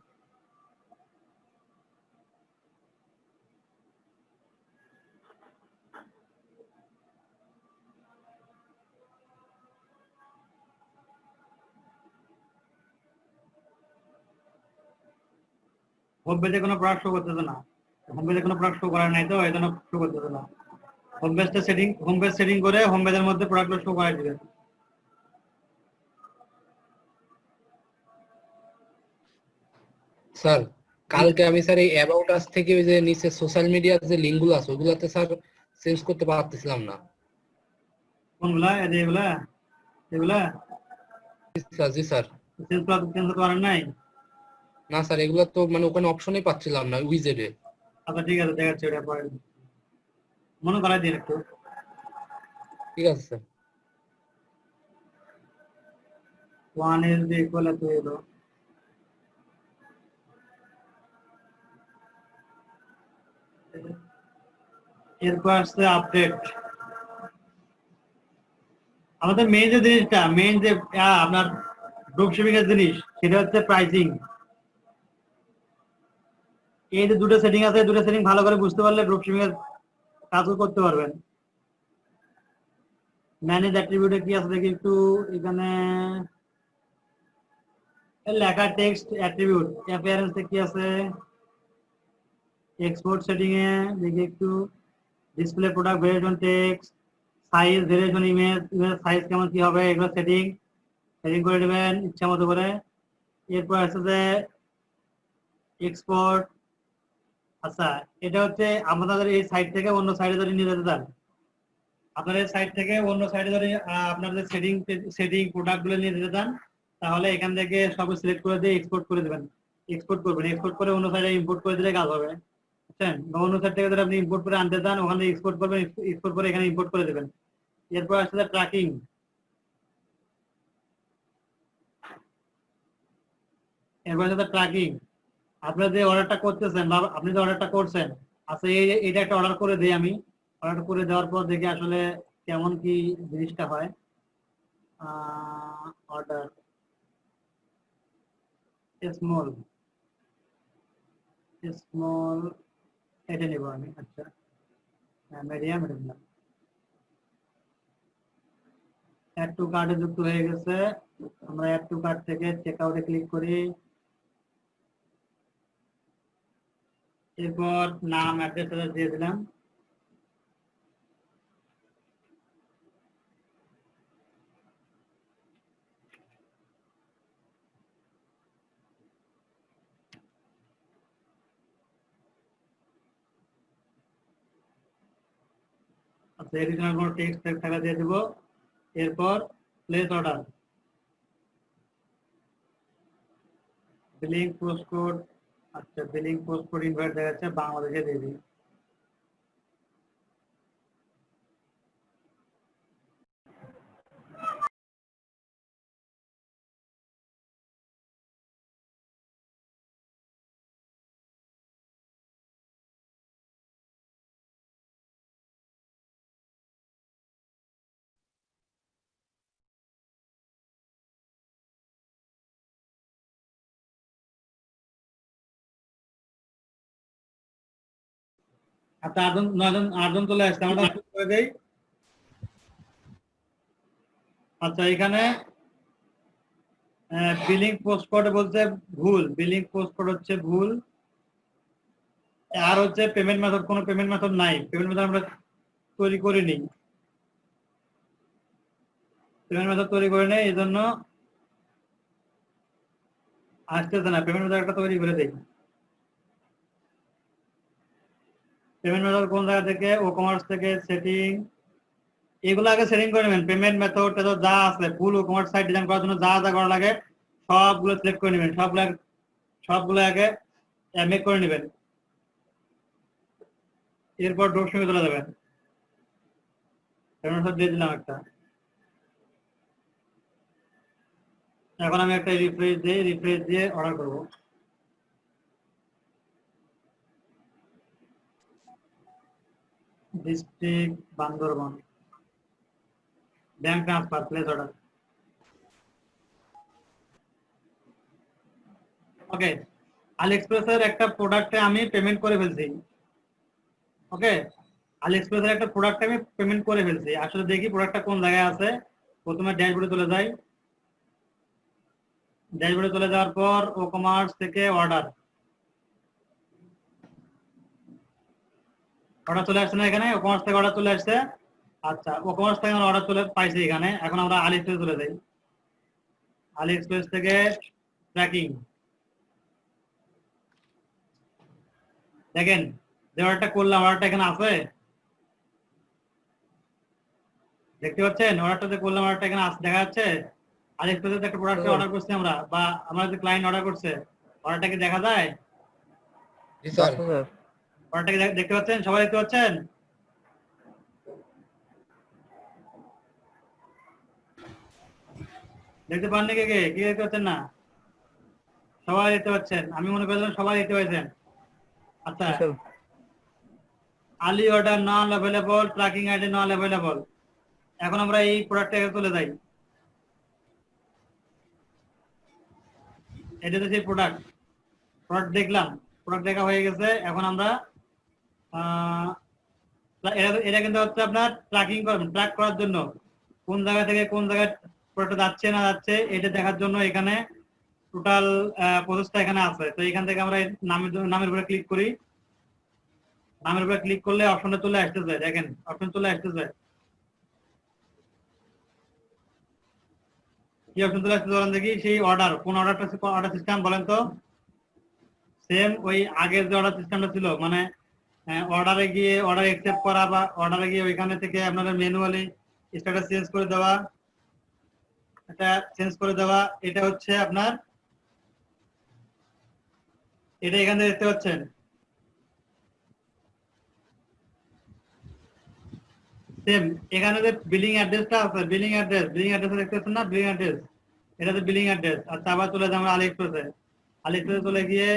হোম পেজে কোনো প্রোডাক্ট শো করতেছে না, হোম পেজে কোনো প্রোডাক্ট শো করা নাই, তো এই জন্য শো করতেছে না। হোম পেজ সেটিং করে হোম পেজের মধ্যে প্রোডাক্টগুলো শো করাই দিবেন। স্যার কালকে আমি স্যার এই অ্যাবাউট আস থেকে ওই যে নিচে সোশ্যাল মিডিয়ার যে লিংক গুলো আছে ওগুলাতে স্যার চেঞ্জ করতে পারতেছিলাম না। কোনগুলা? এগুলা জি স্যার। চেঞ্জ করার নাই? না স্যার, এগুলা তো মানে ওখানে অপশনই পাচ্ছিলাম না উইজেটে। আচ্ছা ঠিক আছে, দেখাচ্ছি, ওটা পরে মনে করাই দিন একটু। ঠিক আছে sir. 1 is the equal to এলো। এরপর আসছে আপডেট। আমাদের মেইন যে জিনিসটা, আপনার ড্রপ শিপিং এর জিনিস, সেটা হচ্ছে প্রাইসিং। এই যে দুটো সেটিং আছে, দুটো সেটিং ভালো করে বুঝতে পারলে ড্রপ শিপিং এর কাজও করতে পারবেন। ম্যানেজ অ্যাট্রিবিউটে কি আছে দেখি একটু, এখানে লেখা টেক্সট অ্যাট্রিবিউট অ্যাপিয়ারেন্সে কি আছে, এক্সপোর্ট সেটিং এ দেখি একটু, display product variation text, size variation image, size কেমন কি হবে এগুলো সেটিং করে দেবেন ইচ্ছা মতো করে। এরপর আছে যে এক্সপোর্ট। আচ্ছা, এটা হচ্ছে আমাদের এই সাইট থেকে অন্য সাইডে যদি নিয়ে যেতে চান, আপনাদের সাইট থেকে অন্য সাইডে যদি আপনাদের সেটিং প্রোডাক্ট গুলো নিয়ে যেতে চান, তাহলে এখান থেকে সব সিলেক্ট করে দিয়ে এক্সপোর্ট করে দেবেন। এক্সপোর্ট করবেন, এক্সপোর্ট করে অন্য সাইডে ইম্পোর্ট করে দিলে কাজ হবে, বুঝছেন? বা অন্য সাইড থেকে যদি আপনি ইম্পোর্ট করে আনতে চান, ওখানে এক্সপোর্ট করবেন, এক্সপোর্ট করে এখানে ইম্পোর্ট করে দেবেন। এরপর আসলে ট্র্যাকিং। এরপর আসলে ট্র্যাকিং, আপনারা যে অর্ডারটা করতেছেন বা আপনি যে অর্ডারটা করছেন, আচ্ছা এইটা একটা অর্ডার করে দিই আমি। অর্ডার করে দেওয়ার পর দেখি আসলে কেমন কি জিনিসটা হয়। অর্ডার স্মল এটা নেব আমি। আচ্ছা, মিডিয়াম এটা নিলাম। অ্যাড টু কার্টে যুক্ত হয়ে গেছে। আমরা অ্যাড টু কার্ট থেকে চেক আউটে ক্লিক করি। এরপর নাম অ্যাড্রেস দিয়ে দিলাম। আচ্ছা, এডিশনাল কোনো টেক্সট থাকা দিয়ে দেবো। এরপর place order, billing post code. আচ্ছা, বিলিং পোস্ট কোড ইনভাইট দেখাচ্ছে, বাংলাদেশে দিয়ে দিই। আচ্ছা, আটজন চলে আসছে, আমরা শুরু করে দেই। আচ্ছা, এখানে বিলিং পোস্ট কোড বলছে ভুল, বিলিং পোস্ট কোড হচ্ছে ভুল। আর হচ্ছে পেমেন্ট মেথড, কোনো পেমেন্ট মেথড নাই, পেমেন্ট মেথড আমরা তৈরি করিনি, পেমেন্ট মেথড তৈরি করে নেই, এই জন্য আসতেছে না। পেমেন্ট মেথড একটা তৈরি করে দেই। পেমেন্ট মেথড কোন জায়গা থেকে? ও কমার্স থেকে সেটিং, এগুলো আগে সেটিং করে নেবেন। পেমেন্ট মেথড যা আছে, ফুল ও কমার্স সাইট ডিজাইন করার জন্য যা যা করা লাগে সবগুলো সিলেক্ট করে নেবেন, সবগুলো আগে মেক করে নেবেন। এরপর ড্রপশিপে চলে যাবেন। পেমেন্ট মেথড দিয়ে দিলাম একটা। এখন আমি একটা রিফ্রেশ দিয়ে অর্ডার করব। District Bandarban, bank transfer, place order. Okay, আলিএক্সপ্রেসের একটা প্রোডাক্টে আমি পেমেন্ট করে ফেলছি। ওকে, আলিএক্সপ্রেসের একটা প্রোডাক্টে আমি পেমেন্ট করে ফেলছি। আসলে দেখি প্রোডাক্টটা কোন জায়গায় আছে। প্রথমে ড্যাশবোর্ডে চলে যাই। ড্যাশবোর্ডে চলে যাওয়ার পর ও কমার্স থেকে অর্ডার চলে আসছে না এখানে? ও কমার্স থেকে অর্ডার চলে আসছে। আচ্ছা, ও কমার্স থেকে অর্ডার চলে পাইছি এখানে। এখন আমরা আলিএক্সপ্রেস চলে যাই। আলিএক্সপ্রেস থেকে ট্র্যাকিং, দেখেন যে অর্ডারটা করলাম, অর্ডারটা এখানে আছে, দেখতে পাচ্ছেন? অর্ডারটা যে করলাম, অর্ডারটা এখানে দেখা যাচ্ছে। আলিএক্সপ্রেসে একটা প্রোডাক্ট অর্ডার করছি আমরা, বা আমরা যে ক্লায়েন্ট অর্ডার করছে, অর্ডারটা কি দেখা যায়? জি স্যার। অর্ডারটা কি দেখতে পাচ্ছেন? সবাই দেখতে পাচ্ছেন? দেখতে পাননি? কে কে কি দেখতে পাচ্ছেন না? সবাই দেখতে পাচ্ছেন? আমি মনে করলাম সবাই দেখতে পাচ্ছেন। আচ্ছা, আলি অর্ডার নন অ্যাভেলেবল, ট্র্যাকিং আইডি নন অ্যাভেলেবল। এখন আমরা এই প্রোডাক্টটাকে চলে যাই। এটা তো সেই প্রোডাক্ট দেখলাম, প্রোডাক্ট দেখা হয়ে গেছে। এখন আমরা এটা কিন্তু হচ্ছে আপনার ট্র্যাকিং করবেন, ট্র্যাক করার জন্য কোন জায়গা থেকে কোন জায়গায় প্রোডাক্ট যাচ্ছে না যাচ্ছে এটা দেখার জন্য এখানে টোটাল প্রসেসটা এখানে আছে। তো এখান থেকে আমরা নামের উপরে ক্লিক করি। নামের উপরে ক্লিক করলে অপশনে চলে আসতেছে, দেখেন অপশন চলে আসতেছে। কি অপশন চলে আসতেছে বলেন দেখি? সেই অর্ডার, কোন অর্ডারটা, অর্ডার সিস্টেম বলেন তো? সেম ওই আগের যে অর্ডার সিস্টেমটা ছিল, মানে অর্ডারে গিয়ে অর্ডার অ্যাকসেপ্ট করা, বা অর্ডারে গিয়ে ওইখানে থেকে আপনাদের ম্যানুয়ালি স্ট্যাটাস চেঞ্জ করে দেওয়া, এটা চেঞ্জ করে দেওয়া, এটা হচ্ছে আপনার, এটা এখানে দেখতে পাচ্ছেন সেম। এখানে যে বিলিং অ্যাড্রেসটা আছে, বিলিং অ্যাড্রেস দেখতে পাচ্ছেন না? বিলিং অ্যাড্রেস, এটা হচ্ছে বিলিং অ্যাড্রেস। আচ্ছা, আবার চলে যাই আমরা আলি এক্সপ্রেসে। আলি এক্সপ্রেসে চলে গিয়ে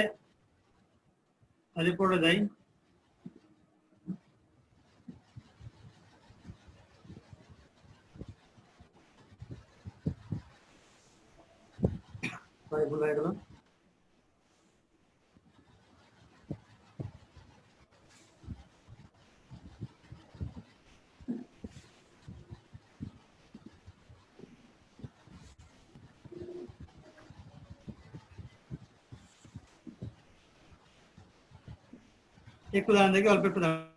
রিপোর্টে যাই। ভুল হয়ে গেল। একটু দাঁড়ান দেখি, অল্প একটু দাঁড়ান।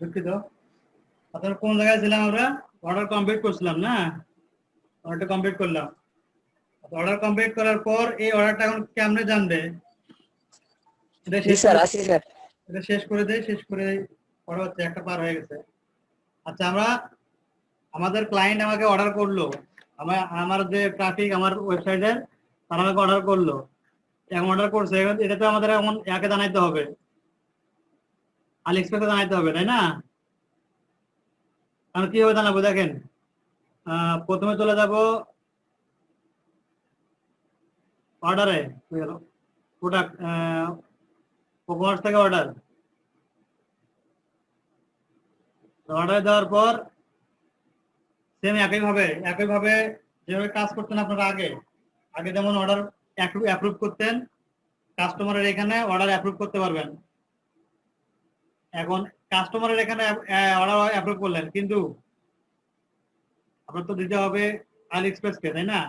দুঃখিত, আপনারা কোন জায়গায় ছিলাম? আমরা অর্ডার কমপ্লিট করছিলাম না? অর্ডারটা কমপ্লিট করলাম। অর্ডার কমপ্লিট করার পর এই অর্ডারটা এখন কেমনে জানবে? এটা শেষ স্যার আসি স্যার। এটা শেষ করে দেই, শেষ করে পরে হচ্ছে একটা পার হয়ে গেছে। আচ্ছা, আমরা, আমাদের ক্লায়েন্ট আমাকে অর্ডার করলো, আমার যে ট্রাফিক আমার ওয়েবসাইটের, তারা আমাকে অর্ডার করলো, এখন অর্ডার করছে, এটা তো আমাদের এখন একে জানাইতে হবে, আলি এক্সপ্রেসে জানাইতে হবে, তাই না? আমি কিভাবে জানাবো দেখেন, প্রথমে চলে যাব অর্ডারে, প্রোডাক্ট, কমার্স থেকে অর্ডার দেওয়ার পর সেম একইভাবে যেভাবে কাজ করতেন আপনারা আগে যেমন অর্ডার অ্যাপ্রুভ করতেন, কাস্টমারের এখানে অর্ডার অ্যাপ্রুভ করতে পারবেন। এখন কাস্টমারের এখানে অর্ডার অ্যাপ্রুভ করলেন, কিন্তু আপনার তো দিতে হবে আলি এক্সপ্রেসকে, তাই না?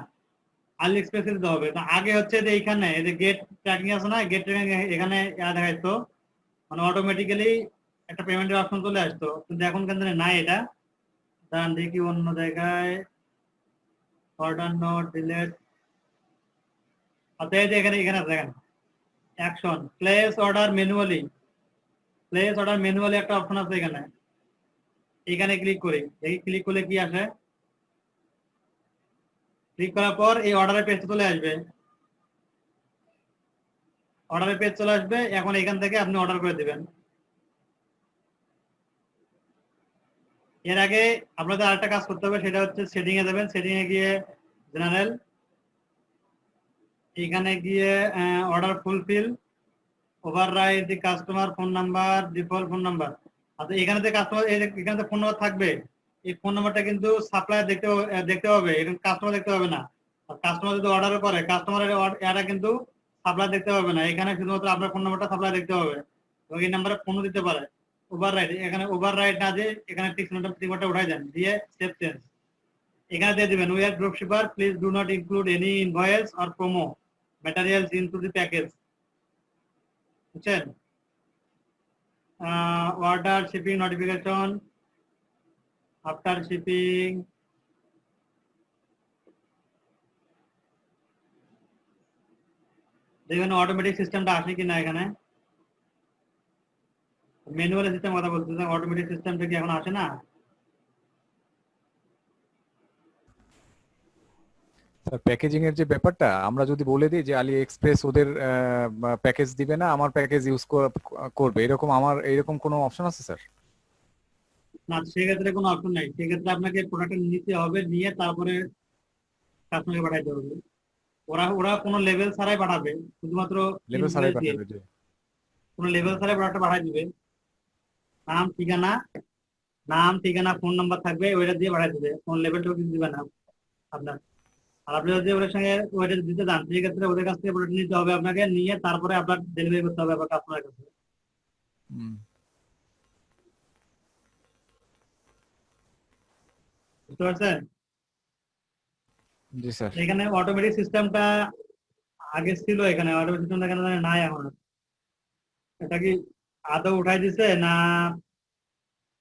আলি এক্সপ্রেসে দিতে হবে। আগে হচ্ছে যে এইখানে এই যে গেট ট্র্যাকিং আছে না, গেট ট্র্যাকিং এখানে দেখাইতো, মানে অটোমেটিক্যালি একটা পেমেন্টের অপশন চলে আসতো, কিন্তু এখন কিন্তু নাই এটা। দাঁড়ান দেখি অন্য জায়গায়, অর্ডার নট ডিলেট। আচ্ছা, এই যে এখানে দেখেন অ্যাকশন, প্লেস অর্ডার ম্যানুয়ালি, একটা অপশন আছে এখানে ক্লিক করি, দেখি ক্লিক করলে কি আসে। ক্লিক করার পর এই অর্ডারের পেজ চলে আসবে, এখন এখান থেকে আপনি অর্ডার করে দিবেন। এর আগে আপনাদের আরেকটা কাজ করতে হবে, সেটা হচ্ছে সেটিং এ যাবেন, সেটিং এ গিয়ে জেনারেল, এখানে গিয়ে order fulfil, override the customer phone number, default phone number. আচ্ছা, এখানে যে কাস্টমার, এখানে ফোন নাম্বার থাকবে, এই ফোন নাম্বারটা কিন্তু সাপ্লায়ার দেখতে হবে, এখানে কাস্টমার দেখতে হবে না। কাস্টমার যদি অর্ডার করে, কাস্টমারের এটা কিন্তু সাপ্লায়ার দেখতে পাবে না, এখানে শুধুমাত্র আপনার ফোন নাম্বারটা সাপ্লায়ার দেখতে হবে, এবং এই নাম্বারে ফোনও দিতে পারে। ওভাররাইড, এখানে ওভাররাইড না দিয়ে এখানে টিকমার্কটা উঠাই দেন, দিয়ে সেভ চেঞ্জ এখানে দিয়ে দিবেন we are dropshipper please do not include any invoice or promo materials into the package. বুঝছেন? Order shipping notification after shipping, দেখবেন অটোমেটিক সিস্টেমটা আসে কিনা। এখানে ম্যানুয়াল সিস্টেম কথা বলতেছে, অটোমেটিক সিস্টেমটা কি এখন আসে না? স্যার প্যাকেজিং এর যে ব্যাপারটা আমরা যদি বলে দিই যে আলি এক্সপ্রেস ওদের প্যাকেজ দিবে না, আমার প্যাকেজ ইউজ করবে, এরকম আমার এরকম কোনো অপশন আছে স্যার? না, সেক্ষেত্রে কোনো অপশন নাই। সেক্ষেত্রে আপনাকে প্রোডাক্টটা নিতে হবে, নিয়ে তারপরে কাস্টমারকে পাঠাইতে হবে। ওরা ওরা কোনো লেভেল ছাড়াই পাঠাবে, শুধুমাত্র লেভেল ছাড়াই invoice দিয়ে। পাঠাবে যে? কোনো লেভেল ছাড়াই প্রোডাক্টটা পাঠাই দিবে। নাম ঠিকানা ফোন নাম্বার থাকবে, ওইটা দিয়ে পাঠাই দিবে, কোন লেভেলটাও কিছু দিবে না আপনার। আর আপনি যদি ওদের সঙ্গে ওইটা দিতে চান, সেক্ষেত্রে ওদের কাছ থেকে প্রোডাক্ট নিতে হবে আপনাকে, নিয়ে তারপরে আপনার ডেলিভারি করতে হবে আপনার কাস্টমারের কাছে। হুম। বুঝতে পারছেন? জি স্যার। এখানে অটোমেটিক সিস্টেমটা আগে ছিল, এখানে অটোমেটিক সিস্টেমটা এখানে নাই এখন। এটা কি আদৌ উঠাই দিছে না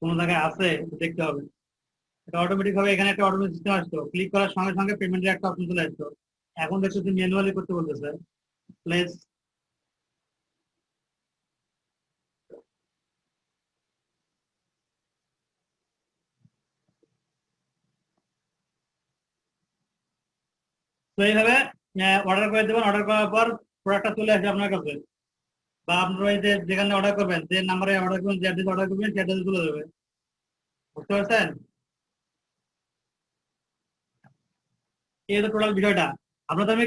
কোনো জায়গায় আছে দেখতে হবে। এটা অটোমেটিক হবে, এখানে একটা অটোমেটিক সিস্টেম আসতো, ক্লিক করার সঙ্গে সঙ্গে পেমেন্টের একটা অপশন চলে আসতো। এখন দেখতেছি ম্যানুয়ালি করতে বলতেছে। প্লেস তো এইভাবে অর্ডার করে দেবেন। অর্ডার করার পর প্রোডাক্টটা চলে আসবে আপনার কাছে, বা আপনার ওই যে যেখানে অর্ডার করবেন, যে নাম্বারে অর্ডার করবেন, যে অ্যাড্রেসে অর্ডার করবেন, সেই অ্যাড্রেসে চলে যাবে। বুঝতে পারছেন? এই তো টোটাল বিষয়টা। আপনাদের আমি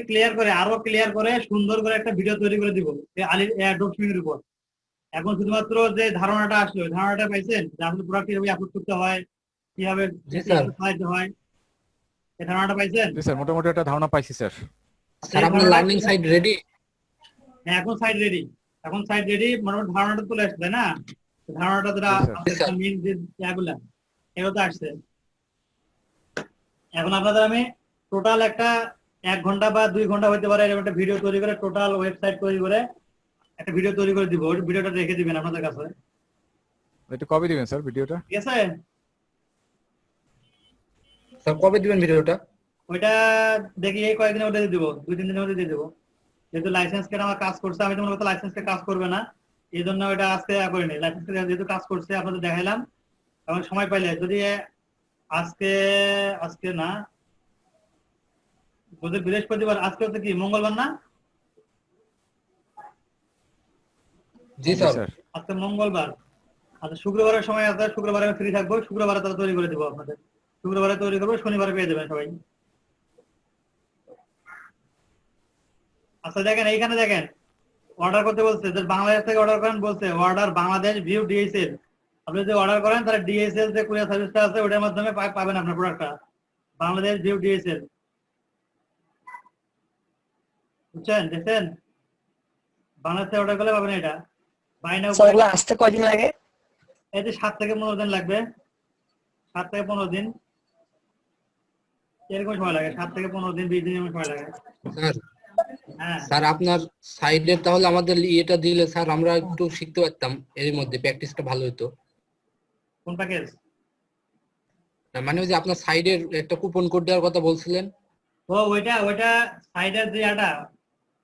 আরো ক্লিয়ার করে সুন্দর করে একটা ভিডিও তৈরি করে দিব আলির ড্রপশিপিং এর উপর। এখন শুধুমাত্র যে ধারণাটা আসলো, ওই ধারণাটা পাইছেন যে আসলে প্রোডাক্ট কিভাবে আপলোড করতে হয়, কিভাবে জি স্যার। চালাতে হয়, এই ধারণাটা পাইছেন? জি স্যার, মোটামুটি একটা ধারণা পাইছি স্যার। স্যার আপনার লার্নিং সাইট রেডি? হ্যাঁ, এখন সাইট রেডি। মোটামুটি ধারণাটা চলে আসছে, তাই না? ধারণাটা যেটা জি, স্যার। মেইন যে জায়গাগুলা এগুলো তো আসছে। এখন আপনাদের আমি টোটাল একটা 1 ঘন্টা বা 2 ঘন্টা হইতে পারে এরকম একটা ভিডিও তৈরি করে, টোটাল ওয়েবসাইট তৈরি করে একটা ভিডিও তৈরি করে দিব। ওই ভিডিওটা রেখে দিবেন আপনাদের কাছে। এটা কবে দিবেন স্যার ভিডিওটা? ঠিক আছে? স্যার কবে দিবেন ভিডিওটা? ওইটা দেখি এই কয়েকদিনের মধ্যে দিয়ে দিব, 2-3 দিনের মধ্যে দিয়ে দেবো। যেহেতু লাইসেন্স কেটে আমার কাজ করছে, আমি তো মনে করতে লাইসেন্স কে কাজ করবে না, এই জন্য ওইটা আজকে করিনি। লাইসেন্স কে যেহেতু কাজ করছে আপনাদের দেখাইলাম। এখন সময় পাইলে যদি আজকে আজকে না বুধবার বৃহস্পতিবার, আজকে হচ্ছে কি মঙ্গলবার না? জি স্যার। আজকে মঙ্গলবার। আচ্ছা, শুক্রবারের সময় আছে, শুক্রবারে আমি ফ্রি থাকবো, শুক্রবারে তারা তৈরি করে দেবো আপনাদের। শুক্রবারে তৈরি করবো, শনিবারে পেয়ে যাবেন সবাই। আচ্ছা দেখেন, এইখানে দেখেন অর্ডার করতে বলছে যে বাংলাদেশ থেকে অর্ডার করেন, বলছে অর্ডার বাংলাদেশ ভিউ ডিএসএল। আপনি যদি অর্ডার করেন তাহলে ডিএসএল যে কুরিয়ার সার্ভিসটা আছে ওটার মাধ্যমে পাবেন আপনার প্রোডাক্টটা, বাংলাদেশ ভিউ ডিএসএল। বুঝছেন? দেখছেন? বাংলাদেশে অর্ডার করলে পাবেন এটা। বাইনা আসতে কয়দিন লাগে? এই যে 7 থেকে 15 দিন লাগবে। 7 থেকে 15 দিন এরকম সময় লাগে। 7 থেকে 15 দিন, 20 দিন এরকম সময় লাগে। স্যার হ্যাঁ, স্যার আপনার সাইডে তাহলে আমাদের ইয়েটা দিলে স্যার আমরা একটু শিখতে পারতাম, এর মধ্যে প্র্যাকটিসটা ভালো হতো। কোন প্যাকেজ? মানে ওই যে আপনার সাইডের একটা কুপন কোড দেওয়ার কথা বলছিলেন। ওইটা সাইডের যে এটা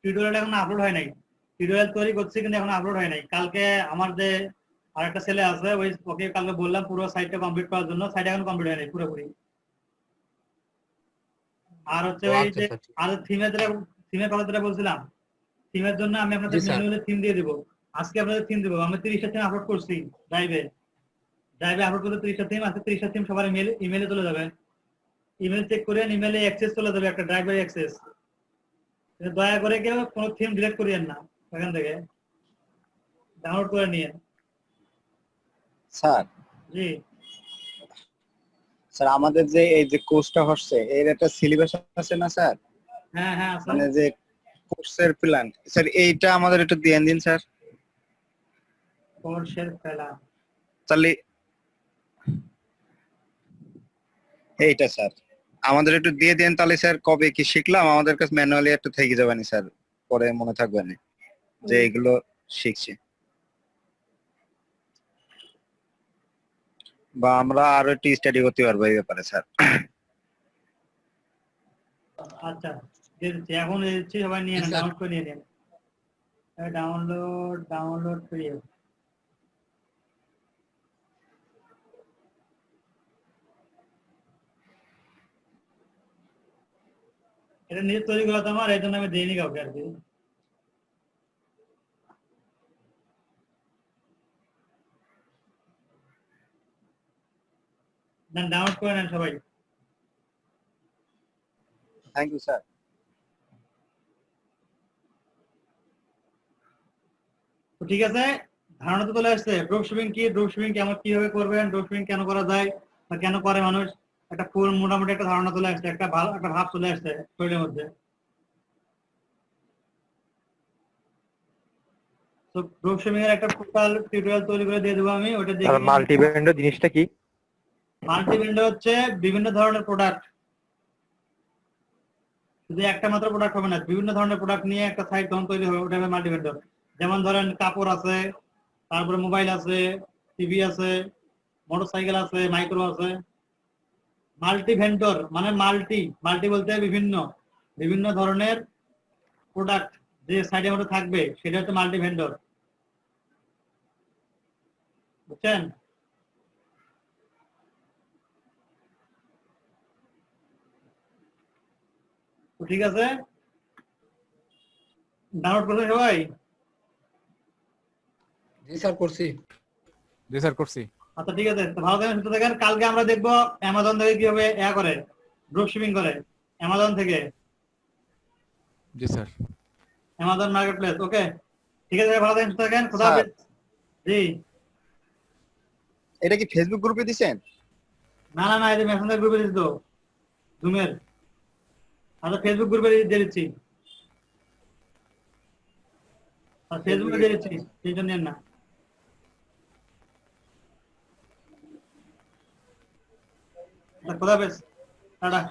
টিউটোরিয়াল এখন আপলোড হয় নাই। টিউটোরিয়াল তৈরি করছি কিন্তু এখন আপলোড হয় নাই। কালকে আমার যে আরেকটা ছেলে আছে, ওকে কালকে বললাম পুরো সাইটটা কমপ্লিট করার জন্য। সাইট এখন কমপ্লিট হয় নাই পুরোপুরি। আর হচ্ছে ওই যে আর থিমের কথা যেটা বলছিলাম, থিমের জন্য আমি আপনাদের ম্যানুয়ালি থিম দিয়ে দেবো। আজকে আপনাদের থিম দেবো। আমি 30টা থিম আপলোড করছি ড্রাইভে আপলোড করতে 30টা থিম আছে। 30টা থিম সবার ইমেলে চলে যাবে। ইমেল চেক করেন, ইমেলে অ্যাক্সেস চলে যাবে, একটা ড্রাইভের অ্যাক্সেস। দয়া করে কেউ কোনো থিম ডিলিট করিয়েন না, এখান থেকে ডাউনলোড করে নিয়ে। স্যার জি স্যার আমাদের যে এই যে কোর্সটা হচ্ছে এর একটা সিলেবাস আছে না স্যার? হ্যাঁ হ্যাঁ আছে। মানে যে কোর্সের প্ল্যান স্যার এইটা আমাদের একটু দিয়ে দিন স্যার। কোর্সের প্ল্যান তাহলে এইটা স্যার আমাদের একটু দিয়ে দেন তাহলে স্যার, কবে কি শিখলাম আমাদের কাছে ম্যানুয়ালি একটু থেকে যাবে না স্যার, পরে মনে থাকবে না যে এগুলো শিখছি, বা আমরা আরো একটু স্টাডি করতে পারবো এই ব্যাপারে স্যার। আচ্ছা দিয়ে দিচ্ছি, এখন দিয়ে দিচ্ছি, সবাই নিয়ে নেন, স্যার। ডাউনলোড করে নিয়ে নেন। Download PDF. এটা নিজে তৈরি করা তো আমার, এই জন্য আমি দিইনি কাউকে আর কি। দেন ডাউনলোড করে নেন সবাই। Thank you sir. তো ঠিক আছে, ধারণা তো চলে আসছে ড্রপ শিপিং কি, ড্রপ শিপিং কেমন কিভাবে করবেন, ড্রপ শিপিং কেন করা যায় বা কেন করে মানুষ, একটা ফুল মোটামুটি একটা ধারণা চলে আসছে, একটা ভালো একটা ভাব চলে আসছে শরীরের মধ্যে। তো ড্রপ শিপিং এর একটা টোটাল টিউটোরিয়াল তৈরি করে দিয়ে দেবো আমি, ওটা দেখে মাল্টি ভেন্ডর জিনিসটা কি? মাল্টি ভেন্ডর হচ্ছে বিভিন্ন ধরনের প্রোডাক্ট, শুধু একটা মাত্র প্রোডাক্ট হবে না, বিভিন্ন ধরনের প্রোডাক্ট নিয়ে একটা সাইট তখন তৈরি হবে, ওটা হবে মাল্টি ভেন্ডর। যেমন ধরেন কাপড় আছে, তারপরে মোবাইল আছে, টিভি আছে, মোটরসাইকেল আছে, মাইক্রো আছে। মাল্টি ভেন্ডর মানে মাল্টি, মাল্টি বলতে বিভিন্ন, বিভিন্ন ধরনের প্রোডাক্ট যে সাইডের মধ্যে থাকবে সেটা হচ্ছে মাল্টি ভেন্ডর, বুঝছেন? তো ঠিক আছে, ডাউনলোড করবেন সবাই। জি স্যার করছি। জি স্যার করছি। আচ্ছা ঠিক আছে, তো ভালো থাকেন, সুস্থ থাকেন। কালকে আমরা দেখবো অ্যামাজন থেকে কিভাবে করে ড্রপ শিপিং করে, অ্যামাজন থেকে, জি sir. Amazon marketplace. Okay ঠিক আছে, ভালো থাকেন, সুস্থ থাকেন, খোদা হাফেজ। জি এটা কি ফেসবুক গ্রুপে দিছেন? না না না, এই যে মেসেঞ্জার গ্রুপে দিচ্ছি তো, জুমের। আচ্ছা ফেসবুক গ্রুপে দিয়ে দিচ্ছি, আর ফেসবুকে দিয়ে দিচ্ছি, টেনশন নেন না। খোদা হাফেজ, টাটা।